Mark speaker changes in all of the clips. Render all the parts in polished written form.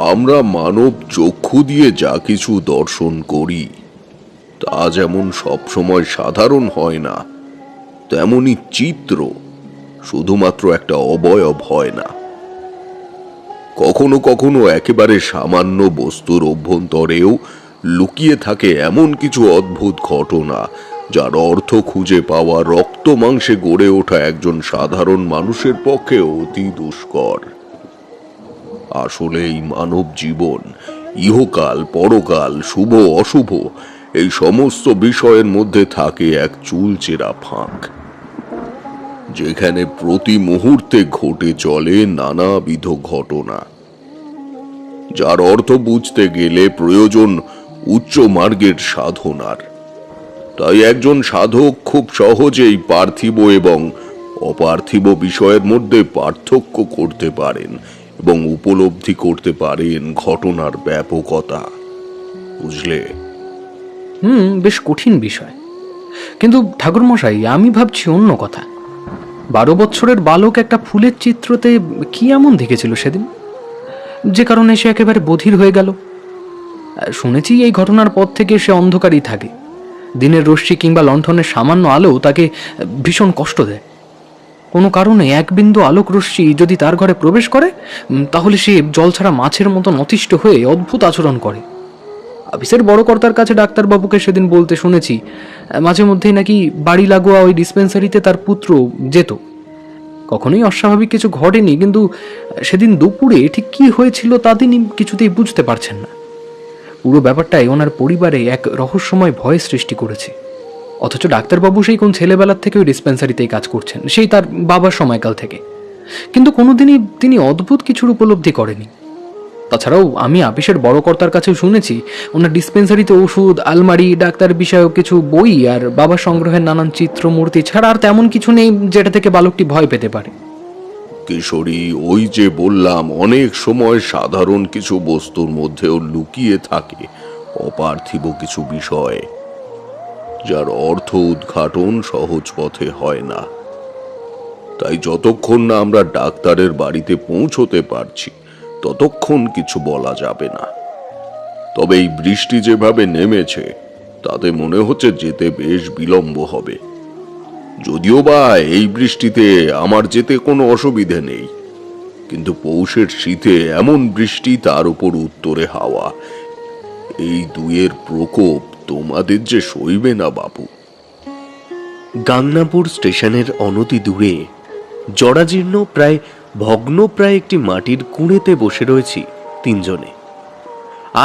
Speaker 1: আমরা মানব চক্ষু দিয়ে যা কিছু দর্শন করি তা যেমন সবসময় সাধারণ হয় না, তেমনি চিত্র শুধুমাত্র একটা অবয়ব হয় না। কখনো কখনো একেবারে সামান্য বস্তুর অভ্যন্তরেও লুকিয়ে থাকে এমন কিছু অদ্ভুত ঘটনা যার অর্থ খুঁজে পাওয়া রক্ত মাংসে গড়ে ওঠা একজন সাধারণ মানুষের পক্ষে অতি দুষ্কর। আসলে এই মানব জীবন, ইহকাল পরকাল, শুভ অশুভ, এই সমস্ত বিষয়ের মধ্যে থাকে এক চুলচেরা ফাঁক, যেখানে প্রতি মুহূর্তে ঘটে চলে নানাবিধ ঘটনা, যার অর্থ বুঝতে গেলে প্রয়োজন উচ্চ মার্গের সাধনার। তাই একজন সাধক খুব সহজেই পার্থিব এবং অপার্থিব বিষয়ের মধ্যে পার্থক্য করতে পারেন এবং উপলব্ধি করতে পারেন ঘটনার ব্যাপকতা। বুঝলে?
Speaker 2: বেশ কঠিন বিষয়। কিন্তু ঠাকুরমশাই, আমি ভাবছি অন্য কথা। 12 বছরের বালক একটা ফুলের চিত্রতে কি এমন দেখেছিল সেদিন, যে কারণে সে একেবারে বধির হয়ে গেল? শুনেছি এই ঘটনার পর থেকে সে অন্ধকারই থাকে। দিনের রশ্মি কিংবা লণ্ঠনের সামান্য আলো তাকে ভীষণ কষ্ট দেয়। কোনো কারণে এক বিন্দু আলোক রশ্মি যদি তার ঘরে প্রবেশ করে, তাহলে সে জল ছাড়া মাছের মতন অতিষ্ঠ হয়ে অদ্ভুত আচরণ করে। অফিসের বড় কর্তার কাছে ডাক্তারবাবুকে সেদিন বলতে শুনেছি, মাঝে মধ্যেই নাকি বাড়ি লাগোয়া ওই ডিসপেন্সারিতে তার পুত্র যেত। কখনোই অস্বাভাবিক কিছু ঘটেনি, কিন্তু সেদিন দুপুরে ঠিক কি হয়েছিল তা তিনি কিছুতেই বুঝতে পারছেন না। পুরো ব্যাপারটাই ওনার পরিবারে এক রহস্যময় ভয়ের সৃষ্টি করেছে। অথচ ডাক্তারবাবু সেই কোন ছেলেবেলার থেকে ওই ডিসপেন্সারিতেই কাজ করছেন, সেই তার বাবার সময়কাল থেকে, কিন্তু কোনোদিনই তিনি অদ্ভুত কিছুর উপলব্ধি করেনি। তাছাড়াও আমি আপিসের বড় কর্তার কাছেও শুনেছি, ওনার ডিসপেন্সারিতে ওষুধ, আলমারি, ডাক্তার বিষয়ক কিছু বই আর বাবার সংগ্রহের নানান চিত্র মূর্তি ছাড়া আর তেমন কিছু নেই যেটা থেকে বালকটি ভয় পেতে পারে।
Speaker 1: কিশোরী, ওই যে বললাম, অনেক সময় সাধারণ কিছু বস্তুর মধ্যেও লুকিয়ে থাকে অপার্থিব কিছু বিষয়, যার অর্থ উদ্ঘাটন সহজ পথে হয় না। তাই যতক্ষণ না আমরা ডাক্তারের বাড়িতে পৌঁছতে পারছি ততক্ষণ কিছু বলা যাবে না। তবে এই বৃষ্টি যেভাবে নেমেছে তাতে মনে হচ্ছে যেতে বেশ বিলম্ব হবে। যদিও বা এই বৃষ্টিতে আমার যেতে কোনো অসুবিধে নেই, কিন্তু পৌষের শীতে এমন বৃষ্টি, তার উপর উত্তরে হাওয়া, এই দুয়ের প্রকোপ তোমাদের যে সইবে না বাবু।
Speaker 3: গাংনাপুর স্টেশনের অনতি দূরে জরাজীর্ণ প্রায় ভগ্নপ্রায় একটি মাটির কুঁড়েতে বসে রয়েছি তিনজনে।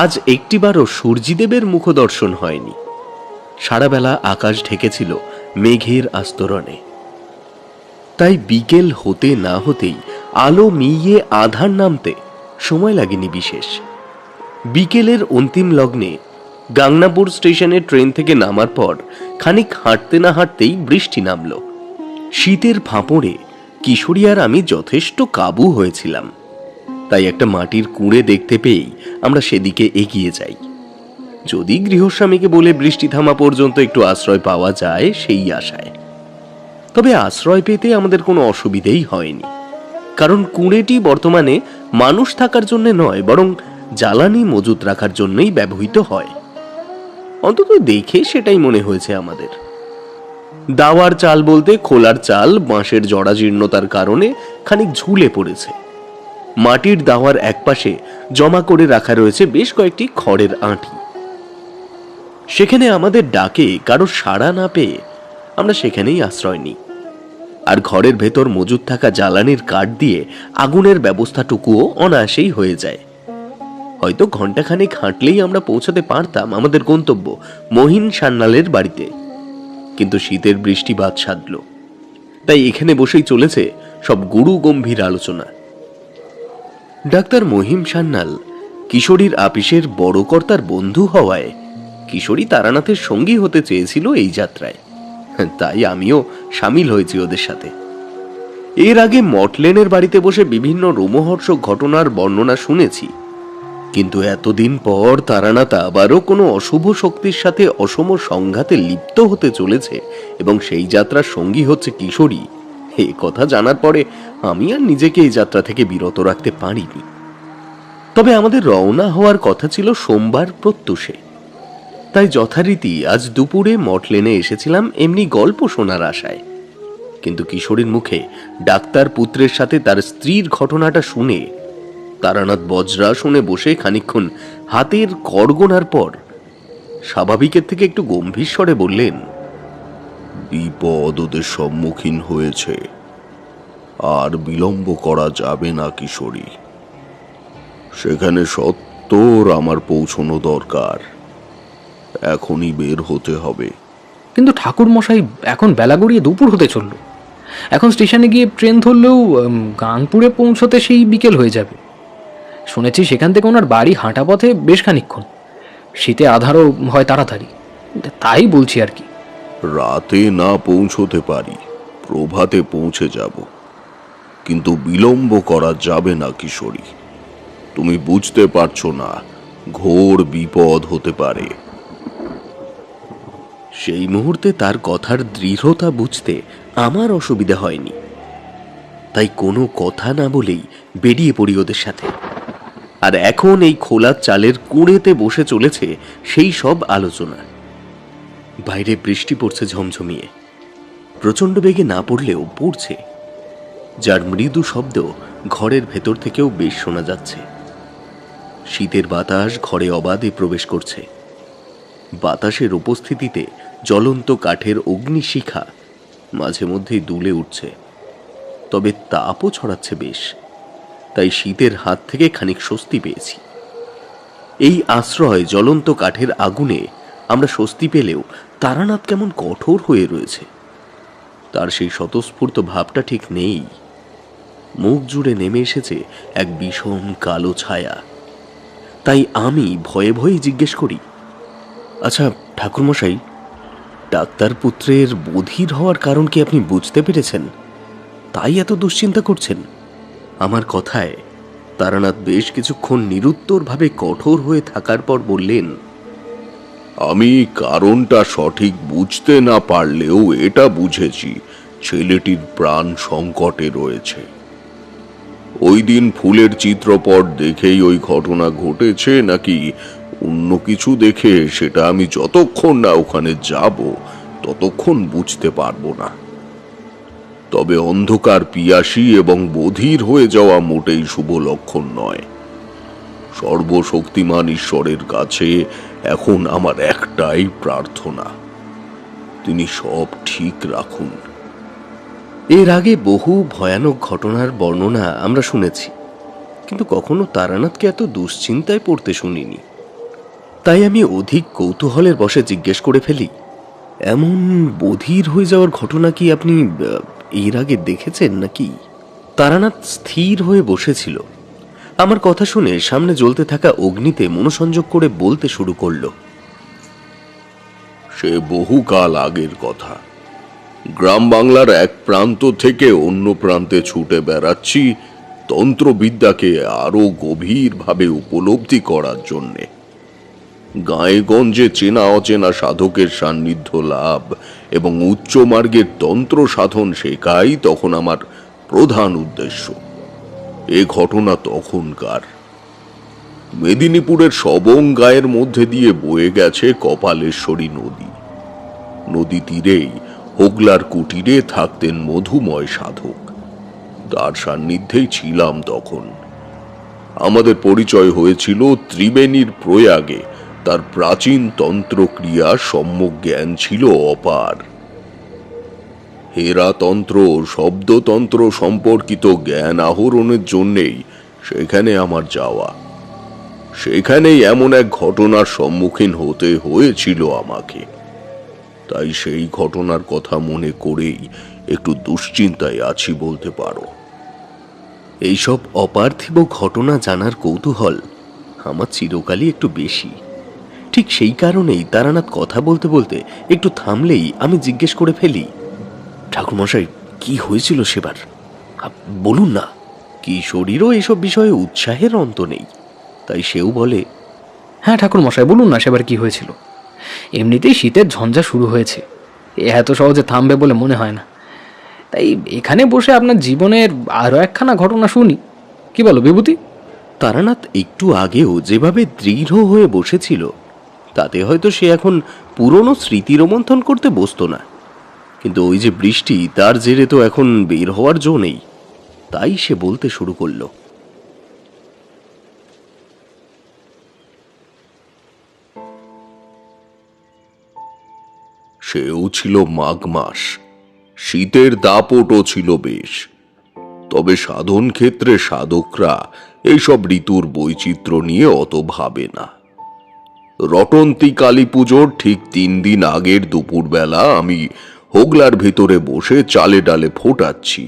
Speaker 3: আজ একটিবারও সূর্যিদেবের মুখদর্শন হয়নি। সারাবেলা আকাশ ঢেকেছিল মেঘের আস্তরণে। তাই বিকেল হতে না হতেই আলো মিইয়ে আধার নামতে সময় লাগেনি বিশেষ। বিকেলের অন্তিম লগ্নে গাংনাপুর স্টেশনে ট্রেন থেকে নামার পর খানিক হাঁটতে না হাঁটতেই বৃষ্টি নামল। শীতের ফাঁপড়ে কিশোরী আর আমি যথেষ্ট কাবু হয়েছিলাম। তাই একটা মাটির কুঁড়ে দেখতে পেয়েই আমরা সেদিকে এগিয়ে যাই, যদি গৃহস্বামীকে বলে বৃষ্টি থামা পর্যন্ত একটু আশ্রয় পাওয়া যায় সেই আশায়। তবে আশ্রয় পেতে আমাদের কোনো অসুবিধেই হয়নি, কারণ কুঁড়েটি বর্তমানে মানুষ থাকার জন্য নয়, বরং জ্বালানি মজুত রাখার জন্যই ব্যবহৃত হয়। অন্তত দেখে সেটাই মনে হয়েছে আমাদের। দাওয়ার চাল বলতে খোলার চাল বাঁশের জরাজীর্ণতার কারণে খানিক ঝুলে পড়েছে। মাটির দাওয়ার একপাশে জমা করে রাখা রয়েছে বেশ কয়েকটি খড়ের আঁটি। সেখানে আমাদের ডাকে কারো সাড়া না পেয়ে আমরা সেখানেই আশ্রয় নিই। আর ঘরের ভেতর মজুদ থাকা জ্বালানির কাঠ দিয়ে আগুনের ব্যবস্থাটুকুও অনায়াসেই হয়ে যায়। হয়তো ঘন্টাখানেক হাঁটলেই আমরা পৌঁছাতে পারতাম আমাদের গন্তব্য মহিন সান্যালের বাড়িতে, কিন্তু শীতের বৃষ্টি বাদ সাধল। তাই এখানে বসেই চলেছে সব গুরু গম্ভীর আলোচনা। ডাক্তার মহিম সান্যাল কিশোরীর আপিসের বড় কর্তার বন্ধু হওয়ায় কিশোরী তারানাথের সঙ্গী হতে চেয়েছিল এই যাত্রায়, তাই আমিও সামিল হয়েছি ওদের সাথে। এর আগে মটলেনের বাড়িতে বসে বিভিন্ন রোমহর্ষক ঘটনার বর্ণনা শুনেছি, কিন্তু এতদিন পর তারানাথ আবারও কোনো অশুভ শক্তির সাথে অসম সংঘাতে লিপ্ত হতে চলেছে এবং সেই যাত্রার সঙ্গী হচ্ছে কিশোরী, এ কথা জানার পরে আমি আর নিজেকে এই যাত্রা থেকে বিরত রাখতে পারিনি। তবে আমাদের রওনা হওয়ার কথা ছিল সোমবার প্রত্যুষে। তাই যথারীতি আজ দুপুরে মটলেনে এসেছিলাম এমনি গল্প শোনার আশায়। কিন্তু কিশোরীর মুখে ডাক্তার পুত্রের সাথে তার স্ত্রীর ঘটনাটা শুনে তারানাথ বজরা শুনে বসে খানিকক্ষণ হাতের করগোনার পর স্বাভাবিকের থেকে একটু গম্ভীর স্বরে বললেন,
Speaker 1: বিপদ ওদের সম্মুখীন হয়েছে, আর বিলম্ব করা যাবে না কিশোরী। সেখানে সত্তর আমার পৌঁছানো দরকার, এখনই বের হতে হবে।
Speaker 2: কিন্তু ঠাকুর মশাই, এখন বেলা গড়িয়ে দুপুর হতে চলল। এখন স্টেশনে গিয়ে ট্রেন ধরলেও গাংপুরে পৌঁছতে সেই বিকেল হয়ে যাবে। শুনেছি সেখান থেকে ওনার বাড়ি হাঁটা পথে বেশ খানিকক্ষণ। শীতে আধারও হয় তাড়াতাড়ি, তাই বলছি আর কি।
Speaker 1: রাতে না পৌঁছতে পারি, প্রভাতে পৌঁছে যাব, কিন্তু বিলম্ব করা যাবে না কিশোরী। তুমি বুঝতে পারছো না, ঘোর বিপদ হতে পারে।
Speaker 3: সেই মুহূর্তে তার কথার দৃঢ়তা বুঝতে আমার অসুবিধা হয়নি। তাই কোনো কথা না বলেই বেরিয়ে পড়ি ওদের সাথে। আর এখন এই খোলা চালের কুঁড়েতে বসে চলেছে সেই সব আলোচনা। বাইরে বৃষ্টি পড়ছে ঝমঝমিয়ে, প্রচণ্ড বেগে না পড়লেও পড়ছে, যার মৃদু শব্দ ঘরের ভেতর থেকেও বেশ শোনা যাচ্ছে। শীতের বাতাস ঘরে অবাধে প্রবেশ করছে। বাতাসের উপস্থিতিতে জ্বলন্ত কাঠের অগ্নিশিখা মাঝে মধ্যেই দুলে উঠছে, তবে তাপও ছড়াচ্ছে বেশ। তাই শীতের হাত থেকে খানিক স্বস্তি পেয়েছি। এই আশ্রয় জ্বলন্ত কাঠের আগুনে আমরা স্বস্তি পেলেও তারানাথ কেমন কঠোর হয়ে রয়েছে। তার সেই স্বতঃস্ফূর্ত ভাবটা ঠিক নেই। মুখ জুড়ে নেমে এসেছে এক বিষম কালো ছায়া। তাই আমি ভয়ে ভয়ে জিজ্ঞেস করি, আচ্ছা ঠাকুরমশাই, ডাক্তার পুত্রের বধির হওয়ার কারণ কি আপনি বুঝতে পেরেছেন? তাই এত দুশ্চিন্তা করছেন? আমার কথায় তারানাথ বেশ কিছুক্ষণ নিরুত্তরভাবে কঠোর হয়ে থাকার পর বললেন,
Speaker 1: আমি কারণটা সঠিক বুঝতে না পারলেও এটা বুঝেছি, ছেলেটির প্রাণ সংকটে রয়েছে। ওই দিন ফুলের চিত্রপট দেখেই ওই ঘটনা ঘটেছে নাকি অন্য কিছু দেখে, সেটা আমি যতক্ষণ না ওখানে যাব ততক্ষণ বুঝতে পারবো না। তবে অন্ধকার পিয়াসী এবং বধির হয়ে যাওয়া মোটেই শুভ লক্ষণ নয়। সর্বশক্তিমান ঈশ্বরের কাছে এখন আমার একটাই প্রার্থনা, তিনি সব ঠিক রাখুন।
Speaker 3: এর আগে বহু ভয়ানক ঘটনার বর্ণনা আমরা শুনেছি, কিন্তু কখনো তারানাথকে এত দুশ্চিন্তায় পড়তে শুনিনি। তাই আমি অধিক কৌতূহলের বশে জিজ্ঞেস করে ফেলি, এমন বধির হয়ে যাওয়ার ঘটনা কি আপনি এর আগে দেখেছেন নাকি? তারানাথ স্থির হয়ে বসেছিল। আমার কথা শুনে সামনে জ্বলতে থাকা অগ্নিতে মনোসংযোগ করে বলতে শুরু করলো,
Speaker 1: সে বহুকাল আগের কথা। গ্রাম বাংলার এক প্রান্ত থেকে অন্য প্রান্তে ছুটে বেড়াচ্ছি তন্ত্রবিদ্যাকে আরো গভীরভাবে উপলব্ধি করার জন্যে। গাঁয়ে-গঞ্জে চেনা অচেনা সাধকের সান্নিধ্য লাভ এবং উচ্চ মার্গের তন্ত্র সাধন শেখাই তখন আমার প্রধান উদ্দেশ্য। এ ঘটনা তখনকার। মেদিনীপুরের সবং গায়ের মধ্যে দিয়ে বয়ে গেছে কপালেশ্বরী নদী। নদী তীরেই হোগলার কুটিরে থাকতেন মধুময় সাধক। তার সান্নিধ্যেই ছিলাম তখন। আমাদের পরিচয় হয়েছিল ত্রিবেণীর প্রয়াগে। তার প্রাচীন তন্ত্রক্রিয়া সম্যক জ্ঞান ছিল অপার। হেরাতন্ত্র, শব্দতন্ত্র সম্পর্কিত জ্ঞান আহরণের জন্যেই সেখানে আমার যাওয়া। সেখানেই এমন এক ঘটনার সম্মুখীন হতে হয়েছিল আমাকে। তাই সেই ঘটনার কথা মনে করেই একটু দুশ্চিন্তায় আছি বলতে পারো।
Speaker 3: এইসব অপার্থিব ঘটনা জানার কৌতূহল আমার চিরকালই একটু বেশি। ঠিক সেই কারণেই তারানাথ কথা বলতে বলতে একটু থামলেই আমি জিজ্ঞেস করে ফেলি, ঠাকুরমশাই, কি হয়েছিল সেবার? বলুন না। কিশোরীরও এসব বিষয়ে উৎসাহের অন্ত নেই, তাই সেও বলে,
Speaker 2: হ্যাঁ ঠাকুর মশাই, বলুন না সেবার কি হয়েছিল। এমনিতেই শীতের ঝঞ্ঝা শুরু হয়েছে, এত সহজে থামবে বলে মনে হয় না। তাই এখানে বসে আপনার জীবনের আরও একখানা ঘটনা শুনি, কি বলো বিভূতি?
Speaker 3: তারানাথ একটু আগেও যেভাবে দৃঢ় হয়ে বসেছিল, তাতে হয়তো সে এখন পুরনো স্মৃতি রোমন্থন করতে বসতো না। কিন্তু ওই যে বৃষ্টি, তার জেরে তো এখন বের হওয়ার জো নেই। তাই সে বলতে শুরু করলো।
Speaker 1: সেও ছিল মাঘ মাস, শীতের দাপটও ছিল বেশ। তবে সাধন ক্ষেত্রে সাধকরা এইসব ঋতুর বৈচিত্র্য নিয়ে অত ভাবে না। রটন্তী কালী পুজোর ঠিক 3 দিন আগের দুপুরবেলা আমি হোগলার ভেতরে বসে চালে ডালে ফোটাচ্ছি।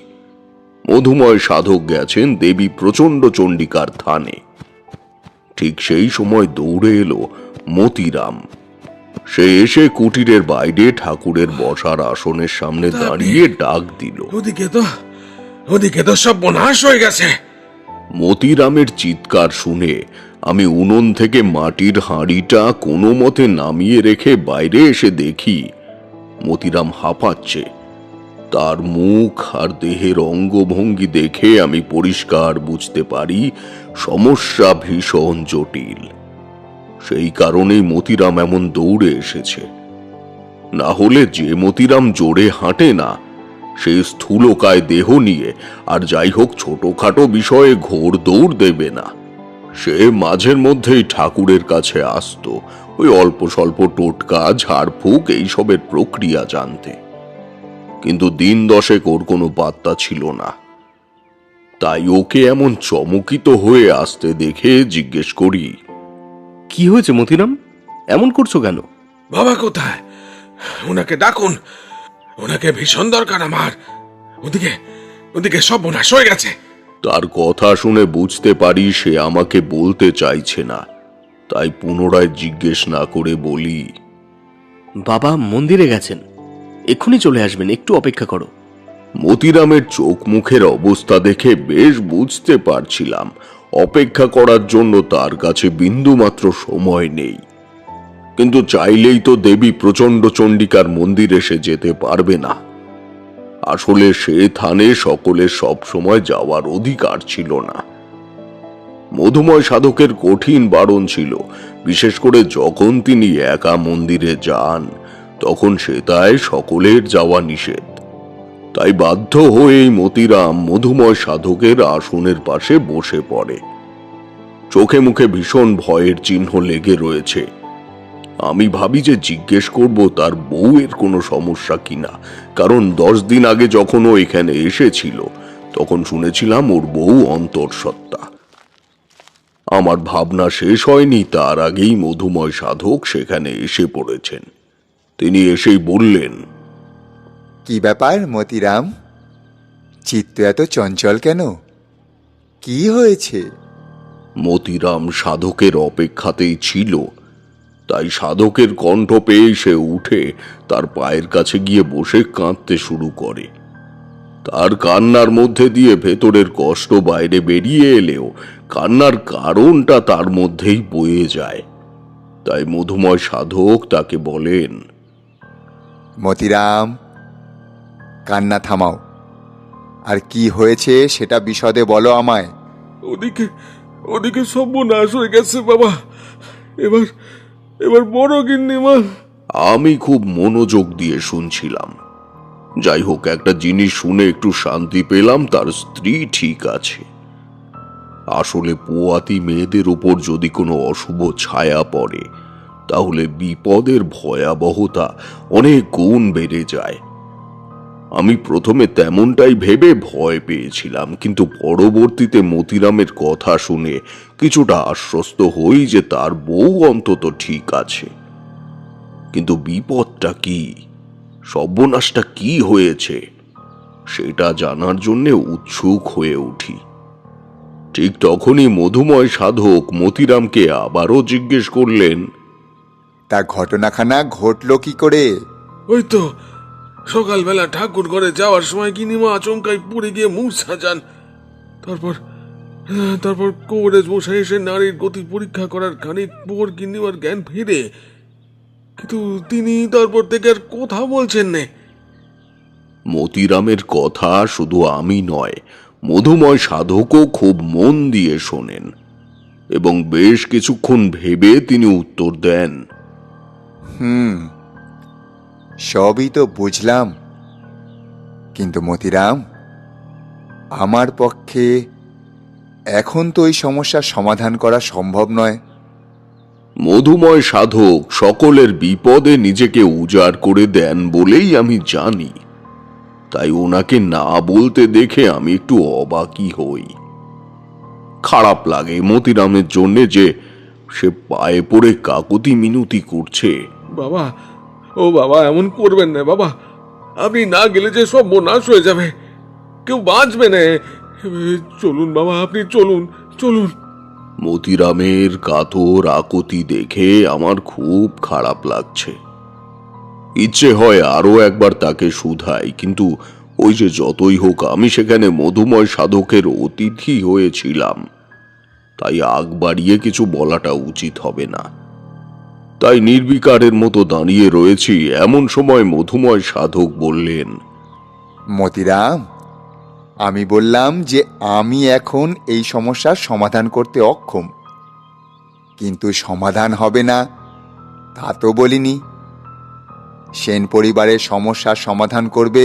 Speaker 1: মধুময় সাধক গেছেন দেবী প্রচণ্ড চণ্ডিকার থানে। ঠিক সেই সময় দৌড়ে এলো মতিরাম। সে এসে কুটিরের বাইরে ঠাকুরের বসার আসনের সামনে দাঁড়িয়ে ডাক দিল,
Speaker 4: ওদিকে তো সব বনাশ হয়ে গেছে।
Speaker 1: মতিরামের চিৎকার শুনে আমি উনুন থেকে মাটির হাঁড়িটা কোনো মতে নামিয়ে রেখে বাইরে এসে দেখি মতিরাম হাঁপাচ্ছে। তার মুখ আর দেহের অঙ্গভঙ্গি দেখে আমি পরিষ্কার বুঝতে পারি সমস্যা ভীষণ জটিল। সেই কারণেই মতিরাম এমন দৌড়ে এসেছে। না হলে যে মতিরাম জোরে হাঁটে না, সে স্থূলকায় দেহ নিয়ে আর যাই হোক ছোটখাটো বিষয়ে ঘোর দৌড় দেবে না। সে মাঝের মধ্যেই ঠাকুরের কাছে আসতো ওই অল্প স্বল্প টোটকা ঝাড়ফুঁক এইসবের প্রক্রিয়া জানতে। কিন্তু দিন 10 ওর কোনো পাত্তা ছিল না। তাই ওকে এমন চমকিত হয়ে আসতে দেখে জিজ্ঞেস করি,
Speaker 3: কি হয়েছে মতিরাম, এমন করছো কেন?
Speaker 4: বাবা কোথায়? ওনাকে ডাকুন, ওনাকে ভীষণ দরকার আমার। ওদিকে ওদিকে সব বনাশ হয়ে গেছে।
Speaker 1: তার কথা শুনে বুঝতে পারি সে আমাকে বলতে চাইছে না। তাই পুনরায় জিজ্ঞেস না করে বলি,
Speaker 3: বাবা মন্দিরে গেছেন, এক্ষুনি চলে আসবেন, একটু অপেক্ষা করো।
Speaker 1: মতিরামের চোখ মুখের অবস্থা দেখে বেশ বুঝতে পারছিলাম অপেক্ষা করার জন্য তার কাছে বিন্দুমাত্র সময় নেই। কিন্তু চাইলেই তো দেবী প্রচণ্ড চণ্ডিকার মন্দিরে সে যেতে পারবে না। আসলে সে থানে সকলের সব সময় যাওয়ার অধিকার ছিল না। মধুময় সাধকের কঠিন বারণ ছিল, বিশেষ করে যখন তিনি একা মন্দিরে যান, তখন সেটায় সকলের যাওয়া নিষেধ। তাই বাধ্য হয়েই মতিরাম মধুময় সাধকের আসনের পাশে বসে পড়ে। চোখে মুখে ভীষণ ভয়ের চিহ্ন লেগে রয়েছে। আমি ভাবি যে জিজ্ঞেস করব তার বউয়ের কোনো সমস্যা কিনা, কারণ 10 দিন আগে যখন ও এখানে এসেছিল তখন শুনেছিলাম ওর বউ অন্তঃসত্ত্বা। আমার ভাবনা শেষ হয়নি তার আগেই মধুময় সাধক সেখানে এসে পড়েছেন। তিনি এসেই বললেন,
Speaker 5: কি ব্যাপার মতিরাম, চিত্ত এত চঞ্চল কেন? কি হয়েছে?
Speaker 1: মতিরাম সাধকের অপেক্ষাতেই ছিল, তাই সাধকের কণ্ঠ পেয়ে সে উঠে তার পায়ের কাছে গিয়ে বসে কাঁদতে শুরু করে। তার কান্নার মধ্যে দিয়ে ভেতরের কষ্ট বাইরে বেরিয়ে এলেও কান্নার কারণটা তার মধ্যেই বয়ে যায়। তাই মধুময় সাধক তাকে বলেন,
Speaker 5: মতিরাম, কান্না থামাও, আর কি হয়েছে সেটা বিশদে বলো আমায়।
Speaker 4: ওদিকে ওদিকে সব বনাশ হয়ে গেছে বাবা। এবার এবার বড় গিন্নিমা।
Speaker 1: আমি খুব মনোযোগ দিয়ে শুনছিলাম। যাই হোক, একটা জিনিস শুনে একটু শান্তি পেলাম, তার স্ত্রী ঠিক আছে। আসলে পোয়াতি মেয়েদের উপর যদি কোনো অশুভ ছায়া পড়ে, তাহলে বিপদের ভয়াবহতা অনেক গুণ বেড়ে যায়। আমি প্রথমে তেমনটাই ভেবে ভয় পেয়েছিলাম, কিন্তু পরবর্তীতে মতিরামের কথা শুনে কিছুটা আশ্বস্ত হই যে তার বউ অন্তত ঠিক আছে। কিন্তু বিপদটা কি, সর্বনাশটা কি হয়েছে, সেটা জানার জন্যে উৎসুক হয়ে উঠি। ঠিক তখনই মধুময় সাধক মতিরামকে আবারও জিজ্ঞেস করলেন,
Speaker 5: তা ঘটনাখানা ঘটলো কি করে?
Speaker 4: ওই তো সকালবেলা ঠাকুর ঘরে যাওয়ার সময় গিন্নিমা আচমকাই পড়ে গিয়ে মূর্ছা যান। তারপর তারপর কবরেজ মশাই এসে নারীর গতি পরীক্ষা করার খানিক পর গিন্নিমার জ্ঞান ফিরে, কিন্তু তিনি তারপর থেকে আর কথা বলছেন না।
Speaker 1: মতিরামের কথা শুধু আমি নয়, মধুময় সাধকও খুব মন দিয়ে শোনেন। এবং বেশ কিছুক্ষণ ভেবে তিনি উত্তর দেন।
Speaker 5: সবই তো বুঝলাম, কিন্তু মতিরাম, আমার পক্ষে এখন তো এই সমস্যার সমাধান করা সম্ভব নয়।
Speaker 1: মধুময় সাধক সকলের বিপদে নিজেকে উজাড় করে দেন বলেই আমি জানি, তাই ওনাকে না বলতে দেখে আমি একটু অবাকই হই। খারাপ লাগে মতিরামের জন্যে যে সে পায়ে পড়ে কাকুতি মিনতি করছে।
Speaker 4: বাবা, ও বাবা, এমন করবেন না বাবা। আপনি না গেলে যে সব বোনাশ হয়ে যাবে, কেউ বাঁচবে না। চলুন বাবা, আপনি চলুন চলুন।
Speaker 1: মতিরামের কাতর আকুতি দেখে আমার খুব খারাপ লাগছে। ইচ্ছে হয় আরো একবার তাকে শুধাই, কিন্তু ওই যে যতই হোক আমি সেখানে মধুময় সাধকের অতিথি হয়েছিলাম, তাই আগ বাড়িয়ে কিছু বলাটা উচিত হবে না। তাই নির্বিকারের মতো দাঁড়িয়ে রয়েছি। এমন সময় মধুময় সাধক বললেন,
Speaker 5: মতিরাম, আমি বললাম যে আমি এখন এই সমস্যার সমাধান করতে অক্ষম, কিন্তু সমাধান হবে না তা তো বলিনি। সেন পরিবারের সমস্যার সমাধান করবে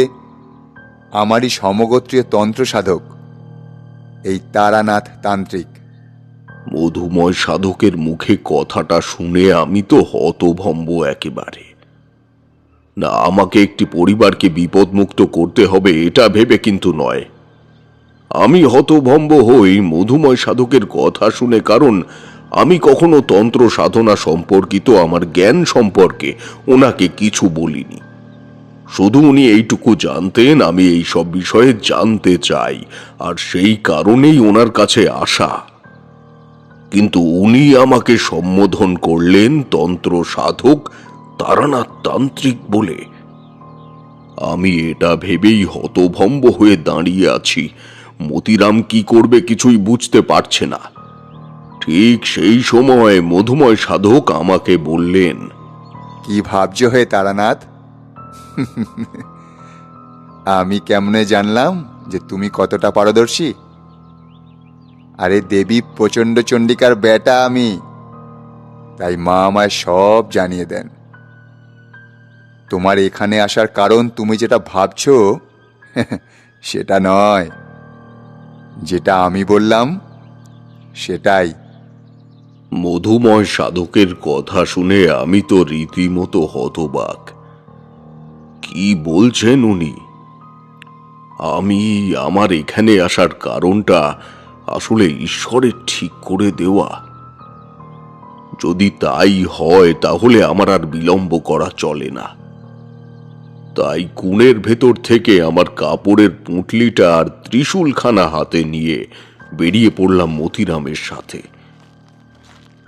Speaker 5: আমারই সমগোত্রীয় তন্ত্র সাধক, এই তারানাথ তান্ত্রিক।
Speaker 1: মধুময় সাধকের মুখে কথাটা শুনে আমি তো হতভম্ব একেবারে। না, আমাকে একটি পরিবারকে বিপদমুক্ত করতে হবে এটা ভেবে কিন্তু নয়। আমি হতভম্ব হই মধুময় সাধকের কথা শুনে, কারণ আমি কখনো তন্ত্র সাধনা সম্পর্কিত আমার জ্ঞান সম্পর্কে ওনাকে কিছু বলিনি। শুধু উনি এইটুকু জানতেন আমি এই সব বিষয়ে জানতে চাই, আর সেই কারণেই ওনার কাছে আসা। কিন্তু উনি আমাকে সম্বোধন করলেন তন্ত্র সাধক তারানাথ তান্ত্রিক বলে। আমি এটা ভেবেই হতভম্ব হয়ে দাঁড়িয়ে আছি। মতিরাম কি করবে কিছুই বুঝতে পারছে না। ঠিক সেই সময় মধুময় সাধক আমাকে বললেন,
Speaker 5: কি ভাবছো হে তারানাথ? আমি কেমনে জানলাম যে তুমি কতটা পারদর্শী? আরে দেবী প্রচণ্ড চণ্ডিকার বেটা আমি, তাই মা আমায় সব জানিয়ে দেন। তোমার এখানে আসার কারণ তুমি যেটা ভাবছো সেটা নয়, যেটা আমি বললাম সেটাই।
Speaker 1: মধুময় সাধকের কথা শুনে আমি তো রীতিমতো হতবাক। কি বলছেন উনি? আমি আমার এখানে আসার কারণটা আসলে ঈশ্বরের ঠিক করে দেওয়া? যদি তাই হয় তাহলে আমার আর বিলম্ব করা চলে না। তাই কুণের ভেতর থেকে আমার কাপড়ের পুঁটলিটা আর ত্রিশূলখানা হাতে নিয়ে বেরিয়ে পড়লাম মতিরামের সাথে।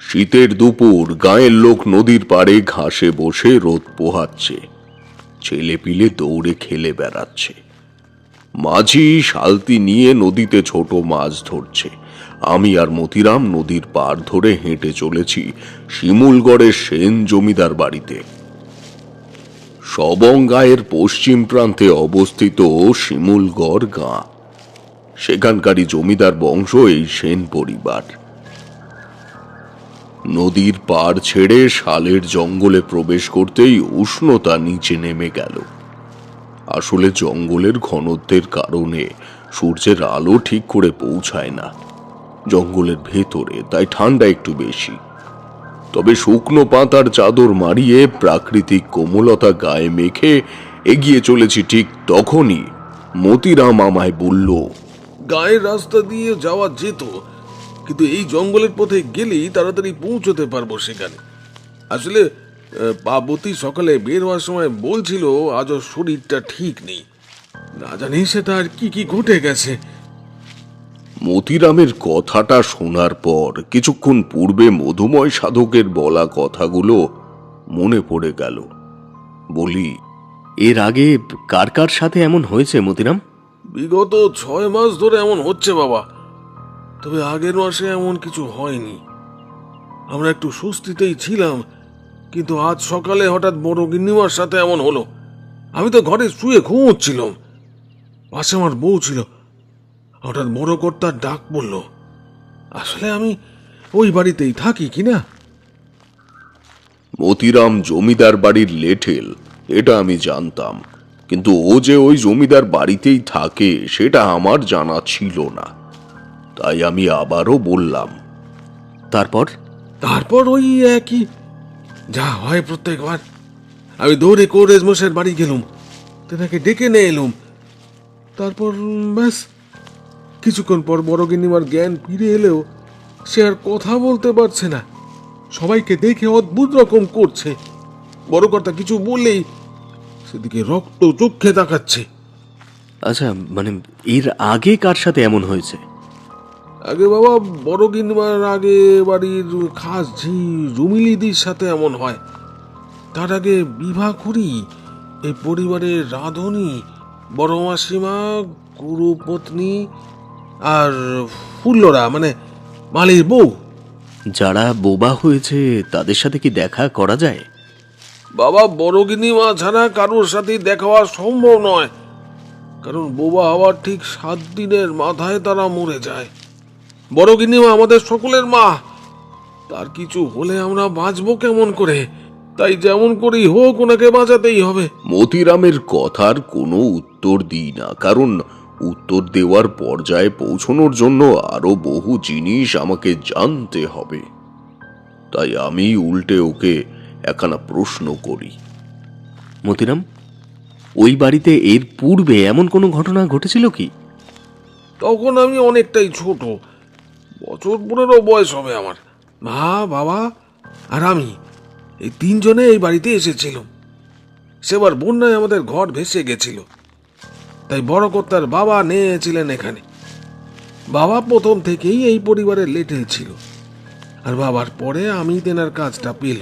Speaker 1: শীতের দুপুর, গাঁয়ের লোক নদীর পাড়ে ঘাসে বসে রোদ পোহাচ্ছে, ছেলেপিলে দৌড়ে খেলে বেড়াচ্ছে। মাঝি শালতি নিয়ে নদীতে ছোট মাছ ধরছে। আমি আর মতিরাম নদীর পাড় ধরে হেঁটে চলেছি শিমুলগড়ের সেন জমিদার বাড়িতে। সবঙ্গায়ের পশ্চিম প্রান্তে অবস্থিত শিমুলগড় গাঁ, সেখানকারই জমিদার বংশ এই সেন পরিবার। নদীর পাড় ছেড়ে শালের জঙ্গলে প্রবেশ করতেই উষ্ণতা নিচে নেমে গেল। আসলে জঙ্গলের ঘনত্বের কারণে সূর্যের আলো ঠিক করে পৌঁছায় না জঙ্গলের ভেতরে, তাই ঠান্ডা একটু বেশি। তবে শুকনো পাতার চাদর মারিয়ে প্রাকৃতিক কোমলতা গায়ে মেখে এগিয়ে চলেছি। ঠিক তখনই মতিরাম আমায় বলল,
Speaker 4: গায়ের রাস্তা দিয়ে যাওয়া যেত, কিন্তু এই জঙ্গলের পথে গেলেই তাড়াতাড়ি পৌঁছতে পারবো সেখানে। আসলে পার্বতী সকালে বের হওয়ার সময় বলছিল আজ ওর শরীরটা ঠিক নেই। না জানি সেটা আর কি কি ঘটে গেছে।
Speaker 1: মতিরামের কথাটা শোনার পর কিছুক্ষণ পূর্বে মধুময় সাধকের বলা কথাগুলো মনে পড়ে গেল। বলি,
Speaker 3: এর আগে কার কার সাথে এমন হয়েছে মতিরাম?
Speaker 4: বিগত 6 মাস ধরে এমন হচ্ছে বাবা, তবে আগের মাসে এমন কিছু হয়নি। আমরা একটু স্বস্তিতেই ছিলাম, কিন্তু আজ সকালে হঠাৎ বড় গিন্নিমার সাথে এমন হলো। আমি তো ঘরে শুয়ে ঘুমোচ্ছিলাম, পাশে আমার বউ ছিল। হঠাৎ বড় কর্তার ডাক পড়ল। আসলে আমি ওই বাড়িতেই থাকি কিনা?
Speaker 1: মতিরাম জমিদার বাড়ির লেঠেল এটা আমি জানতাম, কিন্তু ও যে ওই জমিদার বাড়িতেই থাকে সেটা আমার জানা ছিল না। তাই আমি আবারও বললাম,
Speaker 3: তারপর?
Speaker 4: তারপর ওই একই যা হয় প্রত্যেকবার। আমি দৌড়ে কোরেজ মশাইয়ের বাড়ি গেলুম, তেনাকে ডেকে নিয়ে এলুম। তারপর ব্যাস, কিছুক্ষণ পর বড় গিন্নিমার জ্ঞান ফিরে এলেও সে আর কথা বলতে পারছে না। সবাইকে দেখে অদ্ভুত রকম করছে। বড় কর্তা কিছু বললেই সেদিকে রক্ত চোখে তাকাচ্ছে।
Speaker 3: আচ্ছা, মানে এর আগে কার সাথে এমন হয়েছে?
Speaker 4: আগে বাবা, বড় গিন্নিমার আগে বাড়ির খাস ঝি রুমিলিদির সাথে এমন হয়। তার আগে বিভা খুড়ি, এই পরিবারের রাঁধুনি, বড় মাসিমা, গুরু পত্নী আর ফুল্লরা মানে মালির বউ।
Speaker 3: যারা বোবা হয়েছে তাদের সাথে কি দেখা করা যায়?
Speaker 4: বাবা, বড় গিন্নিমা ছাড়া কারোর সাথে দেখা হওয়া সম্ভব নয়, কারণ বোবা হওয়ার ঠিক 7 দিনের মাথায় তারা মরে যায়। বড় গিন্নিমা আমাদের সকলের মা, তার কিছু হলে আমরা বাঁচবো কেমন করে? তাই যেমন করেই হোক ওনাকে বাঁচাতেই হবে।
Speaker 1: মতিরামের কথার কোনো উত্তর দিই না, কারণ উত্তর দেওয়ার পর্যায়ে পৌঁছনোর জন্য আরো বহু জিনিস আমাকে জানতে হবে। তাই আমি উল্টে ওকে একখানা প্রশ্ন করি।
Speaker 3: মতিরাম, ওই বাড়িতে এর পূর্বে এমন কোনো ঘটনা ঘটেছিল কি?
Speaker 4: তখন আমি অনেকটাই ছোট, বছর 15 বয়স হবে আমার। মা, বাবা আর আমি এই 3 জনে এই বাড়িতে এসেছিলাম। সেবার বন্যায় আমাদের ঘর ভেসে গেছিল, তাই বড় কর্তার বাবা নিয়েছিলেন এখানে। বাবা প্রথম থেকেই এই পরিবারের লেটেল ছিল, আর বাবার পরে আমি তেনার কাজটা পেল।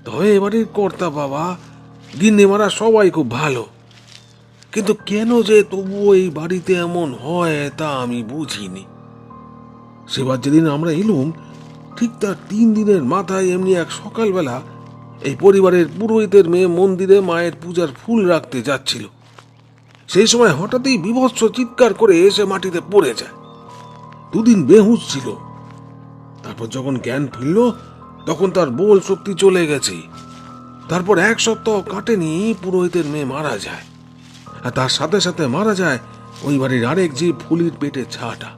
Speaker 4: তবে এবারের কর্তা বাবা, গিন্নিমারা সবাই খুব ভালো, কিন্তু কেন যে তবুও এই বাড়িতে এমন হয় তা আমি বুঝিনি। সেবার যেদিন আমরা এলুম, ঠিক তার 3 দিনের মাথায় এমনি এক সকালবেলা এই পরিবারের পুরোহিতের মেয়ে মন্দিরে মায়ের পূজার ফুল রাখতে যাচ্ছিল। সেই সময় হঠাৎই বীভৎস চিৎকার করে এসে মাটিতে পড়ে যায়। 2 দিন বেহুঁশ ছিল। তারপর যখন জ্ঞান ফিরল তখন তার বল শক্তি চলে গেছে। তারপর 1 সপ্তাহ কাটেনি পুরোহিতের মেয়ে মারা যায়, আর তার সাথে সাথে মারা যায় ওই বাড়ির আরেক জীব ফুলির পেটে ছাটা।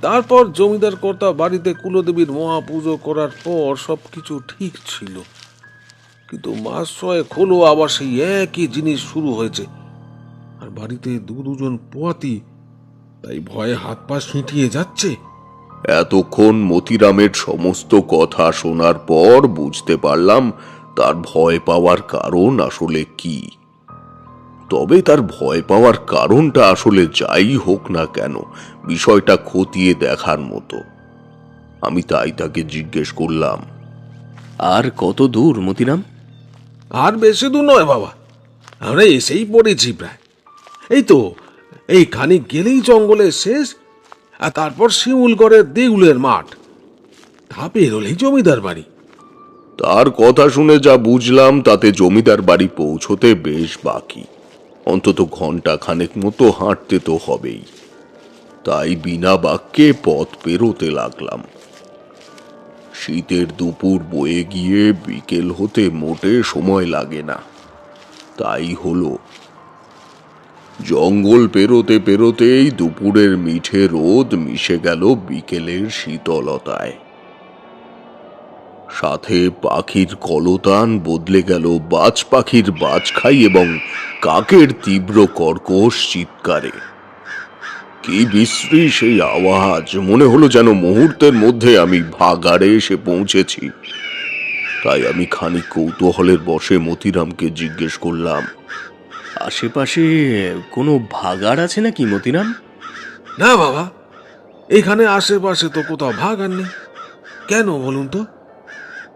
Speaker 4: তারপর জমিদার কর্তা বাড়িতে কুলদেবীর মহাপুজো করার পর সবকিছু ঠিক ছিল, কিন্তু মাস 6 হলো আবার সেই একই জিনিস শুরু হয়েছে। আর বাড়িতে দুজন পোয়াতি, তাই ভয়ে হাত পা ছিটিয়ে যাচ্ছে।
Speaker 1: এতক্ষণ মতিরামের সমস্ত কথা শোনার পর বুঝতে পারলাম তার ভয় পাওয়ার কারণ আসলে কি। তবে তার ভয় পাওয়ার কারণটা আসলে যাই হোক না কেন, বিষয়টা খতিয়ে দেখার মতো। আমি তাই তাকে জিজ্ঞেস করলাম,
Speaker 3: আর কত দূর মতিরাম?
Speaker 4: আর বেশি দূর নয় বাবা, আমরা এসেই পড়েছি প্রায়। এই তো, এই খানিক গেলেই জঙ্গলের শেষ, আর তারপর শিমুলগড়ের দেউলের মাঠ, তা পেরোলেই জমিদার বাড়ি।
Speaker 1: তার কথা শুনে যা বুঝলাম তাতে জমিদার বাড়ি পৌঁছতে বেশ বাকি, অন্তত ঘন্টা খানেক মতো হাঁটতে তো হবেই। তাই বিনা বাক্যে পথ পেরোতে লাগলাম। শীতের দুপুর বয়ে গিয়ে বিকেল হতে মোটে সময় লাগে না। তাই হলো, জঙ্গল পেরোতে পেরোতেই দুপুরের মিঠে রোদ মিশে গেল বিকেলের শীতলতায়। সাথে পাখির কলতান বদলে গেল বাজ পাখির বাজখাই এবং কাকের তীব্র কর্কশ চিৎকারে। কি বিশ্রী সেই আওয়াজ! মনে হলো যেন মুহূর্তের মধ্যে আমি ভাগাড়ে এসে পৌঁছেছি। তাই আমি খানিক কৌতূহলের বশে মতিরামকে জিজ্ঞেস করলাম,
Speaker 3: আশেপাশে কোনো ভাগাড় আছে নাকি মতিরাম?
Speaker 4: না বাবা, এখানে আশেপাশে তো কোথাও ভাগার নেই। কেন বলুন তো?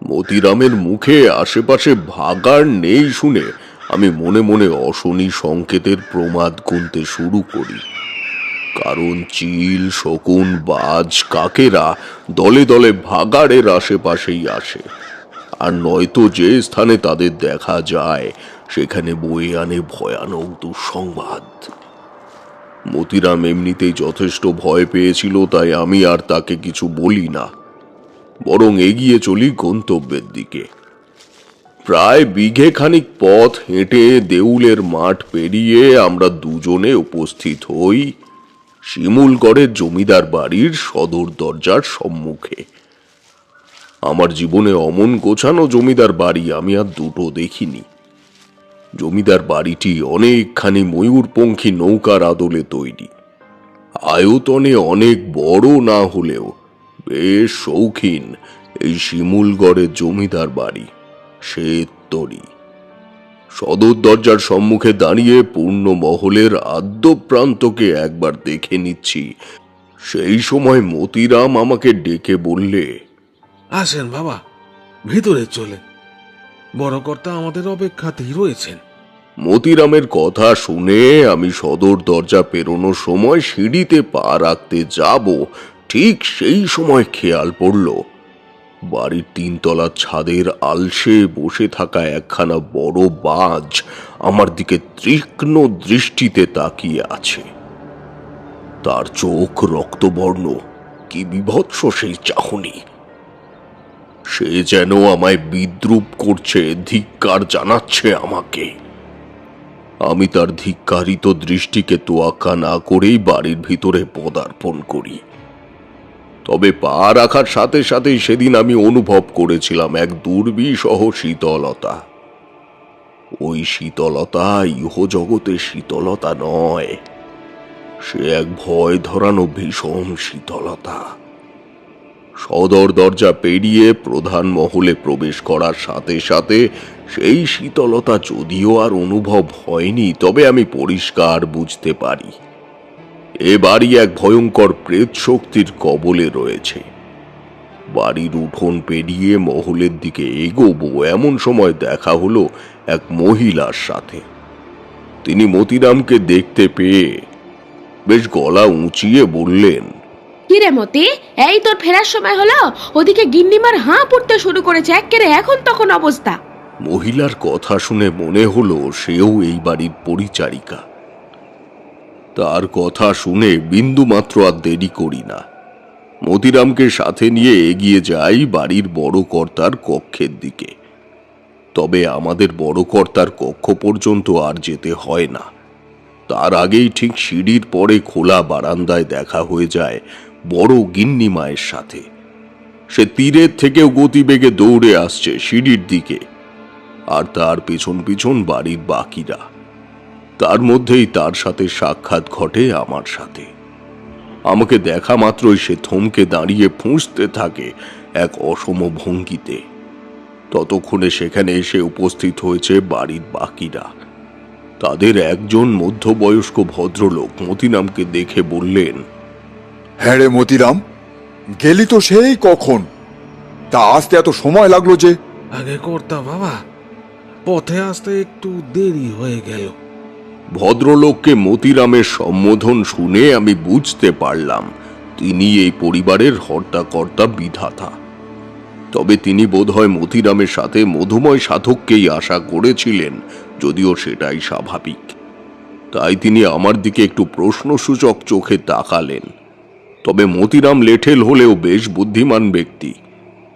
Speaker 1: মতিরামের মুখে আশেপাশে ভাগাড় নেই শুনে আমি মনে মনে অশনি সংকেতের প্রমাদ গুনতে শুরু করি। কারণ চিল, শকুন, বাজ, কাকেরা দলে দলে ভাগাড়ের আশেপাশেই আসে, আর নয়তো যে স্থানে তাদের দেখা যায় সেখানে বয়ে আনে ভয়ানক দুঃসংবাদ। মতিরাম এমনিতেই যথেষ্ট ভয় পেয়েছিল, তাই আমি আর তাকে কিছু বলি না। বরং এগিয়ে চলি গন্তব্যের দিকে। প্রায় বিঘে খানিক পথ হেঁটে দেউলের মাঠ পেরিয়ে আমরা দুজনে উপস্থিত হই শিমুলগড়ের জমিদার বাড়ির সদর দরজার সম্মুখে। আমার জীবনে অমন গোছানো জমিদার বাড়ি আমি আর দুটো দেখিনি। জমিদার বাড়িটি অনেকখানি ময়ূরপঙ্খী নৌকার আদলে তৈরি। আয়তনে অনেক বড় না হলেও বেশ শৌখিন এই শিমুলগড়ের জমিদার বাড়ি শ্বেততরী। সদর দরজার সম্মুখে দাঁড়িয়ে পূর্ণ মহলের আদ্য প্রান্তকে একবার দেখে নিচ্ছি, সেই সময় মতিরাম আমাকে ডেকে বললে,
Speaker 4: আসেন বাবা, ভিতরে চলেন, বড় কর্তা আমাদের অপেক্ষাতেই রয়েছেন।
Speaker 1: মতিরামের কথা শুনে আমি সদর দরজা পেরোনোর সময় সিঁড়িতে পা রাখতে যাব, ঠিক সেই সময় খেয়াল পড়ল বাড়ির তিনতলার ছাদের আলসে বসে থাকা একখানা বড় বাজ আমার দিকে তীক্ষ্ণ দৃষ্টিতে তাকিয়ে আছে। তার চোখ রক্তবর্ণ, কি বিভৎস সেই চাহনি! সে যেন আমায় বিদ্রূপ করছে, ধিক্কার জানাচ্ছে আমাকে। আমি তার ধিক্কারিত দৃষ্টিকে তোয়াক্কা না করেই বাড়ির ভিতরে পদার্পণ করি। তবে পা রাখার সাথে সাথেই সেদিন আমি অনুভব করেছিলাম এক দুর্বিষহ শীতলতা। ওই শীতলতা ইহজগতের শীতলতা নয়, সে এক ভয় ধরানো ভীষণ শীতলতা। সদর দরজা পেরিয়ে প্রধান মহলে প্রবেশ করার সাথে সাথে সেই শীতলতা যদিও আর অনুভব হয়নি, তবে আমি পরিষ্কার বুঝতে পারি এ বাড়ি এক ভয়ঙ্কর প্রেত শক্তির কবলে রয়েছে। বাড়ির উঠোন পেরিয়ে মহলের দিকে এগোবো এমন সময় দেখা হলো এক মহিলার সাথে। তিনি মতিরামকে দেখতে পেয়ে বেশ গলা উঁচিয়ে বললেন,
Speaker 6: কিরে মতি, এই তোর ফেরার সময় হলো? ওদিকে গিন্নিমার হাঁ পড়তে শুরু করেছে, একেবারে এখন তখন অবস্থা।
Speaker 1: মহিলার কথা শুনে মনে হলো সেও এই বাড়ির পরিচারিকা। তার কথা শুনে বিন্দুমাত্র আর দেরি করি না, মতিরামকে সাথে নিয়ে এগিয়ে যাই বাড়ির বড় কর্তার কক্ষের দিকে। তবে আমাদের বড় কর্তার কক্ষ পর্যন্ত আর যেতে হয় না, তার আগেই ঠিক সিঁড়ির পরে খোলা বারান্দায় দেখা হয়ে যায় বড় গিন্নি মায়ের সাথে। সে তীরের থেকেও গতিবেগে দৌড়ে আসছে সিঁড়ির দিকে, আর তার পিছন পিছন বাড়ির বাকিরা। তার মধ্যেই তার সাথে সাক্ষাৎ ঘটে আমার সাথে। আমাকে দেখা মাত্রই সে থমকে দাঁড়িয়ে ফুঁসতে থাকে এক অসম ভঙ্গিতে। ততক্ষণে সেখানে এসে উপস্থিত হয়েছে বাড়ির বাকিরা। তাদের একজন মধ্যবয়স্ক ভদ্রলোক মতিরামকে দেখে বললেন,
Speaker 5: হ্যাঁ রে মতিরাম, গেলি তো সেই কখন? তা আসতে এত সময় লাগলো যে?
Speaker 4: আগে কর্তা বাবা, পথে আসতে একটু দেরি হয়ে গেল।
Speaker 1: ভদ্রলোককে মতিরামের সম্বোধন শুনে আমি বুঝতে পারলাম তিনি এই পরিবারের হর্তাকর্তা বিধাতা। তবে তিনি বোধহয় মতিরামের সাথে মধুময় সাধককেই আশা করেছিলেন, যদিও সেটাই স্বাভাবিক। তাই তিনি আমার দিকে একটু প্রশ্নসূচক চোখে তাকালেন। তবে মতিরাম লেঠেল হলেও বেশ বুদ্ধিমান ব্যক্তি।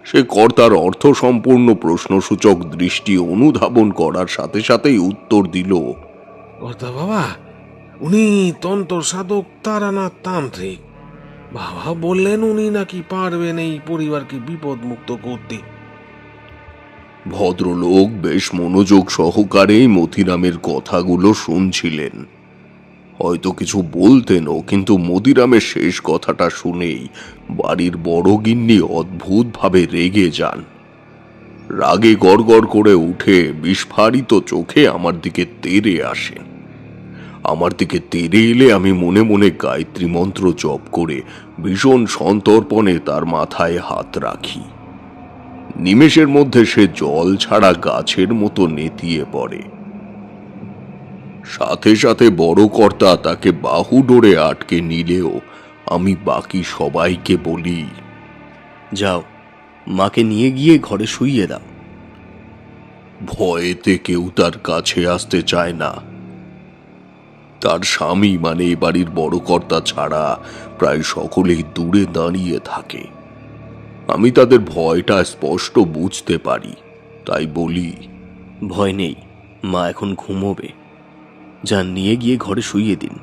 Speaker 1: সে কর্তার অর্থ সম্পূর্ণ প্রশ্নসূচক দৃষ্টি অনুধাবন করার সাথে সাথেই উত্তর দিল,
Speaker 4: কর্তা বাবা, উনি তন্ত্র সাধক তারানাথ তান্ত্রিক। বাবা বললেন উনি নাকি পারবেন এই পরিবারকে বিপদ মুক্ত করতে।
Speaker 1: ভদ্রলোক বেশ মনোযোগ সহকারে মতিরামের কথাগুলো শুনছিলেন। হয়তো কিছু বলতেনও, কিন্তু মতিরামের শেষ কথাটা শুনেই বাড়ির বড় গিন্নি অদ্ভুতভাবে রেগে যান। রাগে গড়গড় করে উঠে বিস্ফারিত চোখে আমার দিকে তেড়ে আসেন। আমার দিকে তেড়ে এলে আমি মনে মনে গায়ত্রী মন্ত্র জপ করে ভীষণ সন্তর্পণে তার মাথায় হাত রাখি। নিমেষের মধ্যে সে জল ছাড়া গাছের মতো নেতিয়ে পড়ে। সাথে সাথে বড় কর্তা তাকে বাহু ডোরে আটকে নিলেও আমি বাকি সবাইকে বলি,
Speaker 3: যাও, মাকে নিয়ে গিয়ে ঘরে শুইয়ে দাও।
Speaker 1: ভয়েতে কেউ তার কাছে আসতে চায় না। তার স্বামী মানে এ বাড়ির বড় কর্তা ছাড়া প্রায় সকলেই দূরে দাঁড়িয়ে থাকে। আমি তাদের ভয়টা স্পষ্ট বুঝতে পারি, তাই বলি,
Speaker 3: ভয় নেই, মা এখন ঘুমোবে। যান, নিয়ে গিয়ে ঘরে শুইয়ে দিন।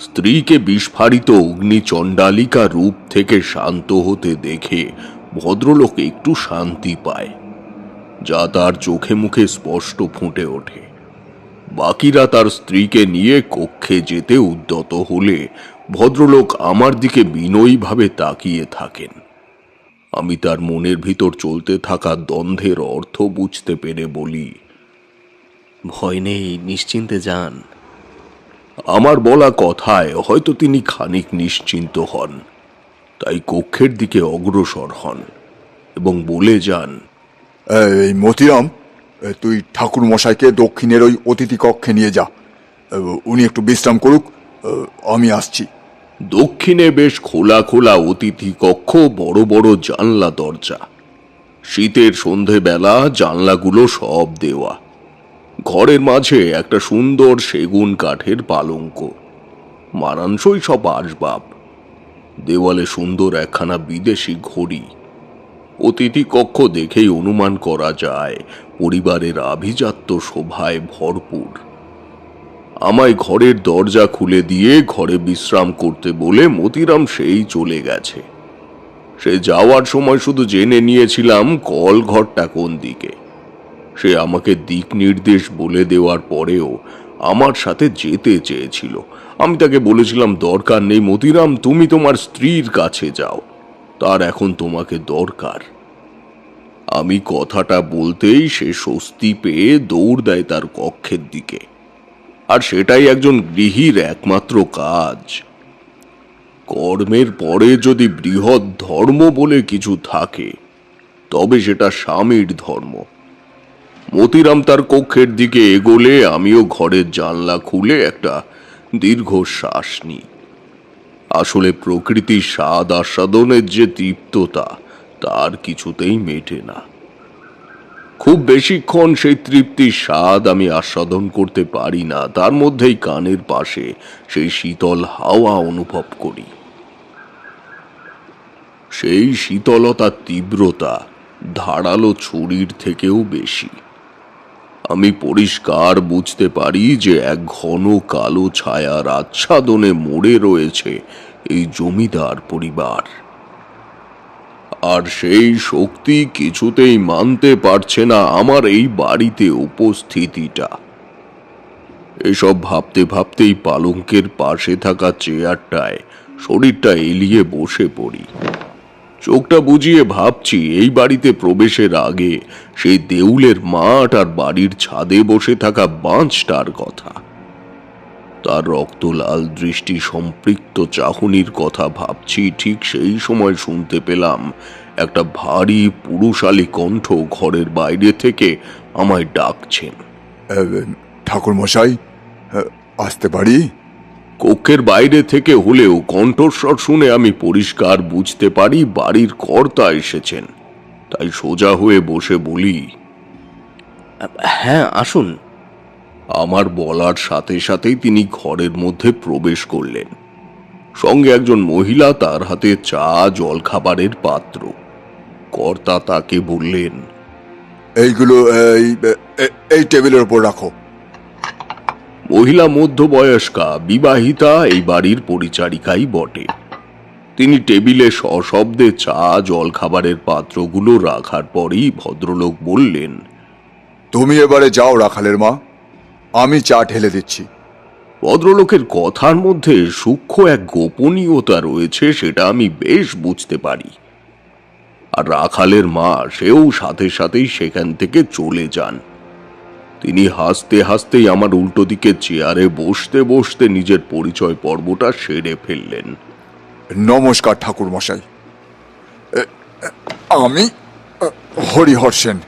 Speaker 1: স্ত্রীকে বিস্ফারিত অগ্নিচণ্ডালিকা রূপ থেকে শান্ত হতে দেখে ভদ্রলোক একটু শান্তি পায়, যা তার চোখে মুখে স্পষ্ট ফুটে ওঠে। বাকিরা তার স্ত্রীকে নিয়ে কক্ষে যেতে উদ্যত হলে ভদ্রলোক আমার দিকে বিনয়ীভাবে তাকিয়ে থাকেন। আমি তার মনের ভিতর চলতে থাকা দ্বন্দ্বের অর্থ বুঝতে পেরে বলি,
Speaker 3: ভয় নেই, নিশ্চিন্তে যান।
Speaker 1: আমার বলা কথায় হয়তো তিনি খানিক নিশ্চিন্ত হন, তাই কক্ষের দিকে অগ্রসর হন এবং বলে যান,
Speaker 5: এই মতিরাম, তুই ঠাকুর মশাইকে দক্ষিণের ওই অতিথি কক্ষে নিয়ে যা। উনি একটু বিশ্রাম করুক, আমি আসছি।
Speaker 1: দক্ষিণে বেশ খোলা খোলা অতিথি কক্ষ, বড় বড় জানলা দরজা। শীতের সন্ধেবেলা জানলাগুলো সব দেওয়া। ঘরের মাঝে একটা সুন্দর সেগুন কাঠের পালঙ্ক, মানানসই সব আসবাব। দেওয়ালে সুন্দর একখানা বিদেশি ঘড়ি। অতিথি কক্ষ দেখেই অনুমান করা যায় পরিবারের আভিজাত্য শোভায় ভরপুর। আমায় ঘরের দরজা খুলে দিয়ে ঘরে বিশ্রাম করতে বলে মতিরাম সেই চলে গেছে। সে যাওয়ার সময় শুধু জেনে নিয়েছিলাম কল ঘরটা কোন দিকে। সে আমাকে দিক নির্দেশ বলে দেওয়ার পরেও আমার সাথে যেতে চেয়েছিল। আমি তাকে বলেছিলাম, দরকার নেই মতিরাম, তুমি তোমার স্ত্রীর কাছে যাও, তার এখন তোমাকে দরকার। আমি কথাটা বলতেই সে স্বস্তি পেয়ে দৌড় দেয় তার কক্ষের দিকে। আর সেটাই একজন গৃহীর একমাত্র কাজ। কর্মের পরে যদি বৃহৎ ধর্ম বলে কিছু থাকে, তবে সেটা স্বামীর ধর্ম। মতিরাম তার কক্ষের দিকে এগোলে আমিও ঘরের জানলা খুলে একটা দীর্ঘশ্বাস নিই। আসলে প্রকৃতির স্বাদ আস্বাদনের যে তৃপ্ততা, তার কিছুতেই মেটে না। খুব বেশিক্ষণ সেই তৃপ্তির স্বাদ আমি আস্বাদন করতে পারি না, তার মধ্যেই কানের পাশে সেই শীতল হাওয়া অনুভব করি। সেই শীতলতার তীব্রতা ধারালো ছুরির থেকেও বেশি। আমি পরিষ্কার বুঝতে পারি যে এক ঘন কালো ছায়ার আচ্ছাদনে মরে রয়েছে এই জমিদার পরিবার। আর সেই শক্তি কিছুতেই মানতে পারছে না আমার এই বাড়িতে উপস্থিতিটা। এসব ভাবতে ভাবতেই পালঙ্কের পাশে থাকা চেয়ারটায় শরীরটা এলিয়ে বসে পড়ি। চোখটা বুজিয়ে ভাবছি এই বাড়িতে প্রবেশের আগে সেই দেউলের মাঠ আর বাড়ির ছাদে বসে থাকা বাঁচটার কথা। তার রক্তলাল দৃষ্টি সম্পৃক্ত চাহনির কথা ভাবছি, ঠিক সেই সময় শুনতে পেলাম একটা ভারী পুরুষালী কণ্ঠ ঘরের বাইরে থেকে আমায় ডাকছেন।
Speaker 5: ঠাকুর মশাই, আসতে পারি?
Speaker 1: কক্ষের বাইরে থেকে হলেও কণ্ঠস্বর শুনে আমি পরিষ্কার বুঝতে পারি বাড়ির কর্তা এসেছেন। তাই সোজা হয়ে বসে বলি,
Speaker 3: হ্যাঁ, আসুন।
Speaker 1: আমার বলার সাথে সাথেই তিনি ঘরের মধ্যে প্রবেশ করলেন। সঙ্গে একজন মহিলা, তার হাতে চা জলখাবারের পাত্র। কর্তা তাকে বললেন,
Speaker 5: এইগুলো এই টেবিলের উপর রাখো।
Speaker 1: মহিলা মধ্যবয়স্কা, বিবাহিতা, এই বাড়ির পরিচারিকাই বটে। তিনি টেবিলে সশব্দে চা জলখাবারের পাত্রগুলো রাখার পরেই ভদ্রলোক বললেন,
Speaker 5: তুমি এবারে যাও রাখালের মা, আমি চা ঢেলে দিচ্ছি।
Speaker 1: ভদ্রলোকের কথার মধ্যে সূক্ষ্ম এক গোপনীয়তা রয়েছে, সেটা আমি বেশ বুঝতে পারি। আর রাখালের মা সেও সাথে সাথেই সেখান থেকে চলে যান। তিনি হাসতে হাসতেই আমার উল্টো দিকে চেয়ারে বসতে বসতে নিজের পরিচয় পর্বটা সেরে ফেললেন।
Speaker 5: নমস্কার ঠাকুর মশাই, আমি হরিহর সেন।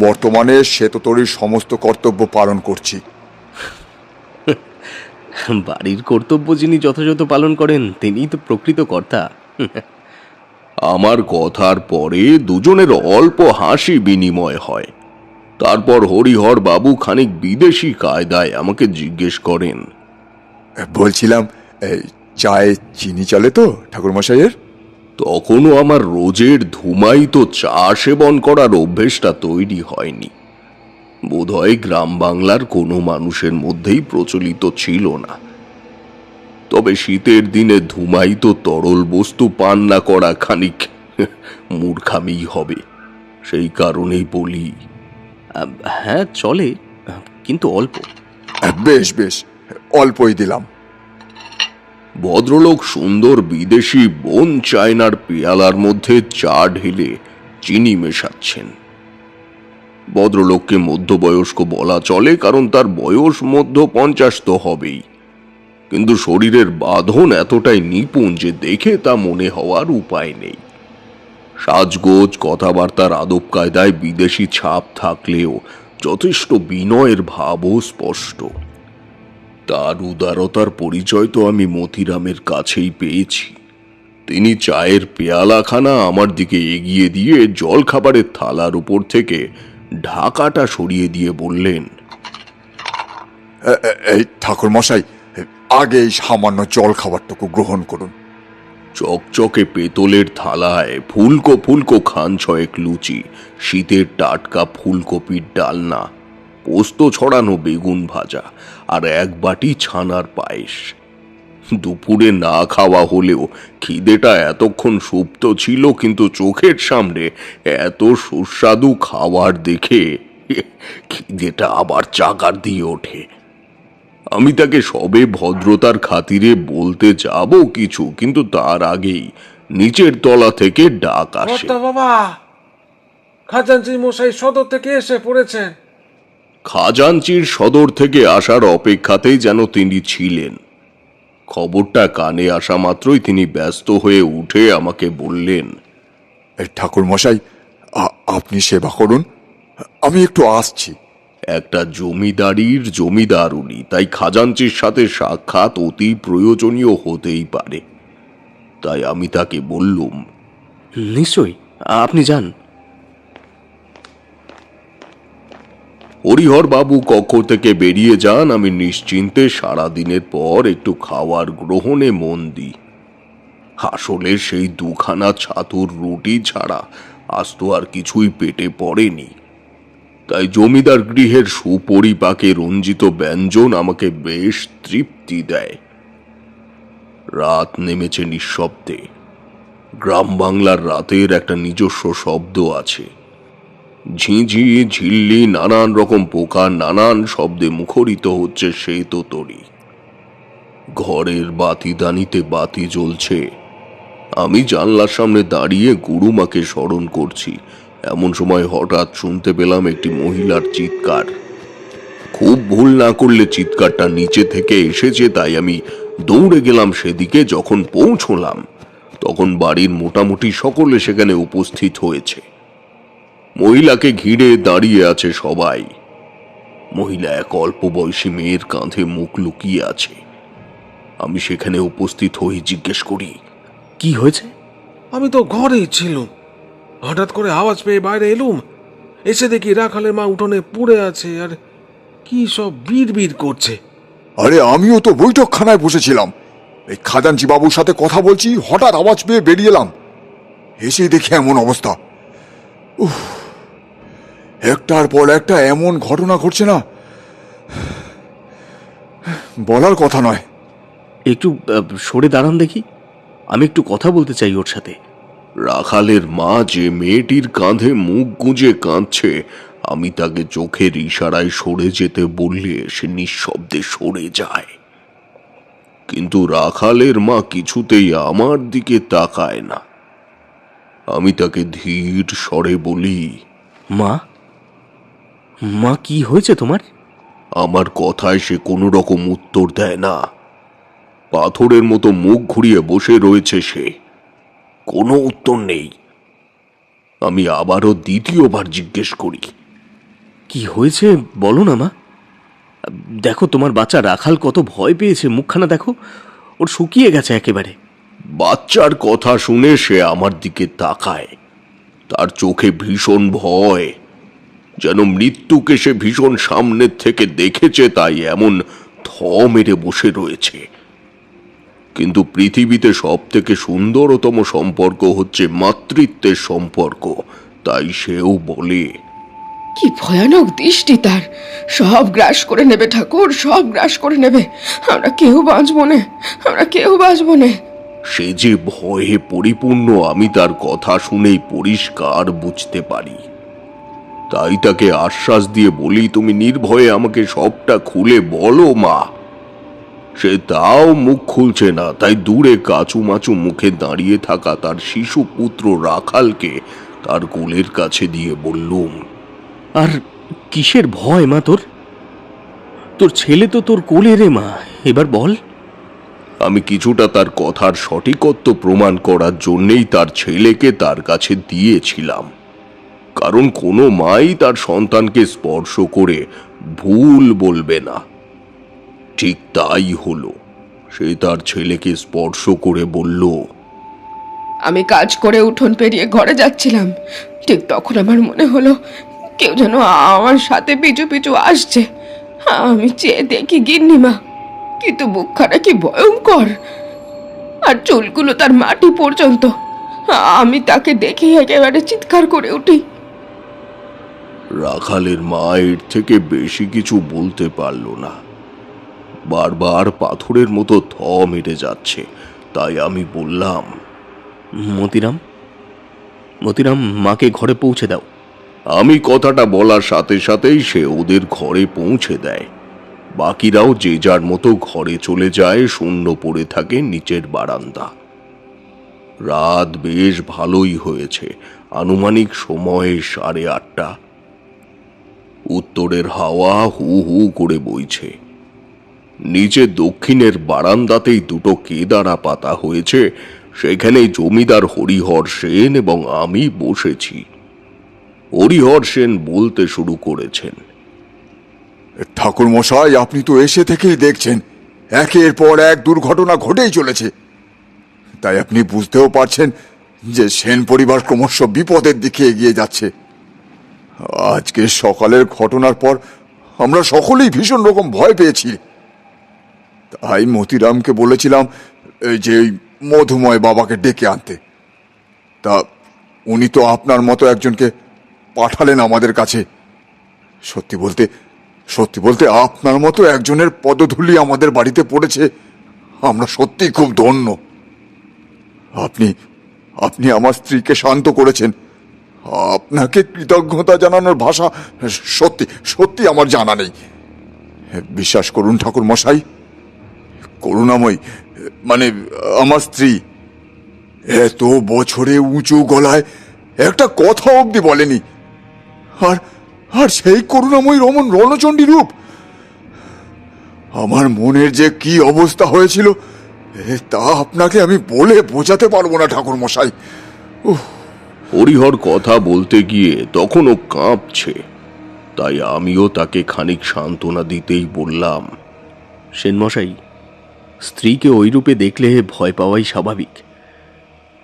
Speaker 5: বর্তমানে শ্বেততরীর সমস্ত কর্তব্য পালন করছি।
Speaker 3: বাড়ির কর্তব্য যিনি যথাযথ পালন করেন, তিনিই তো প্রকৃত কর্তা।
Speaker 1: আমার কথার পরে দুজনের অল্প হাসি বিনিময় হয়। তারপর হরিহর বাবু খানিক বিদেশি কায়দায় আমাকে জিজ্ঞেস করেন,
Speaker 5: বলছিলাম, চায়ে চিনি চলে তো ঠাকুর মশাইয়ের?
Speaker 1: তখনও আমার রোজের ধুমায়িত চা সেবন করার অভ্যেসটা তৈরি হয়নি। বোধহয় গ্রাম বাংলার কোনো মানুষের মধ্যেই প্রচলিত ছিল না। তবে শীতের দিনে ধুমায়িত তরল বস্তু পান না করা খানিক মূর্খামি হবে। সেই কারণেই বলি।
Speaker 3: হ্যাঁ চলে, কিন্তু অল্প।
Speaker 5: বেশ বেশ, অল্পই দিলাম।
Speaker 1: ভদ্রলোক সুন্দর বিদেশি বোন চায়নার পেয়ালার মধ্যে চা ঢেলে চিনি মেশাচ্ছেন। ভদ্রলোককে মধ্যবয়স্ক বলা চলে, কারণ তার বয়স মধ্য 50 তো হবেই, কিন্তু শরীরের বাঁধন এতটাই নিপুণ যে দেখে তা মনে হওয়ার উপায় নেই। সাজগোজ, কথাবার্তার আদব কায়দায় বিদেশি ছাপ থাকলেও যথেষ্ট বিনয়ের ভাবও স্পষ্ট। তার উদারতার পরিচয় তো আমি মতিরামের কাছেই পেয়েছি। তিনি চায়ের পেয়ালাখানা আমার দিকে এগিয়ে দিয়ে জলখাবারের থালার উপর থেকে ঢাকাটা সরিয়ে দিয়ে বললেন,
Speaker 5: এই ঠাকুর মশাই, আগে এই সামান্য জল খাবারটুকু গ্রহণ করুন।
Speaker 1: চকচকে পেতলের থালায় ফুলকো ফুলকো খান ছয়েক লুচি, শীতের টাটকা ফুলকপির ডালনা, পোস্ত ছড়ানো বেগুন ভাজা আর এক বাটি ছানার পায়েস। দুপুরে না খাওয়া হলেও খিদেটা এতক্ষণ সুপ্ত ছিল, কিন্তু চোখের সামনে এত সুস্বাদু খাবার দেখে খিদেটা আবার চাকার দিয়ে ওঠে। আমি তাকে সবে ভদ্রতার খাতিরে বলতে যাব কিছু, কিন্তু তার আগেই নিচের তলা থেকে ডাক আসে।
Speaker 4: বাবা, খাজাঞ্চি মশাই সদর থেকে এসে পড়েছেন।
Speaker 1: খাজাঞ্চির সদর থেকে আসার অপেক্ষাতেই যেন তিনি ছিলেন। খবরটা কানে আসা মাত্রই তিনি ব্যস্ত হয়ে উঠে আমাকে বললেন,
Speaker 5: এই ঠাকুর মশাই, আপনি সেবা করুন, আমি একটু আসছি।
Speaker 1: একটা জমিদারির জমিদারুনি, তাই খাজাঞ্চির সাথে সাক্ষাৎ অতি প্রয়োজনীয় হতেই পারে। তাই আমি তাকে বললুম,
Speaker 3: নিশ্চয়ই, আপনি যান।
Speaker 1: হরিহর বাবু কক্ষ থেকে বেরিয়ে যান। আমি নিশ্চিন্তে সারাদিনের পর একটু খাওয়ার গ্রহণে মন দিই। আসলে সেই দুখানা ছাতুর রুটি ছাড়া আজ তো আর কিছুই পেটে পড়েনি। তাই জমিদার গৃহের সুপরিপাকে রঞ্জিত ব্যঞ্জন আমাকে বেশ তৃপ্তি দেয়। রাত নেমেছে নিঃশব্দে। গ্রাম বাংলার রাতের একটা নিজস্ব শব্দ আছে। ঝিঁঝি, ঝিল্লি, নানান রকম পোকা নানান শব্দে মুখরিত হচ্ছে সে তোতরি। ঘরের বাতিদানিতে বাতি জ্বলছে। আমি জানলার সামনে দাঁড়িয়ে গুরুমাকে স্মরণ করছি। এমন সময় হঠাৎ শুনতে পেলাম একটি মহিলার চিৎকার। খুব ভুল না করলে চিৎকারটা নিচে থেকে এসেছে, তাই আমি দৌড়ে গেলাম সেদিকে। যখন পৌঁছলাম তখন বাড়ির মোটামুটি সকলে সেখানে উপস্থিত হয়েছে। মহিলাকে ঘিরে দাঁড়িয়ে আছে সবাই। মহিলা এক অল্প বয়সী মেয়ের কাঁধে মুখ লুকিয়ে আছে। আমি সেখানে উপস্থিত হয়ে জিজ্ঞেস করি,
Speaker 3: কি হয়েছে?
Speaker 4: আমি তো ঘরেই ছিলুম, হঠাৎ করে আওয়াজ পেয়ে বাইরে এলুম। এসে দেখি রাখালের মা উঠোনে পড়ে আছে আর কি সব বিড় করছে।
Speaker 5: আরে আমিও তো বৈঠকখানায় বসেছিলাম, এই খাজাঞ্চি বাবুর সাথে কথা বলছি, হঠাৎ আওয়াজ পেয়ে বেরিয়ে এলাম। এসে দেখে এমন অবস্থা। উফ, একটার পর একটা এমন ঘটনা ঘটছে না, বলার কথা নয়।
Speaker 3: একটু সরে দাঁড়ান দেখি, আমি একটু কথা বলতে চাই ওর সাথে।
Speaker 1: রাখালের মা যে মেয়েটির কাঁধে মুখ গুঁজে কাঁদছে, আমি তাকে চোখের ইশারায় সরে যেতে বললে সে নিঃশব্দে সরে যায়। কিন্তু রাখালের মা কিছুতেই আমার দিকে তাকায় না। আমি তাকে ধীর স্বরে বলি,
Speaker 3: মা, মা কি হয়েছে তোমার?
Speaker 1: আমার কথায় সে কোনো রকম উত্তর দেয় না। পাথরের মতো মুখ ঘুরিয়ে বসে রয়েছে সে, কোনো উত্তর নেই। আমি আবারও দ্বিতীয়বার জিজ্ঞেস করি,
Speaker 3: কি হয়েছে বলো না মা। দেখো তোমার বাচ্চা রাখাল কত ভয় পেয়েছে, মুখখানা দেখো, ওর শুকিয়ে গেছে একেবারে।
Speaker 1: বাচ্চার কথা শুনে সে আমার দিকে তাকায়। তার চোখে ভীষণ ভয়, যেন মৃত্যুকে সে ভীষণ সামনের থেকে দেখেছে, তাই এমন থ মেরে বসে রয়েছে। কিন্তু পৃথিবীতে সব থেকে সুন্দরতম সম্পর্ক হচ্ছে মাতৃত্বের সম্পর্ক, তাই সেও বলে।
Speaker 6: কি ভয়ানক দৃষ্টি তার! সব গ্রাস করে নেবে ঠাকুর, সব গ্রাস করে নেবে। আমরা কেউ বাঁচবো না, আমরা কেউ বাঁচবো না।
Speaker 1: সে যে ভয়ে পরিপূর্ণ আমি তার কথা শুনেই পরিষ্কার বুঝতে পারি। তাই তাকে আশ্বাস দিয়ে বলি, তুমি নির্ভয়ে আমাকে সবটা খুলে বলো মা। সে তাও মুখ খুলছে না, তাই দূরে কাচুমাচু মুখে দাঁড়িয়ে থাকা তার শিশু পুত্র রাখালকে তার কোলের কাছে দিয়ে বললুম,
Speaker 3: আর কিসের ভয় মা তোর? তোর ছেলে তো তোর কোলে রে মা, এবার বল।
Speaker 1: আমি কিছুটা তার কথার সঠিকত্ব প্রমাণ করার জন্যেই তার ছেলেকে তার কাছে দিয়েছিলাম, কারণ কোনো মাই তার সন্তানকে স্পর্শ করে ভুল বলবে না। ঠিক তাই হলো। সে তার ছেলেকে স্পর্শ করে বলল,
Speaker 6: আমি কাজ করে উঠোন পেরিয়ে ঘরে যাচ্ছিলাম, ঠিক তখন আমার মনে হলো কেউ যেন আমার সাথে পিছু পিছু আসছে। আমি চেয়ে দেখি গিন্নিমা, কিন্তু মুখখানা কি ভয়ঙ্কর, আর চুলগুলো তার মাটি পর্যন্ত। আমি তাকে দেখে একেবারে চিৎকার করে উঠি।
Speaker 1: রাখালের মা এর থেকে বেশি কিছু বলতে পারল না। বারবার পাথরের মতো থ মেরে যাচ্ছে, তাই আমি বললাম,
Speaker 3: মতিরাম, মতিরাম, মাকে ঘরে পৌঁছে দাও।
Speaker 1: আমি কথাটা বলার সাথে সাথেই সে ওদের ঘরে পৌঁছে দেয়। বাকিরাও যে যার মতো ঘরে চলে যায়, শূন্য পড়ে থাকে নিচের বারান্দা। রাত বেশ ভালোই হয়েছে, আনুমানিক সময় 8:30। উত্তরের হাওয়া হু হু করে বইছে। নিচে দক্ষিণের বারান্দাতেই দুটো কেদারা পাতা হয়েছে, সেখানে জমিদার হরিহর সেন এবং আমি বসেছি। হরিহর সেন বলতে শুরু করেছেন,
Speaker 5: ঠাকুর মশাই, আপনি তো এসে থেকেই দেখছেন একের পর এক দুর্ঘটনা ঘটেই চলেছে। তাই আপনি বুঝতেও পারছেন যে সেন পরিবার ক্রমশ বিপদের দিকে এগিয়ে যাচ্ছে। আজকে সকালের ঘটনার পর আমরা সকলেই ভীষণ রকম ভয় পেয়েছি। তাই মতিরামকে বলেছিলাম যে ওই মধুময় বাবাকে ডেকে আনতে। তা উনি তো আপনার মতো একজনকে পাঠালেন আমাদের কাছে। সত্যি বলতে আপনার মতো একজনের পদধূলি আমাদের বাড়িতে পড়েছে, আমরা সত্যি খুব ধন্য। আপনি আমার স্ত্রীকে শান্ত করেছেন। আপনাকে কৃতজ্ঞতা জানানোর ভাষা সত্যি আমার জানা নেই। বিশ্বাস করুন ঠাকুর মশাই, করুণাময়ী মানে আমার স্ত্রী এত বছরে উঁচু গলায় একটা কথা অবধি বলেনি। আর সেই করুণাময়ী রমন রণচণ্ডী রূপ, আমার মনের যে কি অবস্থা হয়েছিল তা আপনাকে আমি বলে বোঝাতে পারবো না ঠাকুর মশাই।
Speaker 1: হরিহর কথা বলতে গিয়ে তখনও কাঁপছে, তাই আমিও তাকে খানিক সান্ত্বনা দিতেই বললাম,
Speaker 3: সেনমশাই, স্ত্রীকে ওই রূপে দেখলে ভয় পাওয়াই স্বাভাবিক।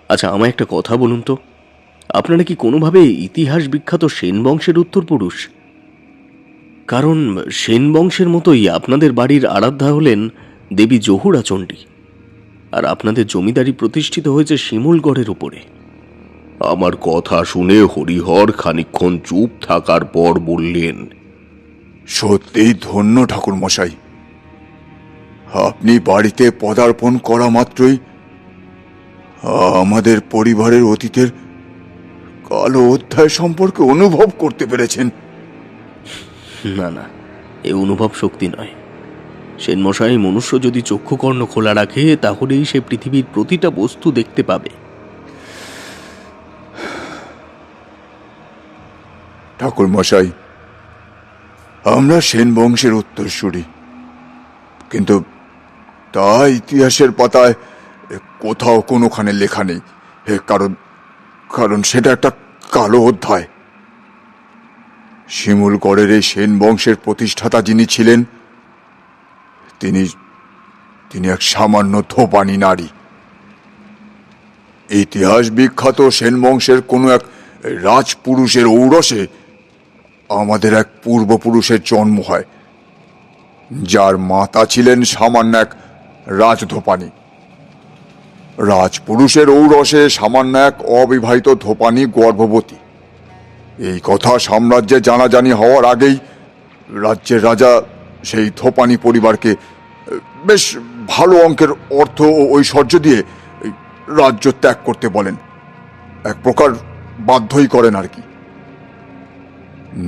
Speaker 3: আচ্ছা, আমায় একটা কথা বলুন তো, আপনারা কি কোনোভাবে ইতিহাস বিখ্যাত সেন বংশের উত্তরপুরুষ? কারণ সেন বংশের মতোই আপনাদের বাড়ির আরাধ্যা হলেন দেবী জহুরা চণ্ডী, আর আপনাদের জমিদারি প্রতিষ্ঠিত হয়েছে শিমুলগড়ের উপরে।
Speaker 1: আমার কথা শুনে হরিহর খানিকক্ষণ চুপ থাকার পর বললেন,
Speaker 5: সত্যিই ধন্য ঠাকুর মশাই। আপনি বাড়িতে পদার্পণ করা মাত্রই আমাদের পরিবারের অতীতের কালো অধ্যায় সম্পর্কে অনুভব করতে পেরেছেন।
Speaker 3: না না, এ অনুভব শক্তি নয়। সেনমশাই, মনুষ্য যদি চক্ষুকর্ণ খোলা রাখে তাহলেই সে পৃথিবীর প্রতিটা বস্তু দেখতে পাবে।
Speaker 5: ঠাকুর মশাই, আমরা সেন বংশের উত্তরসূরি, কিন্তু তা ইতিহাসের পাতায় কোথাও কোনোখানে লেখা নেই। কারণ সেটা একটা কালো অধ্যায়। শিমুলগড়ের এই সেন বংশের প্রতিষ্ঠাতা যিনি ছিলেন, তিনি এক সামান্য ধোপানি নারী। ইতিহাস বিখ্যাত সেন বংশের কোনো এক রাজপুরুষের ঔরসে আমাদের এক পূর্বপুরুষের জন্ম হয়, যার মাতা ছিলেন সামান্য এক রাজধোপানি। রাজপুরুষের ঔরসে সামান্য এক অবিবাহিত ধোপানি গর্ভবতী। এই কথা সাম্রাজ্যে জানাজানি হওয়ার আগেই রাজ্যের রাজা সেই ধোপানি পরিবারকে বেশ ভালো অঙ্কের অর্থ ও ঐশ্বর্য দিয়ে রাজ্য ত্যাগ করতে বলেন। এক প্রকার বাধ্যই করেন আর কি।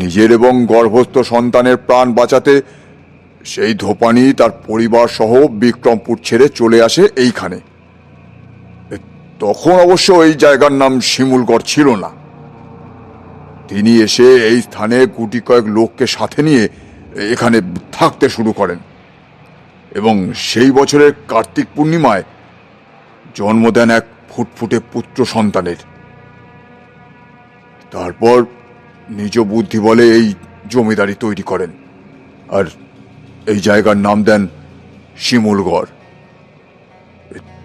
Speaker 5: নিজের এবং গর্ভস্থ সন্তানের প্রাণ বাঁচাতে সেই ধোপানি তার পরিবার সহ বিক্রমপুর ছেড়ে চলে আসে এইখানে। তখন অবশ্য এই জায়গার নাম শিমুলগড় ছিল না। তিনি এসে এই স্থানে গুটি কয়েক লোককে সাথে নিয়ে এখানে থাকতে শুরু করেন এবং সেই বছরের কার্তিক পূর্ণিমায় জন্ম দেন এক ফুটফুটে পুত্র সন্তানের। তারপর নিজ বুদ্ধি বলে এই জমিদারি তৈরি করেন আর এই জায়গার নাম দেন শিমুলগড়।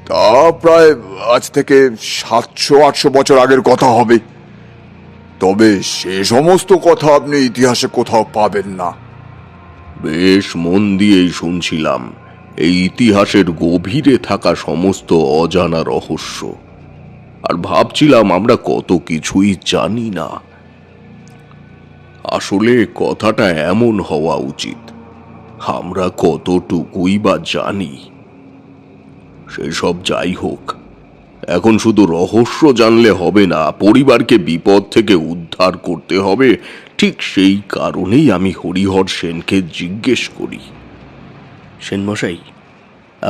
Speaker 5: তা প্রায় আজ থেকে 700-800 বছর আগের কথা হবে। তবে সে সমস্ত কথা আপনি ইতিহাসে কোথাও পাবেন না।
Speaker 1: বেশ মন দিয়েই শুনছিলাম এই ইতিহাসের গভীরে থাকা সমস্ত অজানা রহস্য, আর ভাবছিলাম আমরা কত কিছুই জানি না। আসলে কথাটা এমন হওয়া উচিত, আমরা কতটুকুই বা জানি। সেসব যাই হোক, এখন শুধু রহস্য জানলে হবে না, পরিবারকে বিপদ থেকে উদ্ধার করতে হবে। ঠিক সেই কারণেই আমি হরিহর সেনকে জিজ্ঞেস করি।
Speaker 3: সেনমশাই,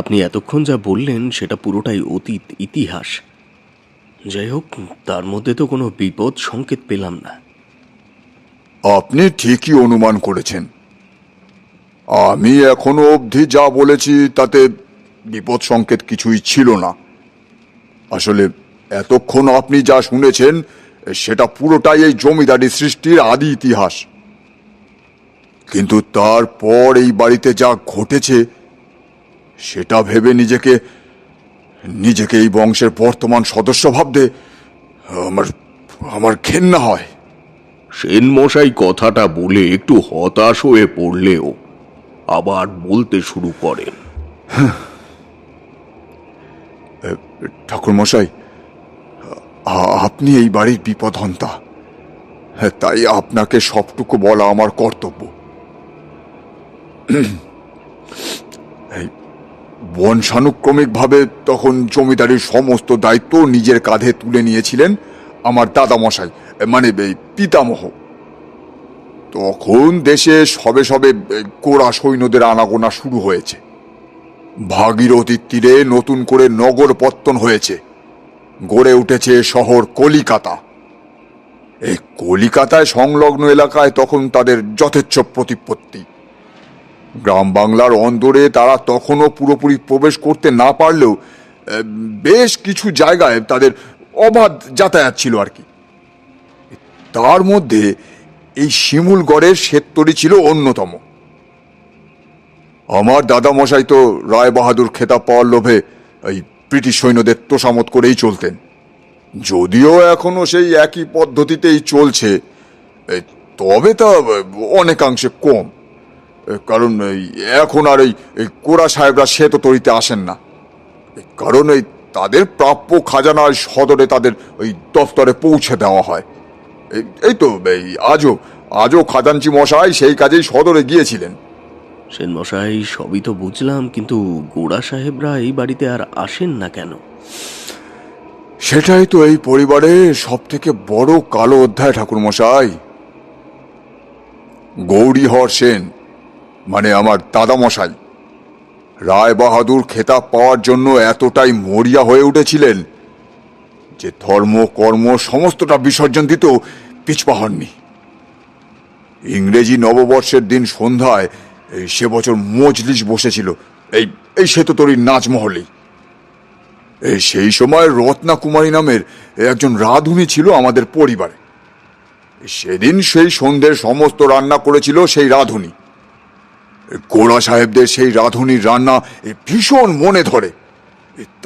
Speaker 3: আপনি এতক্ষণ যা বললেন সেটা পুরোটাই অতীত ইতিহাস। যাই হোক, তার মধ্যে তো কোনো বিপদ সংকেত পেলাম না।
Speaker 5: আপনি ঠিকই অনুমান করেছেন। আমি এখনো অবধি যা বলেছি তাতে বিপদ সংকেত কিছুই ছিল না। আসলে এতক্ষণ আপনি যা শুনেছেন সেটা পুরোটাই এই জমিদারি সৃষ্টির আদি ইতিহাস। কিন্তু তারপর এই বাড়িতে যা ঘটেছে সেটা ভেবে নিজেকে এই বংশের বর্তমান সদস্য ভাবতে আমার ঘেন্না হয়।
Speaker 1: সেন মশাই কথাটা বলে একটু হতাশ হয়ে পড়লেও আবার বলতে শুরু করেন।
Speaker 5: ঠাকুর মশাই, আপনি এই বাড়ির বিপদহন্তা, তাই আপনাকে সবটুকু বলা আমার কর্তব্য। বংশানুক্রমিকভাবে তখন জমিদারির সমস্ত দায়িত্ব নিজের কাঁধে তুলে নিয়েছিলেন আমার দাদামশাই, মানে পিতামহ। তখন দেশে সবে সবে গোড়া সৈন্যদের আনাগোনা শুরু হয়েছে। ভাগীরথীর তীরে নতুন করে নগর পত্তন হয়েছে, গড়ে উঠেছে শহর কলিকাতা। এই কলিকাতায় সংলগ্ন এলাকায় তখন তাদের যথেচ্ছ প্রতিপত্তি। গ্রাম বাংলার অন্দরে তারা তখনও পুরোপুরি প্রবেশ করতে না পারলেও বেশ কিছু জায়গায় তাদের অবাধ যাতায়াত ছিল আর কি। তার মধ্যে এই শিমুলগড়ের শ্বেততরী ছিল অন্যতম। আমার দাদামশাই তো রায় বাহাদুর খেতাব পাওয়ার লোভে এই ব্রিটিশ সৈন্যদের তোষামত করেই চলতেন। যদিও এখনো সেই একই পদ্ধতিতেই চলছে, তবে তা অনেকাংশে কম। কারণ এখন আর এই কোরা সাহেবরা শ্বেততরীতে আসেন না, কারণ তাদের প্রাপ্য খাজানা সদরে তাদের ওই দফতরে পৌঁছে দেওয়া হয়। এই তো আজও খাজাঞ্চি মশাই সেই কাজেই সদরে গিয়েছিলেন।
Speaker 3: সেনমশাই, সবই তো বুঝলাম, কিন্তু গোড়া সাহেবরা এই বাড়িতে আর আসেন না কেন?
Speaker 5: সেটাই তো এই পরিবারের সব থেকে বড় কালো অধ্যায় ঠাকুর মশাই। গৌরীহর সেন, মানে আমার দাদামশাই, রায় বাহাদুর খেতাব পাওয়ার জন্য এতটাই মরিয়া হয়ে উঠেছিলেন যে ধর্ম কর্ম সমস্তটা বিসর্জন দিতেও পিছপা হননি। ইংরেজি নববর্ষের দিন সন্ধ্যায় সে বছর মজলিস বসেছিল এই শ্বেততরীর নাচমহলেই। সেই সময় রত্না কুমারী নামের একজন রাঁধুনি ছিল আমাদের পরিবারে। সেদিন সেই সন্ধ্যের সমস্ত রান্না করেছিল সেই রাঁধুনি। গোড়া সাহেবদের সেই রাঁধুনির রান্না ভীষণ মনে ধরে,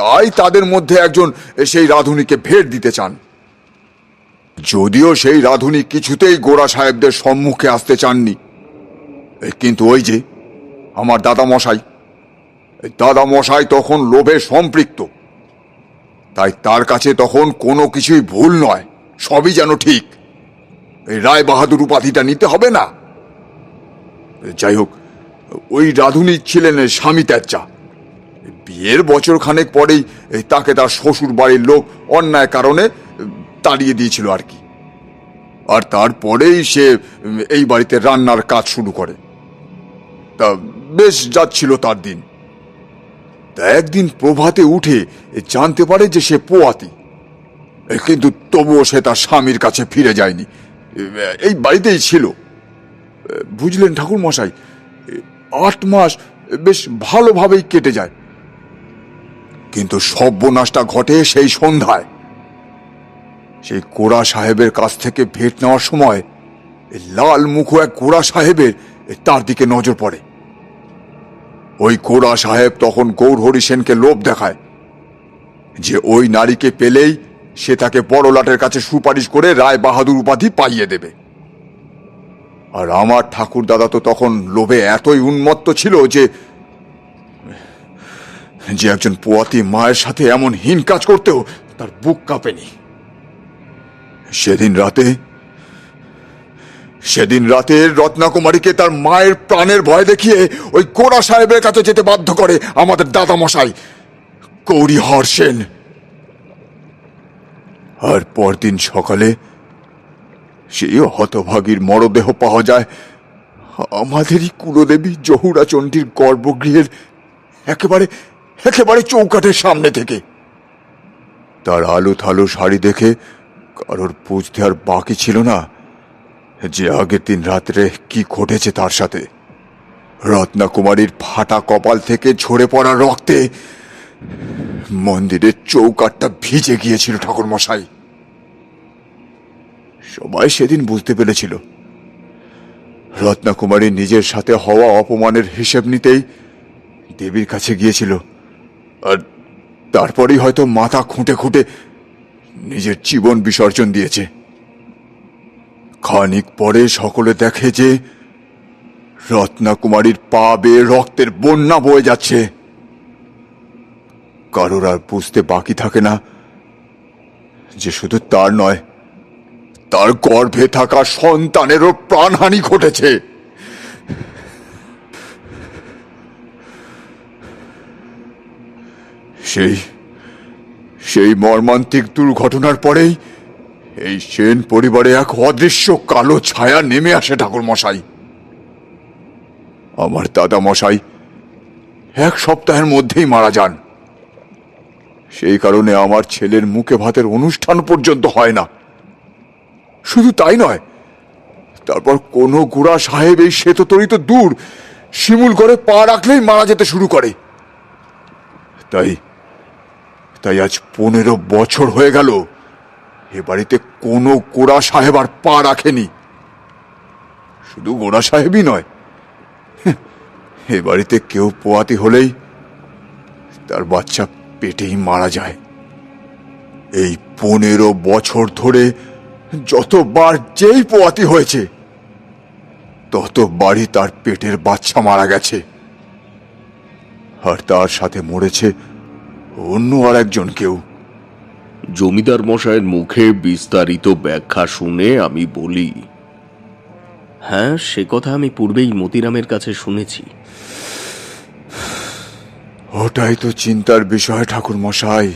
Speaker 5: তাই তাদের মধ্যে একজন সেই রাঁধুনিকে ভেট দিতে চান। যদিও সেই রাঁধুনি কিছুতেই গোড়া সাহেবদের সম্মুখে আসতে চাননি, কিন্তু ওই যে আমার দাদামশাই তখন লোভে সম্পৃক্ত। তাই তার কাছে তখন কোনো কিছুই ভুল নয়, সবই যেন ঠিক। এই রায় বাহাদুর উপাধিটা নিতে হবে না। যাই হোক, ওই রাধুনী ছিলেন স্বামী ত্যাজ্যা। বিয়ের বছর খানেক পরেই তাকে তার শ্বশুর বাড়ির লোক অন্যায় কারণে তাড়িয়ে দিয়েছিল আর কি। আর তারপরেই সে এই বাড়িতে রান্নার কাজ শুরু করে। তা বেশ যাচ্ছিল তার দিন। তা একদিন প্রভাতে উঠে জানতে পারে যে সে পোয়াতি, কিন্তু তবুও সে তার স্বামীর কাছে ফিরে যায়নি, এই বাড়িতেই ছিল। বুঝলেন ঠাকুর মশাই, 8 মাস বেশ ভালোভাবেই কেটে যায়, কিন্তু সর্বনাশটা ঘটে সেই সন্ধ্যায়। সেই কোড়া সাহেবের কাছ থেকে ভেট নেওয়ার সময় লাল মুখ এক কোড়া সাহেবের তার দিকে নজর পড়ে। ওই কোড়া সাহেব তখন গৌরহরি সেনকে লোভ দেখায় যে ওই নারীকে পেলেই সে তাকে বড়লাটের কাছে সুপারিশ করে রায় বাহাদুর উপাধি পাইয়ে দেবে। আর আমার ঠাকুর দাদা তো তখন লোভে এতই উন্মত্ত ছিল যে একজন পোয়াতি মায়ের সাথে এমন হীন কাজ করতেও তার বুক কাঁপেনি। সেদিন রাতে রত্নাকুমারীকে তার মায়ের প্রাণের ভয় দেখিয়ে ওই কোড়া সাহেবের কাছে যেতে বাধ্য করে আমাদের দাদা মশাই গৌরীহর সেন। আর পরদিন সকালে সেই হতভাগীর মরদেহ পাওয়া যায় আমাদেরই কুলদেবী জহুরা চণ্ডীর গর্ভগৃহের একেবারে চৌকাঠের সামনে থেকে। তার আলো থালো শাড়ি দেখে কারোর বুঝতে আর বাকি ছিল না যে আগের দিন রাত্রে কি ঘটেছে তার সাথে। রত্নাকুমারীর ফাটা কপাল থেকে ঝরে পড়া রক্তে মন্দিরের চৌকাঠটা ভিজে গিয়েছিল ঠাকুর মশাই। সবাই সেদিন বুঝতে পেরেছিল রত্নাকুমারী নিজের সাথে হওয়া অপমানের হিসেব নিতেই দেবীর কাছে গিয়েছিল, আর তারপরেই হয়তো মাথা খুঁটে খুঁটে নিজের জীবন বিসর্জন দিয়েছে। খানিক পরে সকলে দেখে যে রত্নাকুমারীর পা বেয়ে রক্তের বন্যা বয়ে যাচ্ছে। কারোর আর বুঝতে বাকি থাকে না যে শুধু তার নয়, তার গর্ভে থাকা সন্তানেরও প্রাণহানি ঘটেছে। সেই মর্মান্তিক দুর্ঘটনার পরেই এই সেন পরিবারে এক অদৃশ্য কালো ছায়া নেমে আসে ঠাকুর মশাই। আমার দাদা মশাই 1 সপ্তাহের মধ্যেই মারা যান। সেই কারণে আমার ছেলের মুখে ভাতের অনুষ্ঠান পর্যন্ত হয় না। শুধু তাই নয়, তারপর কোনো গুড়া সাহেব এই শ্বেততরি তো দূর, শিমুল করে পা রাখলেই মারা যেতে শুরু করে। তাই আজ 15 বছর হয়ে গেল এ বাড়িতে কোনো গোড়া সাহেব আর পা রাখেনি। শুধু গোড়া সাহেবই নয়, এ বাড়িতে কেউ পোয়াতি হলেই তার বাচ্চা পেটেই মারা যায়। এই 15 বছর ধরে যতবার যেই পোয়াতি হয়েছে ততবারই তার পেটের বাচ্চা মারা গেছে, আর তার সাথে মরেছে অন্য আর একজন কেউ।
Speaker 1: জমিদার মশাইয়ের মুখে বিস্তারিত ব্যাখ্যা শুনে আমি বলি,
Speaker 3: হ্যাঁ, সে কথা আমি পূর্বেই মতিরামের কাছে শুনেছি।
Speaker 5: ওটাই তো চিন্তার বিষয় ঠাকুর মশাই।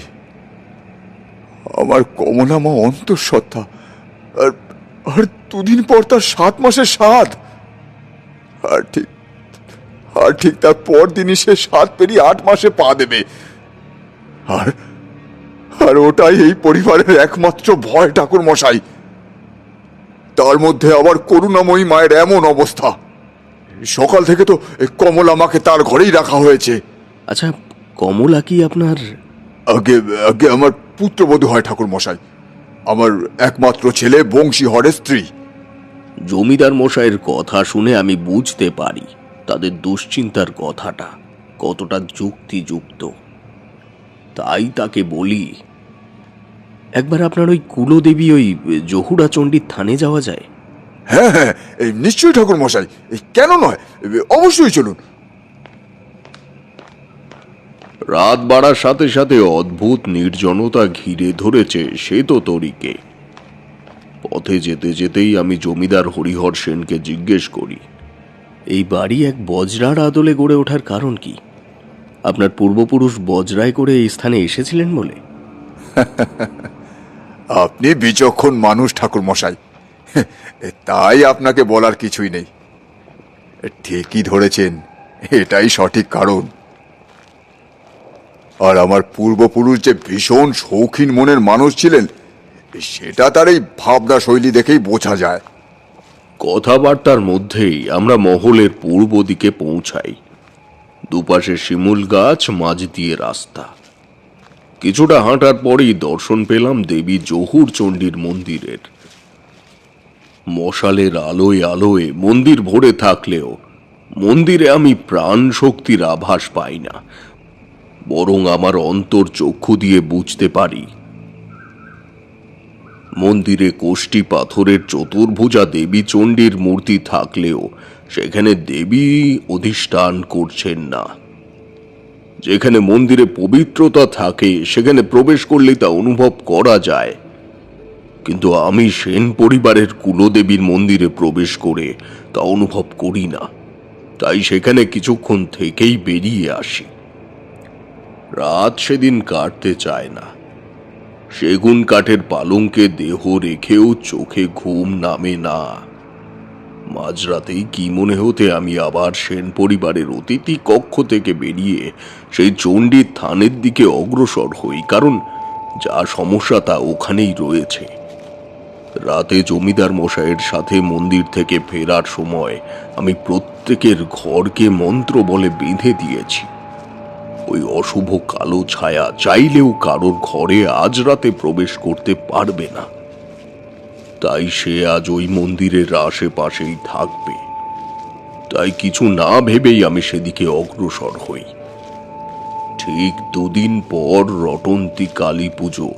Speaker 5: আমার কমলা মা অন্তঃসত্ত্বা, আর 2 দিন পর তার 7 মাসের সাধ, আর ঠিক তার পর দিনই সে 7 পেরিয়ে 8 মাসে পা দেবে। আর ওটাই এই পরিবারের একমাত্র ভয় ঠাকুর মশাই। তার মধ্যে আবার করুণাময়ী মায়ের এমন অবস্থা। সকাল থেকে তো কমলা মাকে তার ঘরেই রাখা হয়েছে।
Speaker 3: আচ্ছা, কমলা কি আপনার?
Speaker 5: আগে আমার পুত্রবধূ হয় ঠাকুর মশাই, আমার একমাত্র ছেলে বংশীহরের স্ত্রী।
Speaker 3: জমিদার মশাইয়ের কথা শুনে আমি বুঝতে পারি তাদের দুশ্চিন্তার কথাটা কতটা যুক্তিযুক্ত। তাই তাকে বলি, একবার আপনার ওই কুলদেবী ওই জহুরা চণ্ডীর থানে যাওয়া যায়?
Speaker 5: হ্যাঁ হ্যাঁ, নিশ্চয়ই ঠাকুর মশাই, কেন নয়, অবশ্যই চলুন।
Speaker 1: রাত বাড়ার সাথে সাথে অদ্ভুত নির্জনতা ঘিরে ধরেছে সে তো তরিকে। পথে যেতে যেতেই আমি জমিদার হরিহর সেনকে জিজ্ঞেস করি,
Speaker 3: এই বাড়ি এক বজরার আদলে গড়ে ওঠার কারণ কি? আপনার পূর্বপুরুষ বজরায় করে এই স্থানে এসেছিলেন বলে?
Speaker 5: আপনি বিচক্ষণ মানুষ ঠাকুর মশাই, তাই আপনাকে বলার কিছুই নেই। ঠিকই ধরেছেন, এটাই সঠিক কারণ। আর আমার পূর্বপুরুষ যে ভীষণ শৌখিন মনের মানুষ ছিলেন, সেটা তার এই ভাবনা শৈলী দেখেই বোঝা যায়।
Speaker 1: কথাবার্তার মধ্যেই আমরা মহলের পূর্ব দিকে পৌঁছাই। দুপাশে শিমুল গাছ, মাঝ দিয়ে রাস্তা। কিছুটা হাঁটার পরেই দর্শন পেলাম দেবী জহুর চণ্ডীর মন্দিরের। মশালের আলোয় আলোয় মন্দির ভরে থাকলেও মন্দিরে আমি প্রাণ শক্তির আভাস পাই না, বরং আমার অন্তর চক্ষু দিয়ে বুঝতে পারি মন্দিরে কোষ্ঠী পাথরের চতুর্ভুজা দেবী চণ্ডীর মূর্তি থাকলেও সেখানে দেবী অধিষ্ঠান করছেন না। যেখানে মন্দিরে পবিত্রতা থাকে সেখানে প্রবেশ করলে তা অনুভব করা যায়, কিন্তু আমি সেন পরিবারের কুলদেবীর মন্দিরে প্রবেশ করে তা অনুভব করি না। তাই সেখানে কিছুক্ষণ থেকেই বেরিয়ে আসি। রাত সেদিন কাটতে চায় না। সেগুন কাঠের পালঙ্কে দেহ রেখেও চোখে ঘুম নামে না। মাঝরাতেই কি মনে হতে আমি আবার সেন পরিবারের অতিথি কক্ষ থেকে বেরিয়ে সেই চণ্ডীর থানের দিকে অগ্রসর হই, কারণ যা সমস্যা তা ওখানেই রয়েছে। রাতে জমিদার মশাইয়ের সাথে মন্দির থেকে ফেরার সময় আমি প্রত্যেকের ঘরকে মন্ত্র বলে বেঁধে দিয়েছি। ওই অশুভ কালো ছায়া চাইলেও কারোর ঘরে আজ রাতে প্রবেশ করতে পারবে না। তাই সে আজ ওই মন্দিরের আশেপাশেই থাকবে। তাই কিছু না ভেবেই আমি সেদিকে অগ্রসর হই। ঠিক 2 দিন পর রটন্তী কালী পুজো,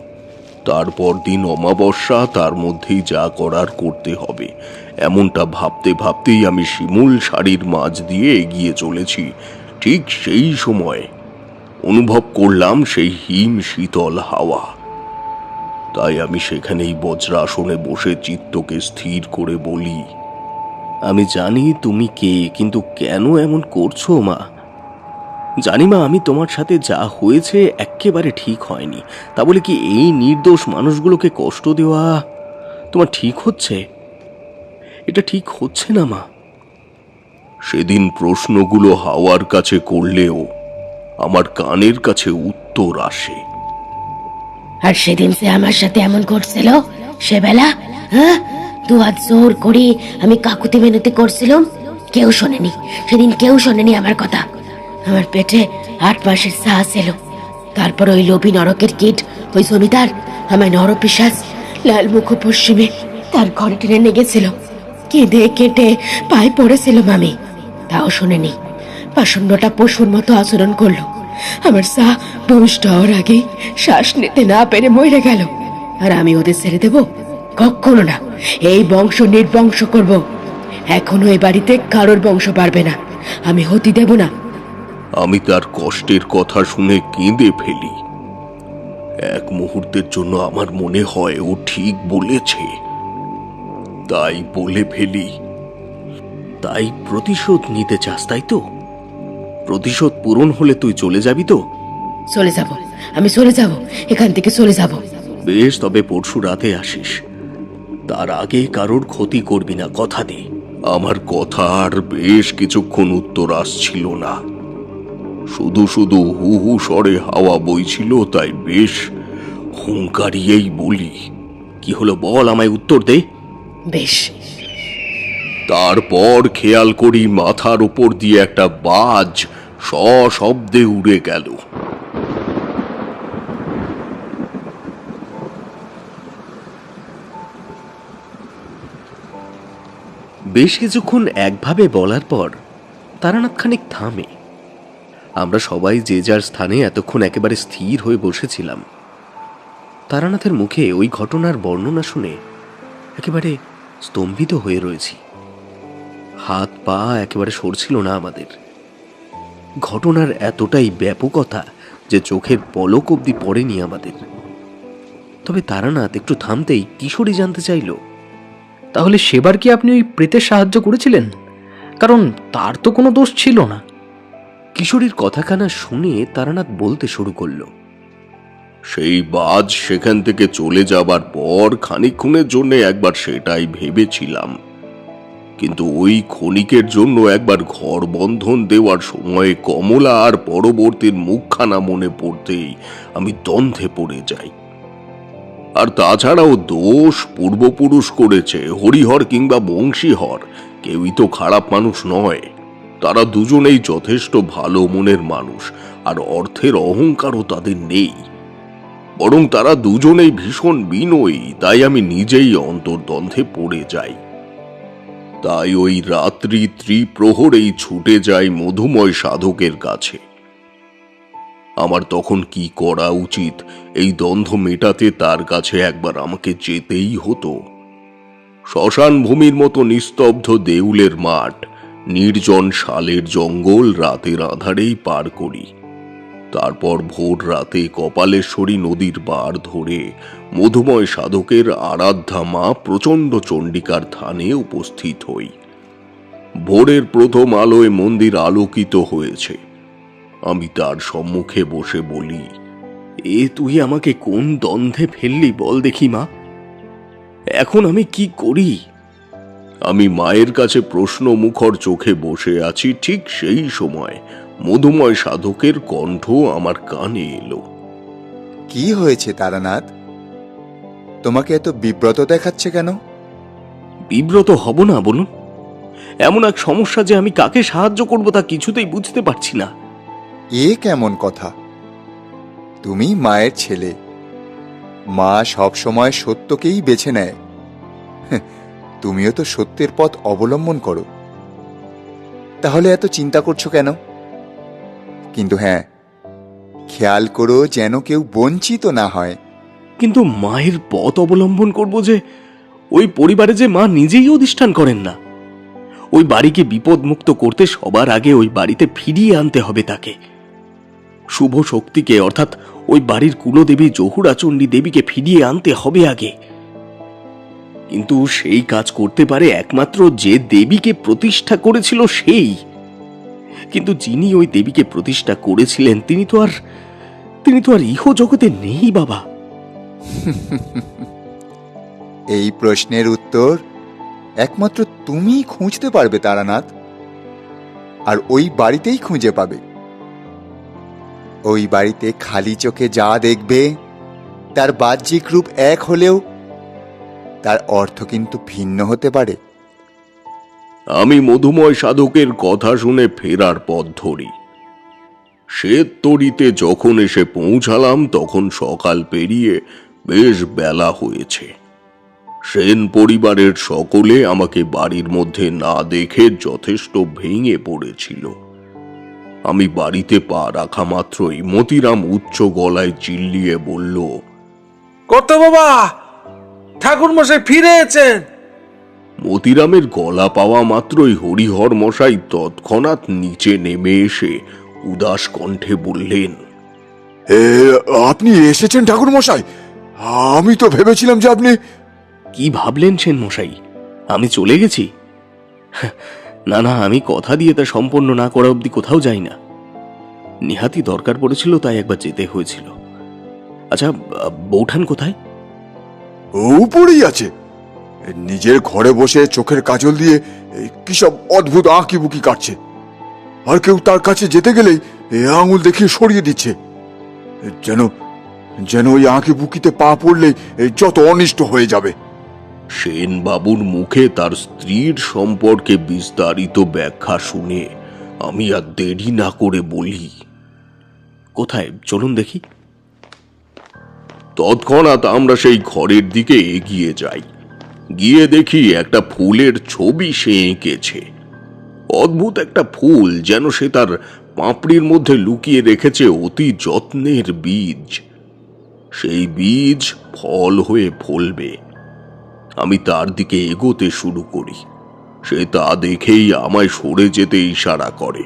Speaker 1: তারপর দিন অমাবস্যা, তার মধ্যেই যা করার করতে হবে এমনটা ভাবতে ভাবতেই আমি শিমুল সারির মাঝ দিয়ে এগিয়ে চলেছি। ঠিক সেই সময় অনুভব করলাম সেই হিম শীতল হাওয়া। তাই আমি সেখানেই বজ্রাসনে বসে চিত্তকে স্থির করে বলি,
Speaker 3: আমি জানি তুমি কে, কিন্তু কেন এমন করছো মা? জানি মা, আমি তোমার সাথে যা হয়েছে একেবারে ঠিক হয়নি। তা বলে কি এই নির্দোষ মানুষগুলোকে কষ্ট দেওয়া তোমার ঠিক হচ্ছে? এটা ঠিক হচ্ছে না মা।
Speaker 1: সেদিন প্রশ্নগুলো হাওয়ার কাছে করলেও আমার কানের কাছে উত্তর আসে।
Speaker 7: আর সেদিন সে আমার সাথে এমন করছিল, সে বেলা, হ্যাঁ, 2 হাত জোর করে আমি কাকুতি মেনতি করছিলাম, কেউ শোনেনি। সেদিন কেউ শোনেনি আমার কথা। আমার পেটে 8 মাসের সাহ ছিল। তারপর ওই লোভী নরকের কীট, ওই জমিদার আমায় নরপিশাচ লাল মুখ পশ্চিমে তার ঘরে টেনে নিয়ে গেছিল। কেঁদে কেটে পায়ে পড়েছিলাম আমি, তাও শোনেনি। পাষণ্ডটা পশুর মতো আচরণ করলো। আমার সা বমিষ্ঠ হওয়ার আগে শ্বাস নিতে না পেরে মরে গেল। আর আমি ওদের ছেড়ে দেব? কখনো না। এই বংশ নির্বংশ করব। এখনো এই বাড়িতে কারোর বংশ বাড়বে না, আমি হতে দেব না।
Speaker 1: আমি তার কষ্টের কথা শুনে কেঁদে ফেলি। এক মুহূর্তের জন্য আমার মনে হয় ও ঠিক বলেছে, তাই বলে ফেলি,
Speaker 3: তাই প্রতিশোধ নিতে চাস, তাই তো? প্রতিশোধ পূরণ হলে তুই চলে যাবি তো?
Speaker 7: চলে যাব, আমি চলে যাব, এখান থেকে চলে যাব।
Speaker 3: বেশ, তবে পরশু রাতে আসিস। তার আগে কারোর ক্ষতি করবি না, কথা দে।
Speaker 1: আমার কথা আর বেশ কিছুক্ষণ উত্তর আসছিল না। শুধু শুধু হু হু স্বরে হাওয়া বইছিল, তাই বেশ হুঙ্কারিয়েই বলি,
Speaker 3: কি হলো বল, আমায় উত্তর দে।
Speaker 7: বেশ।
Speaker 1: তারপর খেয়াল করি মাথার উপর দিয়ে একটা বাজ সশব্দে উড়ে গেল।
Speaker 3: বেশ কিছুক্ষণ একভাবে বলার পর তারানাথ খানিক থামে। আমরা সবাই যে যার স্থানে এতক্ষণ একেবারে স্থির হয়ে বসেছিলাম। তারানাথের মুখে ওই ঘটনার বর্ণনা শুনে একেবারে স্তম্ভিত হয়ে রয়েছি। হাত পা একেবারে সরছিল না আমাদের। ঘটনার এতটাই ব্যাপকতা যে চোখের পলক অবধি পড়েনি আমাদের। তবে তারানাথ একটু থামতেই কিশোরী জানতে চাইল,
Speaker 2: তাহলে সেবার কি আপনি ওই প্রেতের সাহায্য করেছিলেন? কারণ তার তো কোনো দোষ ছিল না।
Speaker 3: কিশোরীর কথাখানা শুনে তারানাথ বলতে শুরু করলো,
Speaker 1: সেই বাজ সেখান থেকে চলে যাবার পর খানিকক্ষণের জন্য একবার সেটাই ভেবেছিলাম, কিন্তু ওই ক্ষণিকের জন্য একবার ঘর বন্ধন দেওয়ার সময় কমলা আর পরবর্তীর মুখখানা মনে পড়তেই আমি দ্বন্দ্বে পড়ে যাই। আর তাছাড়াও দোষ পূর্বপুরুষ করেছে, হরিহর কিংবা বংশীহর কেউই তো খারাপ মানুষ নয়। তারা দুজনেই যথেষ্ট ভালো মনের মানুষ, আর অর্থের অহংকারও তাদের নেই। বরং তারা দুজনেই ভীষণ বিনয়ী, তাই আমি নিজেই অন্তর্দ্বন্দ্বে পড়ে যাই। তাই ওই রাত্রি ত্রিপ্রহরেই ছুটে যাই মধুময় সাধকের কাছে। আমার তখন কি করা উচিত এই দ্বন্দ্ব মেটাতে তার কাছে একবার আমাকে যেতেই হতো। শ্মশান ভূমির মতো নিস্তব্ধ দেউলের মাঠ, নির্জন শালের জঙ্গল রাতের আঁধারেই পার করি। তারপর ভোর রাতে কপালেশ্বরী নদীর পাড় ধরে মধুময় সাধকের আরাধ্যা মা প্রচণ্ড চণ্ডিকার থানে উপস্থিত হই। ভোরের প্রথম আলোয় মন্দির আলোকিত হয়েছে। আমি তার সম্মুখে বসে বলি,
Speaker 3: তুই আমাকে কোন দ্বন্দ্বে ফেললি বল দেখি মা, এখন আমি কি করি?
Speaker 1: আমি মায়ের কাছে প্রশ্ন মুখর চোখে বসে আছি, ঠিক সেই সময় মধুময় সাধকের কণ্ঠ আমার কানে এলো।
Speaker 5: কি হয়েছে তারানাথ? তোমাকে এত বিব্রত দেখাচ্ছে কেন?
Speaker 3: বিব্রত হব না বলুন? এমন এক সমস্যা যে আমি কাকে সাহায্য করব তা কিছুতেই বুঝতে পারছি না।
Speaker 5: এ কেমন কথা? তুমি মায়ের ছেলে, মা সব সময় সত্যকেই বেছে নেয়। তুমিও তো সত্যের পথ অবলম্বন করো, তাহলে এত চিন্তা করছো কেন? কিন্তু হ্যাঁ, খেয়াল করো যেন কেউ বঞ্চিত না হয়।
Speaker 3: কিন্তু মায়ের পথ অবলম্বন করব যে ওই পরিবারে যে মা নিজেই অধিষ্ঠান করেন না। ওই বাড়িকে বিপদমুক্ত করতে সবার আগে ওই বাড়িতে ফিরিয়ে আনতে হবে তাকে। শুভ শক্তিকে, অর্থাৎ ওই বাড়ির কুলদেবী জহুরাচণ্ডী দেবীকে ফিরিয়ে আনতে হবে আগে। কিন্তু সেই কাজ করতে পারে একমাত্র যে দেবীকে প্রতিষ্ঠা করেছিল সেই। কিন্তু যিনি ওই দেবীকে প্রতিষ্ঠা করেছিলেন তিনি তো আর ইহ জগতে নেই বাবা।
Speaker 5: এই প্রশ্নের উত্তর একমাত্র তুমি খুঁজতে পারবে তারানাথ, আর ওই বাড়িতেই খুঁজে পাবে। ওই বাড়িতে খালি চোখে যা দেখবে তার বাহ্যিক রূপ এক হলেও তার অর্থ কিন্তু ভিন্ন হতে পারে।
Speaker 1: আমি মধুময় সাধকের কথা শুনে ফেরার পথ ধরি। শ্বেত তরীতে যখন এসে পৌঁছালাম তখন সকাল পেরিয়ে বেশ বেলা হয়েছে। সেন পরিবারের সকলে আমাকে বাড়ির মধ্যে না দেখে যথেষ্ট ভেঙে পড়েছিল। আমি বাড়িতে পা রাখা মাত্রই মতিরাম উচ্চ গলায় চিল্লিয়ে বলল,
Speaker 4: কত বাবা, ঠাকুর মশাই ফিরে এসেছেন।
Speaker 1: মতিরামের গলা পাওয়া মাত্রই হরিহর মশাই তৎক্ষণাৎ নিচে নেমে এসে উদাস কণ্ঠে বললেন,
Speaker 8: আপনি এসেছেন ঠাকুর মশাই? আমি তো ভেবেছিলাম যে আপনি...
Speaker 3: কি ভাবলেন সেন মশাই, আমি চলে গেছি? না না, আমি কথা দিয়ে তা সম্পন্ন না করা অবধি কোথাও যাই না। নিহাতি দরকার পড়েছিল তাই একবার যেতে হয়েছিল। আচ্ছা, বৌঠান কোথায়?
Speaker 8: উপরেই আছে, নিজের ঘরে বসে চোখের কাজল দিয়ে কি সব অদ্ভুত আঁকি বুকি কাটছে। আর কেউ তার কাছে যেতে গেলেই আঙুল দেখিয়ে সরিয়ে দিচ্ছে, যেন যেন ওই আঁকি বুকিতে পা পড়লেই যত অনিষ্ট হয়ে যাবে।
Speaker 1: সেন বাবুর মুখে তার স্ত্রীর সম্পর্কে বিস্তারিত ব্যাখ্যা শুনে আমি আর দেরি না করে বলি,
Speaker 3: কোথায় চলুন দেখি।
Speaker 1: তৎক্ষণাৎ আমরা সেই ঘরের দিকে এগিয়ে যাই। গিয়ে দেখি একটা ফুলের ছবি সে এঁকেছে। অদ্ভুত একটা ফুল, যেন সে তার পাপড়ির মধ্যে লুকিয়ে রেখেছে অতি যত্নের বীজ। সেই বীজ ফল হয়ে ফলবে। আমি তার দিকে এগোতে শুরু করি। সে তা দেখেই আমায় সরে যেতে ইশারা করে।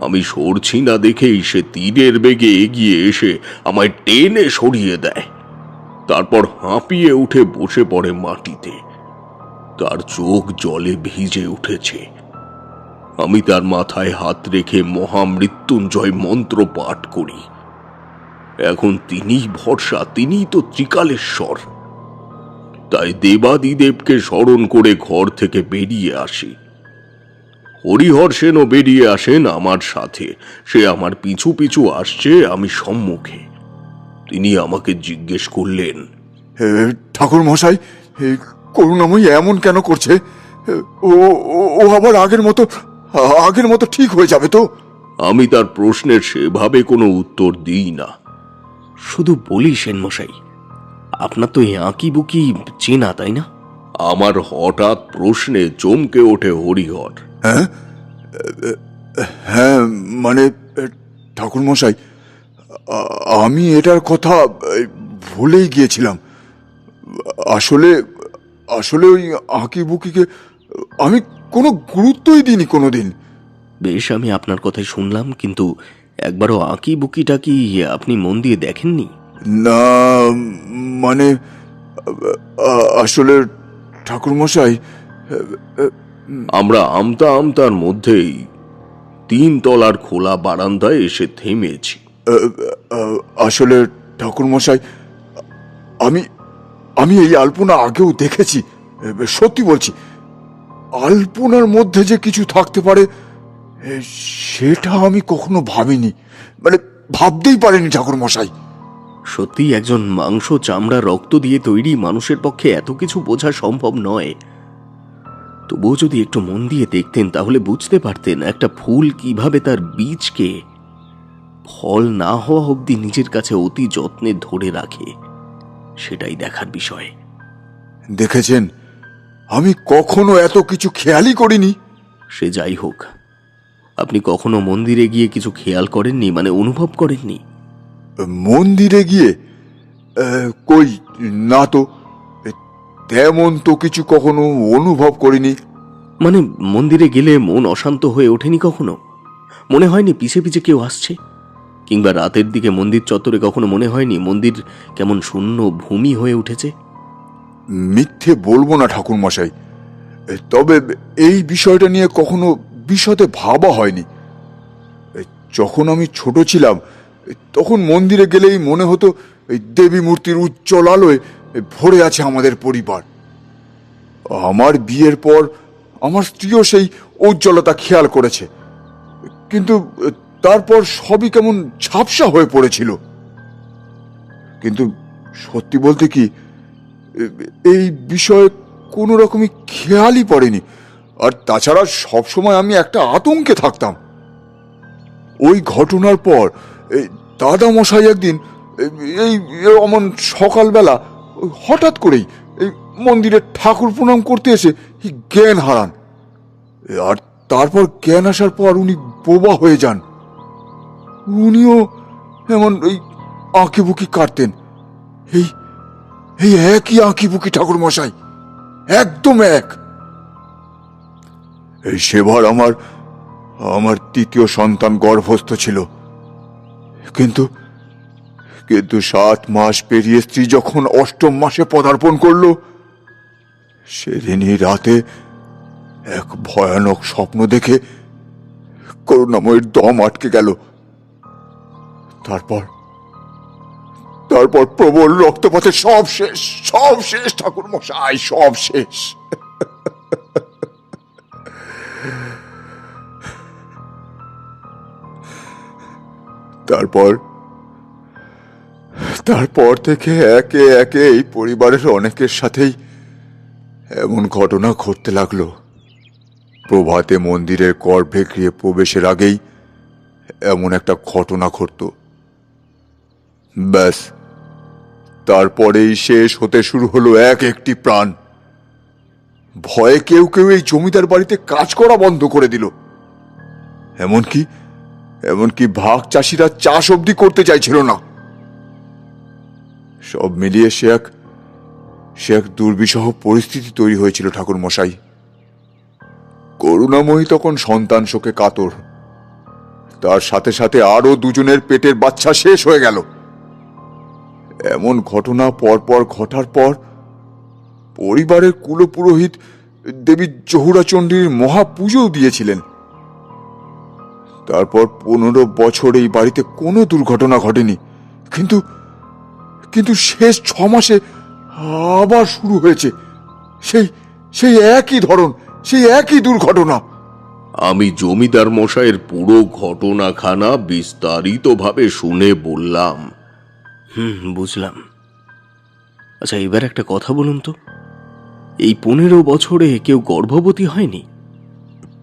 Speaker 1: আমি সরছি না দেখেই সে তীরের বেগে এগিয়ে এসে আমায় টেনে সরিয়ে দেয়। তারপর হাঁপিয়ে উঠে বসে পড়ে মাটিতে। তার চোখ জলে ভিজে উঠেছে। আমি তার মাথায় হাত রেখে মহামৃত্যুঞ্জয় মন্ত্র পাঠ করি। এখন তিনিই ভরসা, তিনিই তো ত্রিকালেশ্বর। তাই দেবাদিদেবকে স্মরণ করে ঘর থেকে বেরিয়ে আসি। হরিহর সেনও বেরিয়ে আসেন আমার সাথে। সে আমার পিছু পিছু আসছে, আমি সম্মুখে। তিনি আমাকে জিজ্ঞেস করলেন,
Speaker 8: ঠাকুর মশাই, করুণাময়ী এমন কেন করছে? ও ও- ও আবার আগের মতো ঠিক হয়ে যাবে তো?
Speaker 1: আমি তার প্রশ্নের সেভাবে কোনো উত্তর দিই না।
Speaker 3: শুধু বলি সেনমশাই, আপনার তো আঁকি বুকি চেনা, তাই না?
Speaker 1: আমার হঠাৎ প্রশ্নে চমকে ওঠে হরিহর।
Speaker 8: হ্যাঁ, মানে ঠাকুর মশাই, আমি এটার কথা ভুলেই গিয়েছিলাম। আসলে আসলে ওই আঁকি বুকিকে আমি কোনো গুরুত্বই দিইনি কোনোদিন।
Speaker 3: বেশ, আমি আপনার কথাই শুনলাম, কিন্তু একবারও আঁকি বুকিটা কি আপনি মন দিয়ে দেখেননি?
Speaker 8: না, মানে আসলে ঠাকুর মশাই,
Speaker 1: আমরা আমতা আমতার মধ্যেই 3 তলার খোলা বারান্দায় এসে থেমেছি।
Speaker 8: আসলে ঠাকুর মশাই, আমি আমি এই আলপনা আগেও দেখেছি। সত্যি বলছি, আলপনার মধ্যে যে কিছু থাকতে পারে সেটা আমি কখনো ভাবিনি, মানে ভাবতেই পারিনি ঠাকুর মশাই।
Speaker 3: সত্যি একজন মাংস চামড়া রক্ত দিয়ে তৈরি মানুষের পক্ষে এত কিছু বোঝা সম্ভব নয়। তবুও যদি একটু মন দিয়ে দেখতেন তাহলে বুঝতে পারতেন একটা ফুল কিভাবে তার বীজকে ফল না হওয়া অবধি নিজের কাছে অতি যত্নে ধরে রাখে। সেটাই দেখার বিষয়।
Speaker 8: দেখেছেন, আমি কখনো এত কিছু খেয়ালই করিনি।
Speaker 3: সে যাই হোক, আপনি কখনো মন্দিরে গিয়ে কিছু খেয়াল করেননি, মানে অনুভব করেননি?
Speaker 8: মন্দিরে গিয়ে কই না তো, তেমন তো কিছু কখনো অনুভব করিনি।
Speaker 3: মানে মন্দিরে গেলে মন অশান্ত হয়ে ওঠেনি কখনো? মনে হয়নি পিছে পিছে কেউ আসছে? কিংবা রাতের দিকে মন্দির চত্বরে কখনো মনে হয়নি মন্দির কেমন শূন্য ভূমি হয়ে উঠেছে?
Speaker 8: মিথ্যে বলবো না ঠাকুর মশাই, তবে এই বিষয়টা নিয়ে কখনো বিশদে ভাবা হয়নি। যখন আমি ছোট ছিলাম তখন মন্দিরে গেলেই মনে হতো এই দেবী মূর্তির উজ্জ্বল আলোয় ভরে আছে আমাদের পরিবার। আমার বিয়ের পর আমার স্ত্রীও সেই উজ্জ্বলতা খেয়াল করেছে, কিন্তু তারপর সবই কেমন ঝাপসা হয়ে পড়েছিল। কিন্তু সত্যি বলতে কি, এই বিষয়ে কোনো রকমই খেয়ালই পড়েনি। আর তাছাড়া সবসময় আমি একটা আতঙ্কে থাকতাম। ওই ঘটনার পর দাদা মশাই একদিন এই অমন সকালবেলা হঠাৎ করেই এই মন্দিরে ঠাকুর প্রণাম করতে এসে জ্ঞান হারান। আর তারপর জ্ঞান আসার পর উনি বোবা হয়ে যান। উনিও এমন এই আঁকি বুকি কাটতেন, এই এই একই আঁকি বুকি ঠাকুর মশাই, একদম এক। এই সেবার আমার তৃতীয় সন্তান গর্ভস্থ ছিল, কিন্তু 7 মাস পেরিয়ে স্ত্রী যখন 8ম মাসে পদার্পণ করলো, সেদিনই রাতে এক ভয়ানক স্বপ্ন দেখে করুণাময়ের দম আটকে গেল। তারপর প্রবল রক্তপাতে সব শেষ ঠাকুর মশাই, সব শেষ। তারপর থেকে একে একে এই পরিবারের অনেকের সাথেই এমন ঘটনা ঘটতে লাগলো। প্রভাতে মন্দিরের গর্ভে গৃহে প্রবেশের আগেই এমন একটা ঘটনা ঘটত। ব্যাস, তারপরেই শেষ হতে শুরু হলো এক একটি প্রাণ। ভয়ে কেউ এই জমিদার বাড়িতে কাজ করা বন্ধ করে দিল। এমনকি ভাগ চাষিরা চাষ অবধি করতে চাইছিল না। সব মিলিয়ে সে এক দুর্বিষহ পরিস্থিতি তৈরি হয়েছিল ঠাকুর মশাই। করুণাময়ী তখন সন্তান শোকে কাতর। তার সাথে সাথে আরো দুজনের পেটের বাচ্চা শেষ হয়ে গেল। এমন ঘটনা পরপর ঘটার পর পরিবারের কুলপুরোহিত দেবী জহুরাচণ্ডীর মহাপুজো দিয়েছিলেন। তারপর 15 বছর এই বাড়িতে কোনো দুর্ঘটনা ঘটেনি, কিন্তু কিন্তু শেষ 6 মাসে আবার শুরু হয়েছে সেই সেই একই ধরন, সেই একই দুর্ঘটনা।
Speaker 1: আমি জমিদার মশাইয়ের পুরো ঘটনাখানা বিস্তারিতভাবে শুনে বললাম।
Speaker 3: বুঝলাম। আচ্ছা, এবার একটা কথা বলুন তো, এই 15 বছরে কেউ গর্ভবতী হয়নি?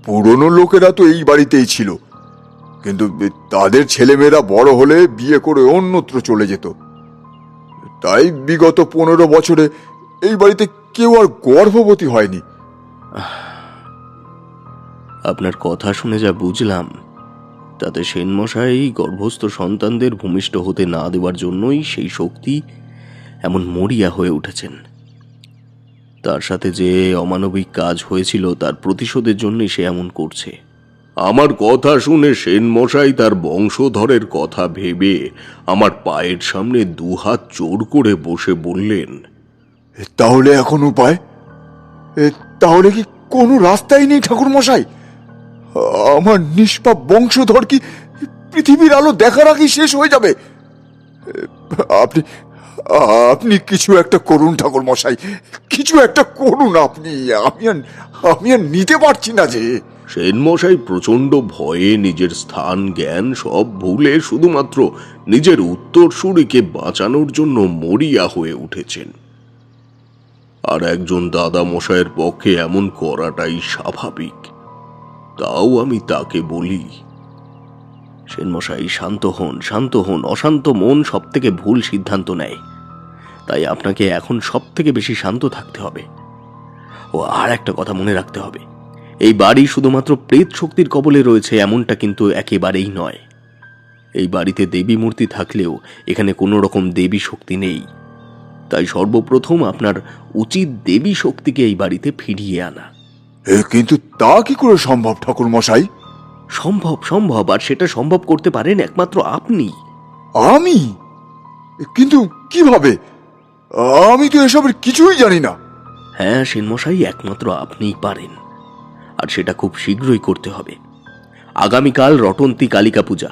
Speaker 8: পুরনো লোকেরা তো এই বাড়িতেই ছিল, কিন্তু তাদের ছেলেমেয়েরা বড় হলে বিয়ে করে অন্যত্র চলে যেত। তাই বিগত 15 বছরে এই বাড়িতে কেউ আর গর্ভবতী হয়নি।
Speaker 3: আপনার কথা শুনে যা বুঝলাম, তাতে সেনমশাই গর্ভস্থ সন্তানদের ভূমিষ্ঠ হতে না দেওয়ার জন্যই সেই শক্তি এমন মরিয়া হয়ে উঠেছেন। তার সাথে যে অমানবিক কাজ হয়েছিল তার প্রতিশোধের জন্যই সে এমন করছে।
Speaker 1: আমার কথা শুনে সেন মশাই তার বংশধরের কথা ভেবে আমার পায়ের সামনে দুহাত জোর করে বসে বললেন,
Speaker 8: তাহলে এখন উপায়? তাহলে কি কোনো রাস্তাই নেই ঠাকুর মশাই? আমার নিষ্পাপ বংশধর কি পৃথিবীর আলো দেখার আগেই শেষ হয়ে যাবে? আপনি আপনি কিছু একটা করুন ঠাকুর মশাই, কিছু একটা করুন আপনি। আমি আর নিতে পারছি না যে।
Speaker 1: সেন মশাই প্রচন্ড ভয়ে নিজের স্থান জ্ঞান সব ভুলে শুধুমাত্র নিজের উত্তরসূরিকে বাঁচানোর জন্য মরিয়া হয়ে উঠেছেন। আর একজন দাদা মশাইয়ের পক্ষে এমন করাটাই স্বাভাবিক। তাও আমি তাকে বলি,
Speaker 3: সেনমশাই শান্ত হন, শান্ত হন। অশান্ত মন সব থেকে ভুল সিদ্ধান্ত নেয়। তাই আপনাকে এখন সব থেকে বেশি শান্ত থাকতে হবে। ও আর একটা কথা মনে রাখতে হবে, এই বাড়ি শুধুমাত্র প্রেত শক্তির কবলে রয়েছে এমনটা কিন্তু একেবারেই নয়। এই বাড়িতে দেবী মূর্তি থাকলেও এখানে কোনো রকম দেবী শক্তি নেই। তাই সর্বপ্রথম আপনার উচিত দেবী শক্তিকে এই বাড়িতে ফিরিয়ে আনা।
Speaker 8: কিন্তু তা কি করে সম্ভব ঠাকুর মশাই?
Speaker 3: সম্ভব, সম্ভব। আর সেটা সম্ভব করতে পারেন একমাত্র আপনি।
Speaker 8: আমি? কিন্তু কিভাবে? আমি তো এসবের কিছুই জানি না।
Speaker 3: হ্যাঁ সেনমশাই, একমাত্র আপনিই পারেন। আর সেটা খুব শীঘ্রই করতে হবে। আগামীকাল রটন্তী কালিকা পূজা,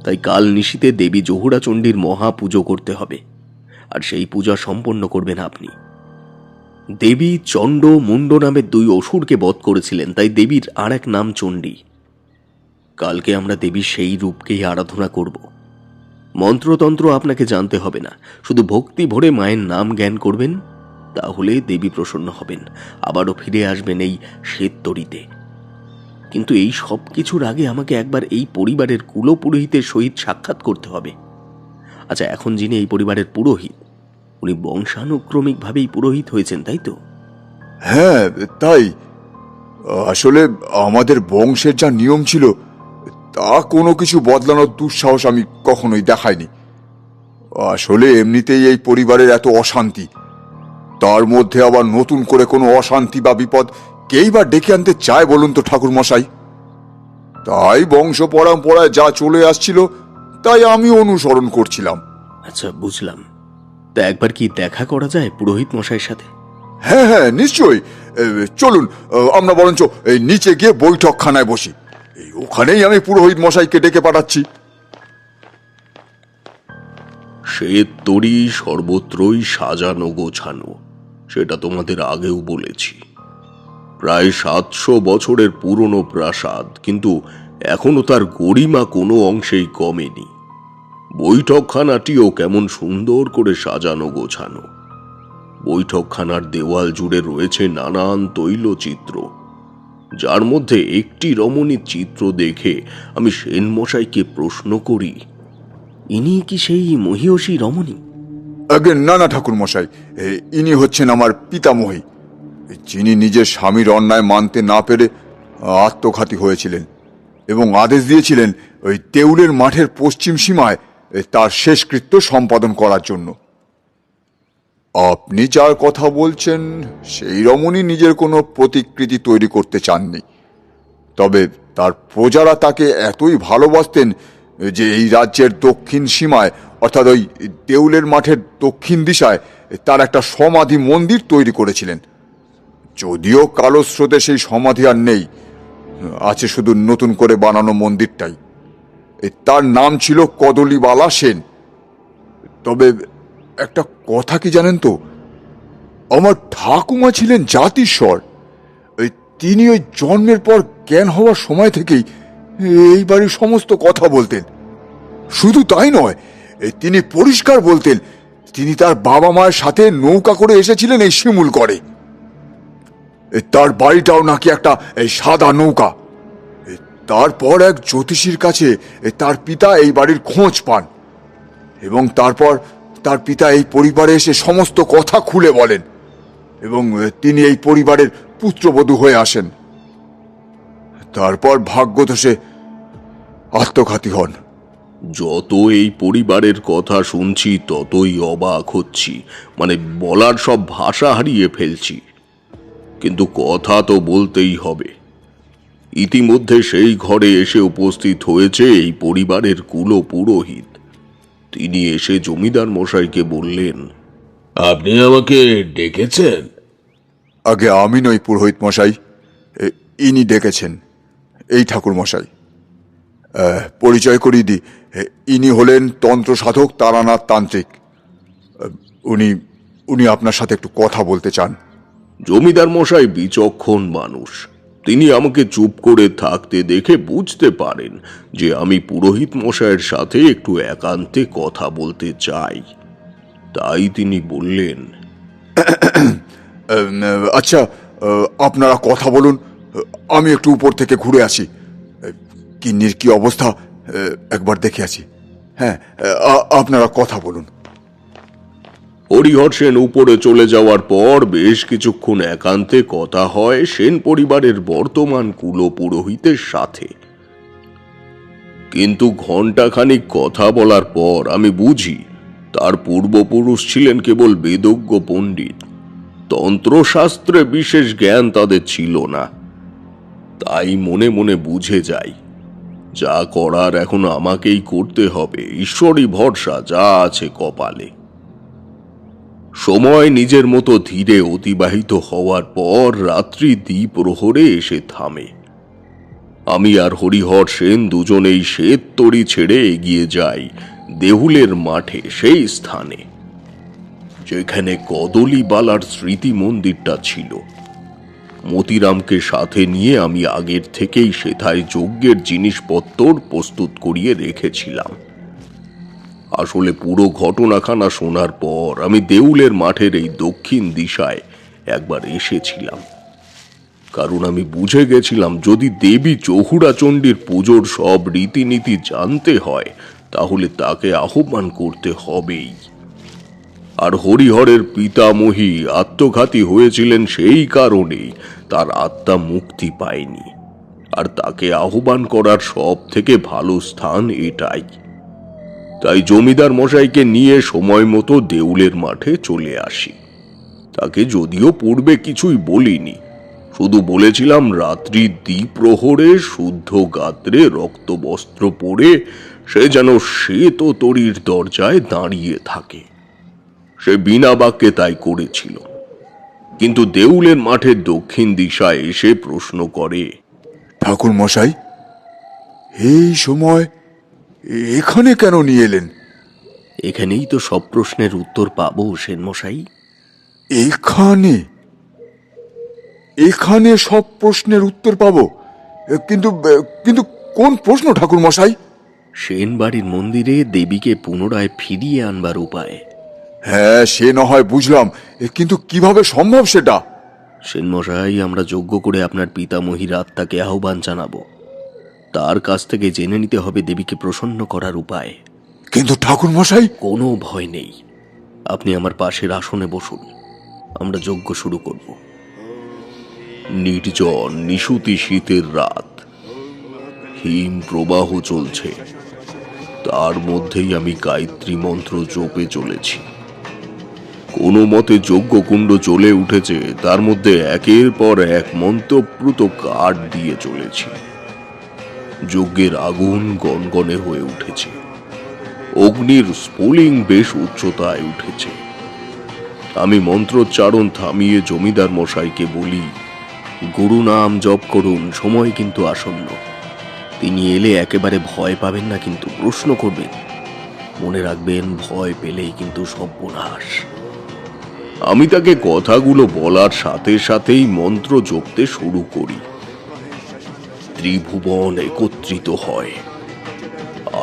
Speaker 3: তাই কাল নিশীথে দেবী জহুরাচণ্ডীর মহা পুজো করতে হবে। আর সেই পূজা সম্পন্ন করবেন আপনি। দেবী চণ্ড মুন্ড নামের 2 অসুরকে বধ করেছিলেন, তাই দেবীর আর এক নাম চণ্ডী। কালকে আমরা দেবীর সেই রূপকেই আরাধনা করব। মন্ত্রতন্ত্র আপনাকে জানতে হবে না, শুধু ভক্তি ভরে মায়ের নাম জ্ঞান করবেন, তাহলে দেবী প্রসন্ন হবেন, আবারও ফিরে আসবেন এই শ্বেততরীতে। কিন্তু এই সব কিছুর আগে আমাকে একবার এই পরিবারের কুলপুরোহিতের সহিত সাক্ষাৎ করতে হবে। আচ্ছা, এখন যিনি এই পরিবারের পুরোহিত, উনি বংশানুক্রমিকভাবেই পুরোহিত হয়েছেন, তাই তো?
Speaker 8: হ্যাঁ তাই। আসলে আমাদের বংশের যা নিয়ম ছিল তা কোনো কিছু বদলানোর দুঃসাহস আমি কখনোই দেখাইনি। আসলে এমনিতেই এই পরিবারের এত অশান্তি, তার মধ্যে আবার নতুন করে কোনো অশান্তি বা বিপদ কেই বা ডেকে আনতে চায় বলুন তো ঠাকুর মশাই? তাই বংশ পরম্পরায় যা চলে আসছিল তাই আমি অনুসরণ করছিলাম।
Speaker 3: আচ্ছা, বুঝলাম। তা একবার কি দেখা করা যায় পুরোহিত মশাইয়ের সাথে?
Speaker 8: হ্যাঁ হ্যাঁ নিশ্চয়ই। চলুন আমরা বরঞ্চ এই নিচে গিয়ে বৈঠকখানায় বসি। ওখানেই আমি পুরোহিত মশাইকে ডেকে পাঠাচ্ছি।
Speaker 1: শ্বেততরী সর্বত্রই সাজানো গোছানো, সেটা তোমাদের আগেও বলেছি। প্রায় 700 বছরের পুরনো প্রাসাদ, কিন্তু এখনো তার গরিমা কোনো অংশেই কমেনি। বৈঠকখানাটিও কেমন সুন্দর করে সাজানো গোছানো। বৈঠকখানার দেওয়াল জুড়ে রয়েছে নানান তৈলচিত্র, যার মধ্যে একটি রমণীর চিত্র দেখে আমি সেনমশাইকে প্রশ্ন করি,
Speaker 3: ইনি কি সেই মহিয়সী রমণী?
Speaker 8: আগে না না ঠাকুর মশাই, ইনি হচ্ছেন আমার পিতামহী, যিনি নিজের স্বামীর অন্যায় মানতে না পেরে আত্মঘাতী হয়েছিলেন এবং আদেশ দিয়েছিলেন ওই দেউলের মাঠের পশ্চিম সীমায় তার শেষকৃত্য সম্পাদন করার জন্য। আপনি যার কথা বলছেন সেই রমণী নিজের কোনো প্রতিকৃতি তৈরি করতে চাননি, তবে তার প্রজারা তাকে এতই ভালোবাসতেন যে এই রাজ্যের দক্ষিণ সীমায় অর্থাৎ ওই দেউলের মাঠের দক্ষিণ দিশায় তার একটা সমাধি মন্দির তৈরি করেছিলেন। যদিও কালো স্রোতে সেই সমাধি আর নেই, আছে শুধু নতুন করে বানানো মন্দিরটাই। তার নাম ছিল কদলীবালা সেন। তবে একটা কথা কি জানেন তো, আমার ঠাকুমা ছিলেন জাতিস্বর। তিনি ওই জন্মের পর জ্ঞান হওয়ার সময় থেকেই এই বাড়ির সমস্ত কথা বলতেন। শুধু তাই নয়, তিনি পরিষ্কার বলতেন তিনি তার বাবা মায়ের সাথে নৌকা করে এসেছিলেন এই শিমুল করে। তার বাড়িটাও নাকি একটা সাদা নৌকা। তারপর এক জ্যোতিষীর কাছে তার পিতা এই বাড়ির খোঁজ পান এবং তারপর তার পিতা এই পরিবারে এসে সমস্ত কথা খুলে বলেন এবং তিনি এই পরিবারের পুত্রবধূ হয়ে আসেন। তারপর ভাগ্যদোষে আত্মঘাতী হন।
Speaker 1: যত এই পরিবারের কথা শুনছি ততই অবাক হচ্ছি, মানে বলার সব ভাষা হারিয়ে ফেলছি। কিন্তু কথা তো বলতেই হবে। ইতিমধ্যে সেই ঘরে এসে উপস্থিত হয়েছে এই পরিবারের কুলো পুরোহিত। তিনি এসে জমিদার মশাইকে বললেন,
Speaker 4: আপনি আমাকে ডেকেছেন?
Speaker 8: আগে আমি নই পুরোহিত মশাই, ইনি ডেকেছেন। এই ঠাকুর মশাই, পরিচয় করিয়ে দিই, ইনি হলেন তন্ত্র সাধক তারানাথ তান্ত্রিক। উনি উনি আপনার সাথে একটু কথা বলতে চান।
Speaker 1: জমিদার মশাই বিচক্ষণ মানুষ। তিনি আমাকে চুপ করে থাকতে দেখে বুঝতে পারেন যে আমি পুরোহিত মশাইয়ের সাথে একটু একান্তে কথা বলতে চাই। তাই তিনি বললেন,
Speaker 8: আচ্ছা, আপনারা কথা বলুন, আমি একটু উপর থেকে ঘুরে আসি। কিন্নির কি অবস্থা একবার দেখে আসি। হ্যাঁ, আপনারা কথা বলুন।
Speaker 1: হরিহর সেন উপরে চলে যাওয়ার পর বেশ কিছুক্ষণ একান্তে কথা হয় সেন পরিবারের বর্তমান কুলো পুরোহিতের সাথে। কিন্তু ঘণ্টাখানিক কথা বলার পর আমি বুঝি তার পূর্বপুরুষ ছিলেন কেবল বেদজ্ঞ পণ্ডিত। তন্ত্রশাস্ত্রে বিশেষ জ্ঞান তাদের ছিল না। তাই মনে মনে বুঝে যাই যা করার এখন আমাকেই করতে হবে। ঈশ্বরই ভরসা, যা আছে কপালে। সময় নিজের মতো ধীরে অতিবাহিত হওয়ার পর রাত্রি দ্বিপ্রহরে এসে থামে। আমি আর হরিহর সেন দুজনেই শ্বেত তরী ছেড়ে এগিয়ে যাই দেহুলের মাঠে, সেই স্থানে যেখানে কদলীবালার স্মৃতি মন্দিরটা ছিল। মতিরামকে সাথে নিয়ে আমি আগের থেকেই সেথায় যজ্ঞের জিনিসপত্র প্রস্তুত করিয়ে রেখেছিলাম। আসলে পুরো ঘটনাখানা শোনার পর আমি দেউলের মাঠের এই দক্ষিণ দিশায় একবার এসেছিলাম, কারণ আমি বুঝে গেছিলাম যদি দেবী চহুড়াচণ্ডীর পুজোর সব রীতিনীতি জানতে হয় তাহলে তাকে আহ্বান করতে হবেই। আর হরিহরের পিতামহী আত্মঘাতী হয়েছিলেন সেই কারণেই তার আত্মা মুক্তি পায়নি, আর তাকে আহ্বান করার সব থেকে ভালো স্থান এটাই। তাই জমিদার মশাইকে নিয়ে সময় মতো দেউলের মাঠে চলে আসি। তাকে যদিও পূর্বে কিছুই বলিনি, শুধু বলেছিলাম রাত্রি দ্বিপ্রহরে শুদ্ধ গাত্রে রক্তবস্ত্র পরে সে যেন শ্বেত তরীর দরজায় দাঁড়িয়ে থাকে। সে বিনা বাক্যে তাই করেছিল, কিন্তু দেউলের মাঠের দক্ষিণ দিশায় এসে প্রশ্ন করে,
Speaker 8: ঠাকুর মশাই, এই সময় এখানে কেন নিয়ে এলেন?
Speaker 3: এখানেই তো সব প্রশ্নের উত্তর পাবো সেন মশাই।
Speaker 8: এখানে এখানে সব প্রশ্নের উত্তর পাবো? কিন্তু কিন্তু কোন প্রশ্ন ঠাকুর মশাই?
Speaker 3: সেন বাড়ির মন্দিরে দেবীকে পুনরায় ফিরিয়ে আনবার উপায়।
Speaker 8: হ্যাঁ, সে না হয় বুঝলাম, কিন্তু কিভাবে সম্ভব সেটা?
Speaker 3: সেন মশাই, আমরা যজ্ঞ করে আপনার পিতামহীর আত্মাকে আহ্বান জানাবো। তার কাছ থেকে জেনে নিতে হবে দেবীকে প্রসন্ন করার উপায়।
Speaker 8: কিন্তু ঠাকুর মশাই,
Speaker 3: কোনো ভয় নেই, আপনি আমার পাশের আসনে বসুন, আমরা যজ্ঞ শুরু করব।
Speaker 1: নির্জন নিশুতি শীতের রাত, হিম প্রবাহ চলছে, তার মধ্যেই আমি গায়ত্রী মন্ত্র জপে চলেছি। কোনো মতে যজ্ঞকুণ্ড জ্বলে উঠেছে, তার মধ্যে একের পর এক মন্ত্রপ্রুত কাঠ দিয়ে চলেছি। যজ্ঞের আগুন গনগনে হয়ে উঠেছে, অগ্নির স্ফুলিং বেশ উচ্চতায় উঠেছে। আমি মন্ত্রোচ্চারণ থামিয়ে জমিদার মশাইকে বলি, গুরু নাম জপ করুন, সময় কিন্তু আসন্ন। তিনি এলে একেবারে ভয় পাবেন না, কিন্তু প্রশ্ন করবেন। মনে রাখবেন, ভয় পেলেই কিন্তু সর্বনাশ। আমি তাকে কথাগুলো বলার সাথে সাথেই মন্ত্র জপতে শুরু করি। ত্রিভুবন একত্রিত হয়,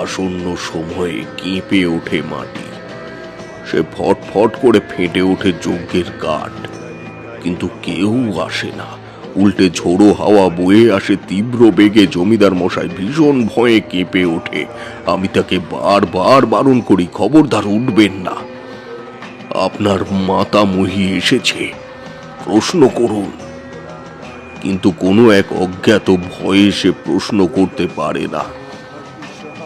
Speaker 1: আসন্ন সময়ে কেঁপে ওঠে মাটি, সে ফটফট করে ফেটে ওঠে যজ্ঞের কাঠ, কিন্তু কেউ আসে না। উল্টে ঝোড়ো হাওয়া বয়ে আসে তীব্র বেগে। জমিদার মশাই ভীষণ ভয়ে কেঁপে ওঠে। আমি তাকে বারবার বারণ করি, খবরদার উঠবেন না, আপনার মাতামহী এসেছে, প্রশ্ন করুন। কিন্তু কোনো এক অজ্ঞাত ভয়ে সে প্রশ্ন করতে পারে না।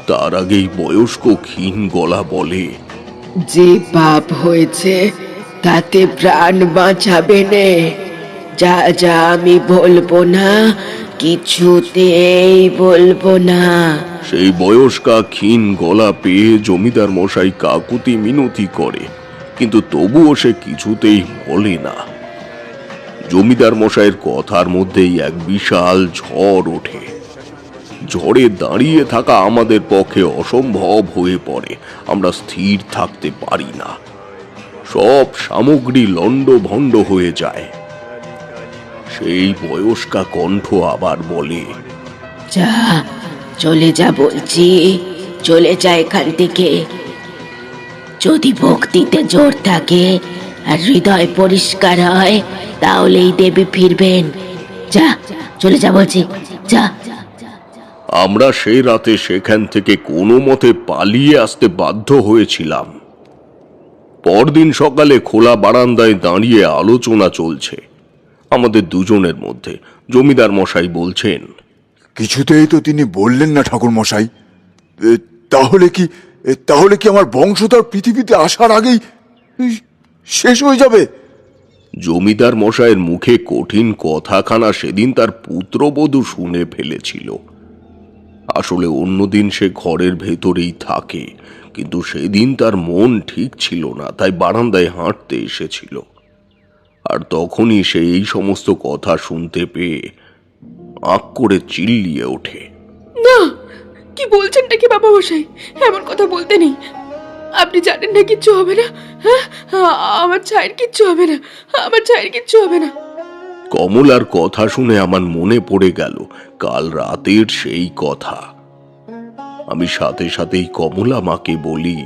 Speaker 1: তার আগেই বয়স্ক ক্ষীণ গলা বলে,
Speaker 6: যে পাপ হয়েছে তাতে প্রাণ বাঁচাবে নে। যা যা আমি বলবো না, কিছুতেই বলবো না।
Speaker 1: সেই বয়স্কা ক্ষীণ গলা পেয়ে জমিদার মশাই কাকুতি মিনতি করে, কিন্তু তবুও সে কিছুতেই বলে না। জমিদার মশাইয়ের কথার মধ্যেই এক বিশাল ঝড় ওঠে। ঝড়ে দাঁড়িয়ে থাকা আমাদের পক্ষে অসম্ভব হয়ে পড়ে। আমরা স্থির থাকতে পারি না, সব সামগ্রী লণ্ডভণ্ড হয়ে যায়। সেই বয়স্কা কণ্ঠ আবার বলে,
Speaker 7: যা, চলে যা বলছি, চলে যা এখান থেকে। যদি ভক্তিতে জোর থাকে আর হৃদয় পরিষ্কার হয়, তাহলেই দেবী ফিরবেন। যা, চলে যা বলছি, যা।
Speaker 1: আমরা সেই রাতে সেখান থেকে কোনো মতে পালিয়ে আসতে বাধ্য হয়েছিলাম। পরদিন সকালে খোলা বারান্দায় দাঁড়িয়ে আলোচনা চলছে আমাদের দুজনের মধ্যে। জমিদার মশাই বলছেন,
Speaker 8: কিছুতেই তো তিনি বললেন না ঠাকুর মশাই। তাহলে কি আমার বংশধর পৃথিবীতে আসার আগেই শেষ হয়ে যাবে?
Speaker 1: জমিদার মশাইয়ের মুখে কঠিন কথাখানা সেদিন তার পুত্রবধূ শুনে ফেলেছিল। আসলে অন্যদিন সে ঘরের ভেতরেই থাকে, কিন্তু সেদিন তার মন ঠিক ছিল না, তাই বারান্দায় হাঁটতে এসেছিল। আর তখনই সে এই সমস্ত কথা শুনতে পেয়ে আঁক করে চিল্লিয়ে ওঠে,
Speaker 6: না, কি বলছেনটা কি বাবা মশাই? এমন কথা বলতে নেই। আপনি জানেন না কিচ্ছু হবে না। হ্যাঁ, আমার ছায়ের কিচ্ছু হবে না, আমার ছায়ের কিচ্ছু হবে না।
Speaker 1: কমলার কথা শুনে আমার মনে পড়ে গেল কাল রাতের সেই কথা। আমি সাথে সাথেই কমলা মাকে বলি,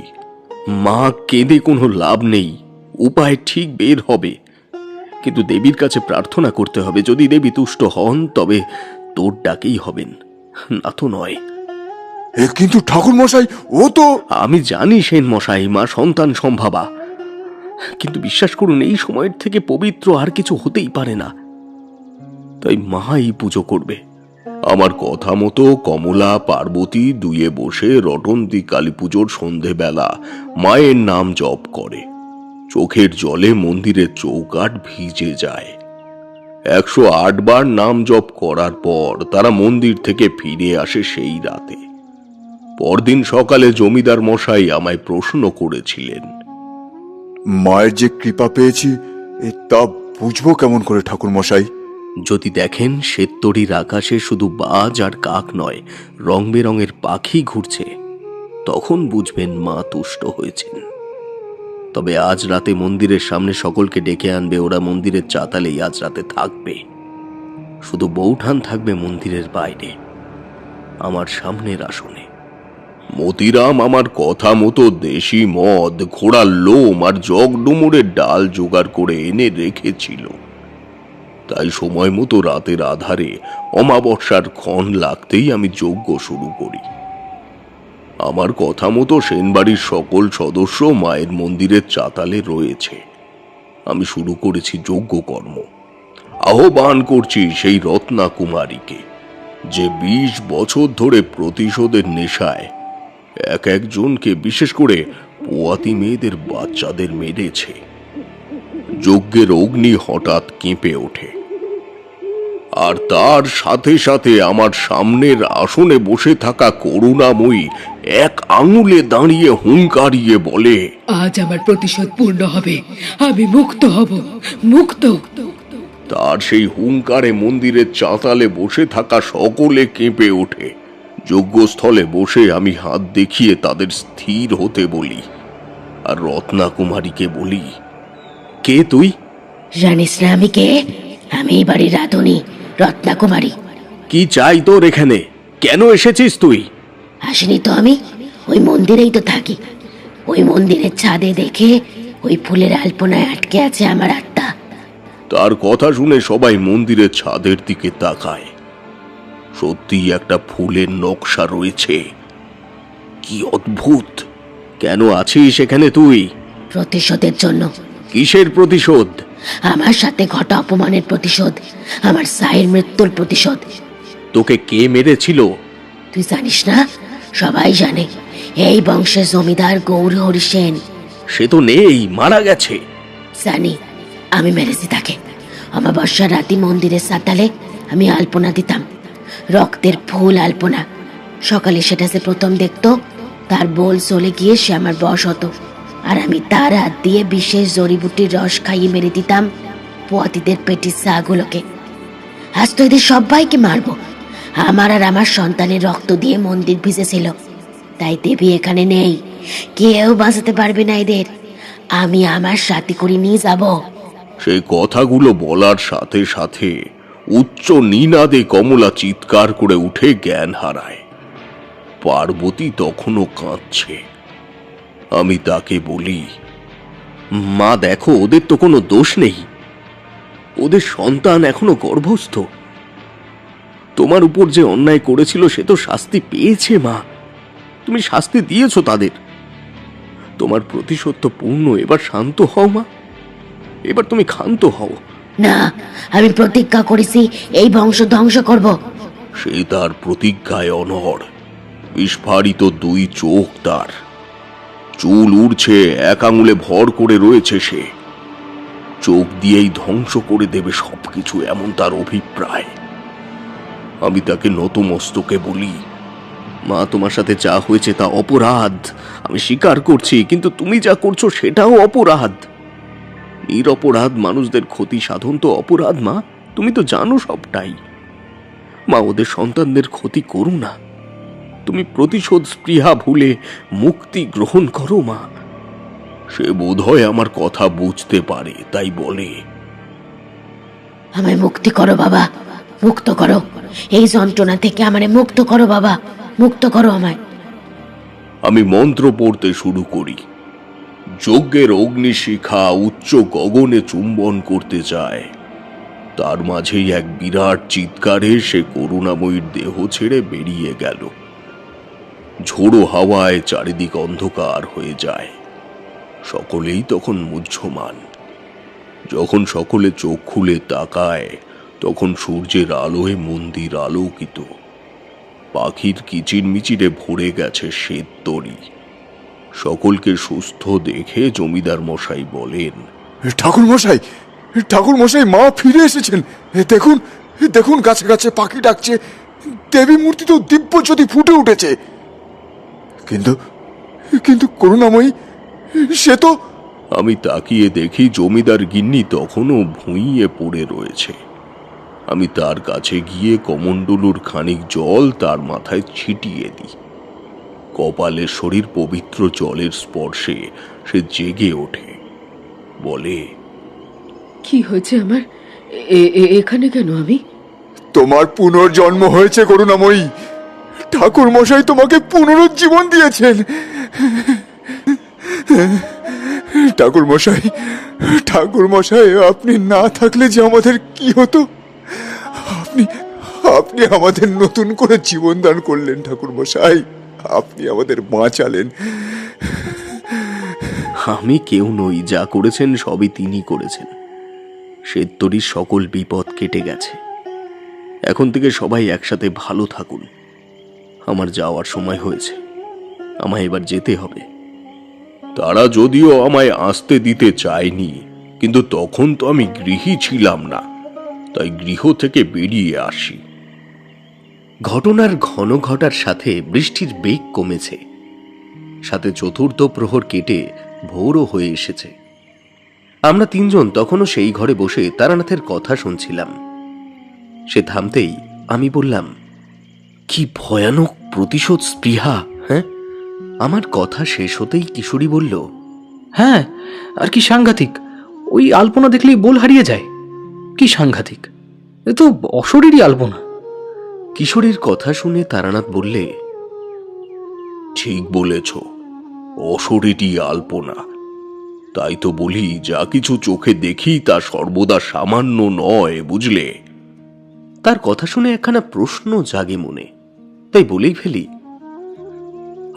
Speaker 1: মা, কেঁদে কোনো লাভ নেই, উপায় ঠিক বের হবে, কিন্তু দেবীর কাছে প্রার্থনা করতে হবে। যদি দেবী তুষ্ট হন তবে তোর ডাকেই হবেন, না তো নয়।
Speaker 8: কিন্তু ঠাকুর মশাই, ও তো...
Speaker 1: আমি জানি সেন মশাই, মা সন্তান সম্ভাবা, কিন্তু বিশ্বাস করুন, এই সময়ের থেকে পবিত্র আর কিছু হতেই পারে না। তাই মাই পুজো করবে। আমার কথা মতো কমলা পার্বতী দুয়ে বসে রটন্তী কালী পুজোর সন্ধেবেলা মায়ের নাম জপ করে। চোখের জলে মন্দিরের চৌকাঠ ভিজে যায়। 108 বার নাম জপ করার পর তারা মন্দির থেকে ফিরে আসে সেই রাতে। পরদিন সকালে জমিদার মশাই আমায় প্রশ্ন করেছিলেন,
Speaker 8: মায়ের যে কৃপা পেয়েছি তা বুঝবো কেমন করে ঠাকুর মশাই?
Speaker 1: যদি দেখেন শ্বেততরীর আকাশে শুধু বাজ আর কাক নয়, রং বেরঙের পাখি ঘুরছে, তখন বুঝবেন মা তুষ্ট হয়েছেন। তবে আজ রাতে মন্দিরের সামনে সকলকে ডেকে আনবে, ওরা মন্দিরের চাতালেই আজ রাতে থাকবে। শুধু বৌঠান থাকবে মন্দিরের বাইরে, আমার সামনের আসনে। মতিরাম আমার কথা মতো দেশি মদ, ঘোড়ার লোম আর জগ ডুমুরের ডাল জোগাড় করে এনে রেখেছিল। তাই সময় মতো রাতের আধারে অমাবস্যার ক্ষণ লাগতেই আমি যজ্ঞ শুরু করি। আমার কথা মতো সেনবাড়ির সকল সদস্য মায়ের মন্দিরের চাতালে রয়েছে। আমি শুরু করেছি যজ্ঞকর্ম। আহ্বান করছি সেই রত্না কুমারীকে, যে 20 বছর ধরে প্রতিশোধের নেশায় একজনকে, বিশেষ করে পোয়াতি মেয়েদের বাচ্চাদের মেরেছে। যজ্ঞের অগ্নি হঠাৎ কেঁপে ওঠে, আর তার সাথে সাথে আমার সামনের আসনে বসে থাকা করুণাময়ী এক আঙুলে দাঁড়িয়ে হুঙ্কারিয়ে বলে,
Speaker 6: আজ আমার প্রতিশোধ পূর্ণ হবে, আমি মুক্ত হব, মুক্ত।
Speaker 1: তার সেই হুঙ্কারে মন্দিরের চাতালে বসে থাকা সকলে কেঁপে ওঠে। যজ্ঞস্থলে বসে আমি হাত দেখিয়ে তাদের স্থির হতে বলি, আর রত্নাকুমারীকে বলি,
Speaker 3: কে তুই?
Speaker 7: জানিস না আমি কে? আমি এই বাড়ির রাধুনী, রত্নাকুমারী।
Speaker 3: কি চাই তোর এখানে? কেন এসেছিস তুই?
Speaker 7: আসিনি তো আমি, ওই মন্দিরেই তো থাকি। ওই মন্দিরের ছাদে দেখে ওই ফুলের আলপনায় আটকে আছে আমার আত্মা।
Speaker 1: তার কথা শুনে সবাই মন্দিরের ছাদের দিকে তাকায়। সত্যিই একটা ফুলের নকশা রয়েছে। কি অদ্ভুত!
Speaker 3: কেন আছিস এখানে তুই?
Speaker 7: প্রতিশোধের জন্য।
Speaker 3: কিসের প্রতিশোধ?
Speaker 7: আমার সাথে ঘটা অপমানের প্রতিশোধ, আমার সাইয়ের মৃত্যুর প্রতিশোধ।
Speaker 3: তোকে কে মেরেছিল?
Speaker 7: তুই জানিস না? সবাই জানে, এই বংশের জমিদার গৌর হরি সেন।
Speaker 3: সে তো নেই, মারা গেছে।
Speaker 7: জানি, আমি মেরেছি তাকে। অমাবস্যার রাতে মন্দিরের সাতালে আমি আলপনা দিতাম, রক্তের ফুল আলপনা। সকালে সেটা সে প্রথম দেখতো, তার বোল চলে গিয়ে সে আমার বশ হতো, আর আমি তার হাত দিয়ে বিশেষ জড়িবুটির রস খাইয়ে মেরে দিতাম পোয়াতিদের পেটির সাগুলোকে। আজ তো এদের সবাইকে মারবো। আমার আর আমার সন্তানের রক্ত দিয়ে মন্দির ভিজেছিল, তাই দেবী এখানে নেই, কেউ বাঁচাতে পারবে না এদের। আমি আমার সাথী করে নিয়ে যাব।
Speaker 1: সেই কথাগুলো বলার সাথে সাথে উচ্চ নিনাদে কমলা চিৎকার করে উঠে জ্ঞান হারায়। পার্বতী তখনও কাঁদছে। আমি তাকে বলি,
Speaker 3: মা দেখো, ওদের তো কোনো দোষ নেই। ওদের সন্তান এখনো গর্ভস্থ। তোমার উপর যে অন্যায় করেছিল সে তো শাস্তি পেয়েছে মা। তুমি শাস্তি দিয়েছো তাদের। তোমার প্রতিশোধ তো পূর্ণ। এবার শান্ত হও মা, এবার তুমি ক্ষান্ত হও।
Speaker 7: না, আমি প্রতিজ্ঞা করেছি এই বংশ ধ্বংস করব।
Speaker 1: সে তার প্রতিজ্ঞায় অনড়। বিস্ফারিত দুই চোখ তার, চুল উড়ছে, এক আঙুলে ভর করে রয়েছে সে। চোখ দিয়েই ধ্বংস করে দেবে সবকিছু, এমন তার অভিপ্রায়। আমি তাকে নতমস্তকে বলি,
Speaker 3: মা, তোমার সাথে যা হয়েছে তা অপরাধ, আমি স্বীকার করছি, কিন্তু তুমি যা করছো সেটাও অপরাধ। নিরপরাধ মানুষদের ক্ষতি সাধন তো অপরাধ মা, তুমি তো জানো সবটাই। মা, ওদের সন্তানদের ক্ষতি করো না। তুমি প্রতিশোধ স্পৃহা ভুলে মুক্তি গ্রহণ করো মা।
Speaker 1: সে বোধহয় আমার কথা বুঝতে পারে, তাই বলে,
Speaker 7: আমায় মুক্তি করো বাবা, মুক্ত করো। এই যন্ত্রণা থেকে আমারে মুক্ত করো বাবা, মুক্ত করো আমায়।
Speaker 1: আমি মন্ত্র পড়তে শুরু করি। যজ্ঞের অগ্নিশিখা উচ্চ গগনে চুম্বন করতে যায়। তার মাঝেই এক বিরাট চিৎকারে সে করুণাময়ীর দেহ ছেড়ে বেরিয়ে গেল। ঝোড়ো হাওয়ায় চারিদিক অন্ধকার হয়ে যায়। সকলেই তখন মুহ্যমান। যখন সকলে চোখ খুলে তাকায়, তখন সূর্যের আলোয় মন্দির আলোকিত। পাখির কিচিরমিচিরে ভরে গেছে শ্বেততরী। সকলকে সুস্থ দেখে জমিদার মশাই বলেন,
Speaker 8: ঠাকুর মশাই, ঠাকুর মশাই, মা ফিরে এসেছেন। দেখুন, দেখুন, গাছে গাছে পাখি ডাকছে, দেবী মূর্তি তো দিব্য জ্যোতি ফুটে উঠেছে। কিন্তু কিন্তু করুণাময়ী, সে তো...
Speaker 1: আমি তাকিয়ে দেখি জমিদার গিন্নি তখনও ভুঁইয়ে পড়ে রয়েছে। আমি তার কাছে গিয়ে কমণ্ডলুর খানিক জল তার মাথায় ছিটিয়ে দিই। কপালের শরীর পবিত্র জলের স্পর্শে সে জেগে ওঠে, বলে,
Speaker 6: কি হয়েছে আমার? এখানে কেন আমি?
Speaker 8: তোমার পুনর্জন্ম হয়েছে করুণাময়ী। ঠাকুর মশাই তোমাকে পুনরুজ্জীবন দিয়েছেন। ঠাকুর মশাই, ঠাকুর মশাই, আপনি না থাকলে যে আমাদের কি হতো। আপনি আপনি আমাদের নতুন করে জীবন দান করলেন ঠাকুর মশাই, আপনি আমাদের বাঁচালেন।
Speaker 3: আমি কেউ নই, যা করেছেন সবই তিনি করেছেন। শ্বেততরীর সকল বিপদ কেটে গেছে। এখন থেকে সবাই একসাথে ভালো থাকুন। আমার যাওয়ার সময় হয়েছে, আমায় এবার যেতে হবে।
Speaker 1: তারা যদিও আমায় আসতে দিতে চায়নি, কিন্তু তখন তো আমি গৃহী ছিলাম না, তাই গৃহ থেকে বেরিয়ে আসি।
Speaker 3: ঘটনার ঘন ঘটার সাথে বৃষ্টির বেগ কমেছে, সাথে চতুর্থ প্রহর কেটে ভোরও হয়ে এসেছে। আমরা তিনজন তখনও সেই ঘরে বসে তারানাথের কথা শুনছিলাম। সে থামতেই আমি বললাম, কি ভয়ানক প্রতিশোধ স্পৃহা! হ্যাঁ, আমার কথা শেষ হতেই কিশোরী বলল,
Speaker 2: হ্যাঁ, আর কি সাংঘাতিক! ওই আলপনা দেখলেই বোল হারিয়ে যায়। কি সাংঘাতিক! এ তো অশরীরই আলপনা।
Speaker 3: কিশোরীর কথা শুনে তারানাথ বললে,
Speaker 1: ঠিক বলেছ, অশরীরী আলপনা। তাই তো বলি, যা কিছু চোখে দেখি তা সর্বদা সামান্য নয়, বুঝলে?
Speaker 3: তার কথা শুনে একখানা প্রশ্ন জাগে মনে, তাই বলেই ফেলি,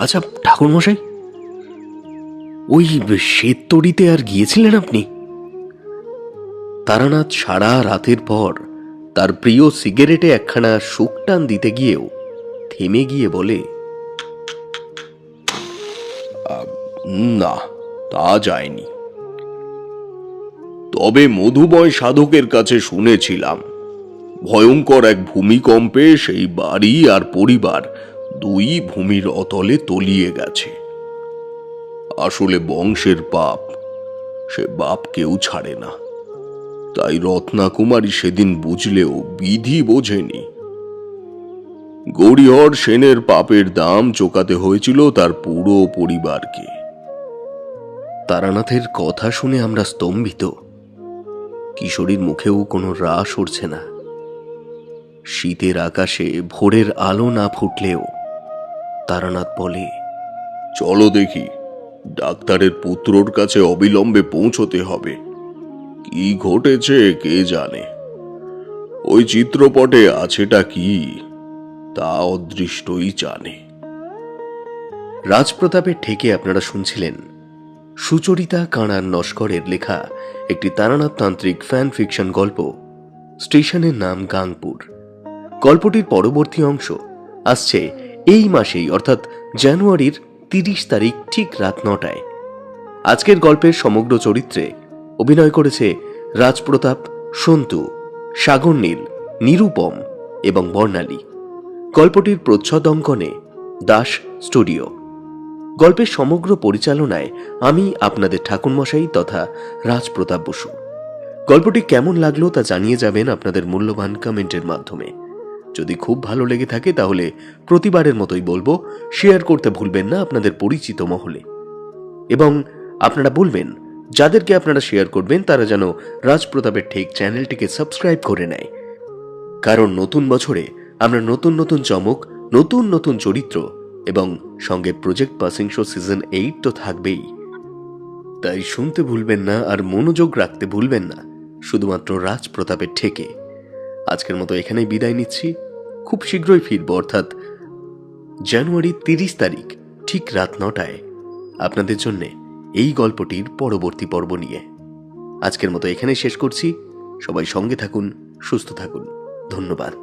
Speaker 3: আচ্ছা ঠাকুরমশাই, ওই শ্বেত তরীতে আর গিয়েছিলেন আপনি? তারানাথ সারা রাতের পর তার প্রিয় সিগারেটে একখানা শুকটান দিতে গিয়েও থেমে গিয়ে বলে,
Speaker 1: না, তা যায়নি। তবে মধুময় সাধকের কাছে শুনেছিলাম, ভয়ঙ্কর এক ভূমিকম্পে সেই বাড়ি আর পরিবার দুই ভূমির অতলে তলিয়ে গেছে। আসলে বংশের পাপ, সে বাপ কেউ ছাড়ে না। তাই রত্নাকুমারী সেদিন বুঝলেও বিধি বোঝেনি। গৌরীহর সেনের পাপের দাম চোকাতে হয়েছিল তার পুরো পরিবারকে।
Speaker 3: তারানাথের কথা শুনে আমরা স্তম্ভিত। কিশোরীর মুখেও কোনো রাশ উঠছে না। শীতের আকাশে ভোরের আলো না ফুটলেও তারানাথ বলে,
Speaker 1: চলো দেখি, ডাক্তারের পুত্রর কাছে অবিলম্বে পৌঁছতে হবে। কি ঘটেছে কে জানে। ওই চিত্রপটে আছেটা কি, তা অদৃষ্টই জানে।
Speaker 3: রাজপ্রতাপের ঠেকে আপনারা শুনছিলেন সুচরিতা কাঁড়ার নস্করের লেখা একটি তারানাথ তান্ত্রিক ফ্যান ফিকশন গল্প, স্টেশনের নাম গাংপুর। গল্পটির পরবর্তী অংশ আসছে এই মাসেই, অর্থাৎ জানুয়ারির 30 তারিখ ঠিক রাত 9টায়। আজকের গল্পের সমগ্র চরিত্রে অভিনয় করেছে রাজপ্রতাপ, সন্তু, সাগর নীল, নিরুপম এবং বর্ণালী। গল্পটির প্রচ্ছদ অঙ্কনে দাস স্টুডিও। গল্পের সমগ্র পরিচালনায় আমি আপনাদের ঠাকুরমশাই তথা রাজপ্রতাপ বসু। গল্পটি কেমন লাগলো তা জানিয়ে যাবেন আপনাদের মূল্যবান কমেন্টের মাধ্যমে। যদি খুব ভালো লেগে থাকে তাহলে প্রতিবারের মতোই বলবো, শেয়ার করতে ভুলবেন না আপনাদের পরিচিত মহলে। এবং আপনারা বলবেন যাদেরকে আপনারা শেয়ার করবেন তারা যেন রাজপ্রতাপের ঠেক চ্যানেলটিকে সাবস্ক্রাইব করে নেয়। কারণ নতুন বছরে আমরা নতুন নতুন চমক, নতুন নতুন চরিত্র এবং সঙ্গে প্রজেক্ট পাসিং শো সিজন 8 তো থাকবেই। তাই শুনতে ভুলবেন না আর মনোযোগ রাখতে ভুলবেন না শুধুমাত্র রাজপ্রতাপের ঠেকে। আজকের মতো এখানেই বিদায় নিচ্ছি। খুব শীঘ্রই ফিরব, অর্থাৎ জানুয়ারি 30 তারিখ ঠিক রাত 9টায় আপনাদের জন্য এই গল্পটির পরবর্তী পর্ব নিয়ে। আজকের মতো এখানেই শেষ করছি। সবাই সঙ্গে থাকুন, সুস্থ থাকুন। ধন্যবাদ।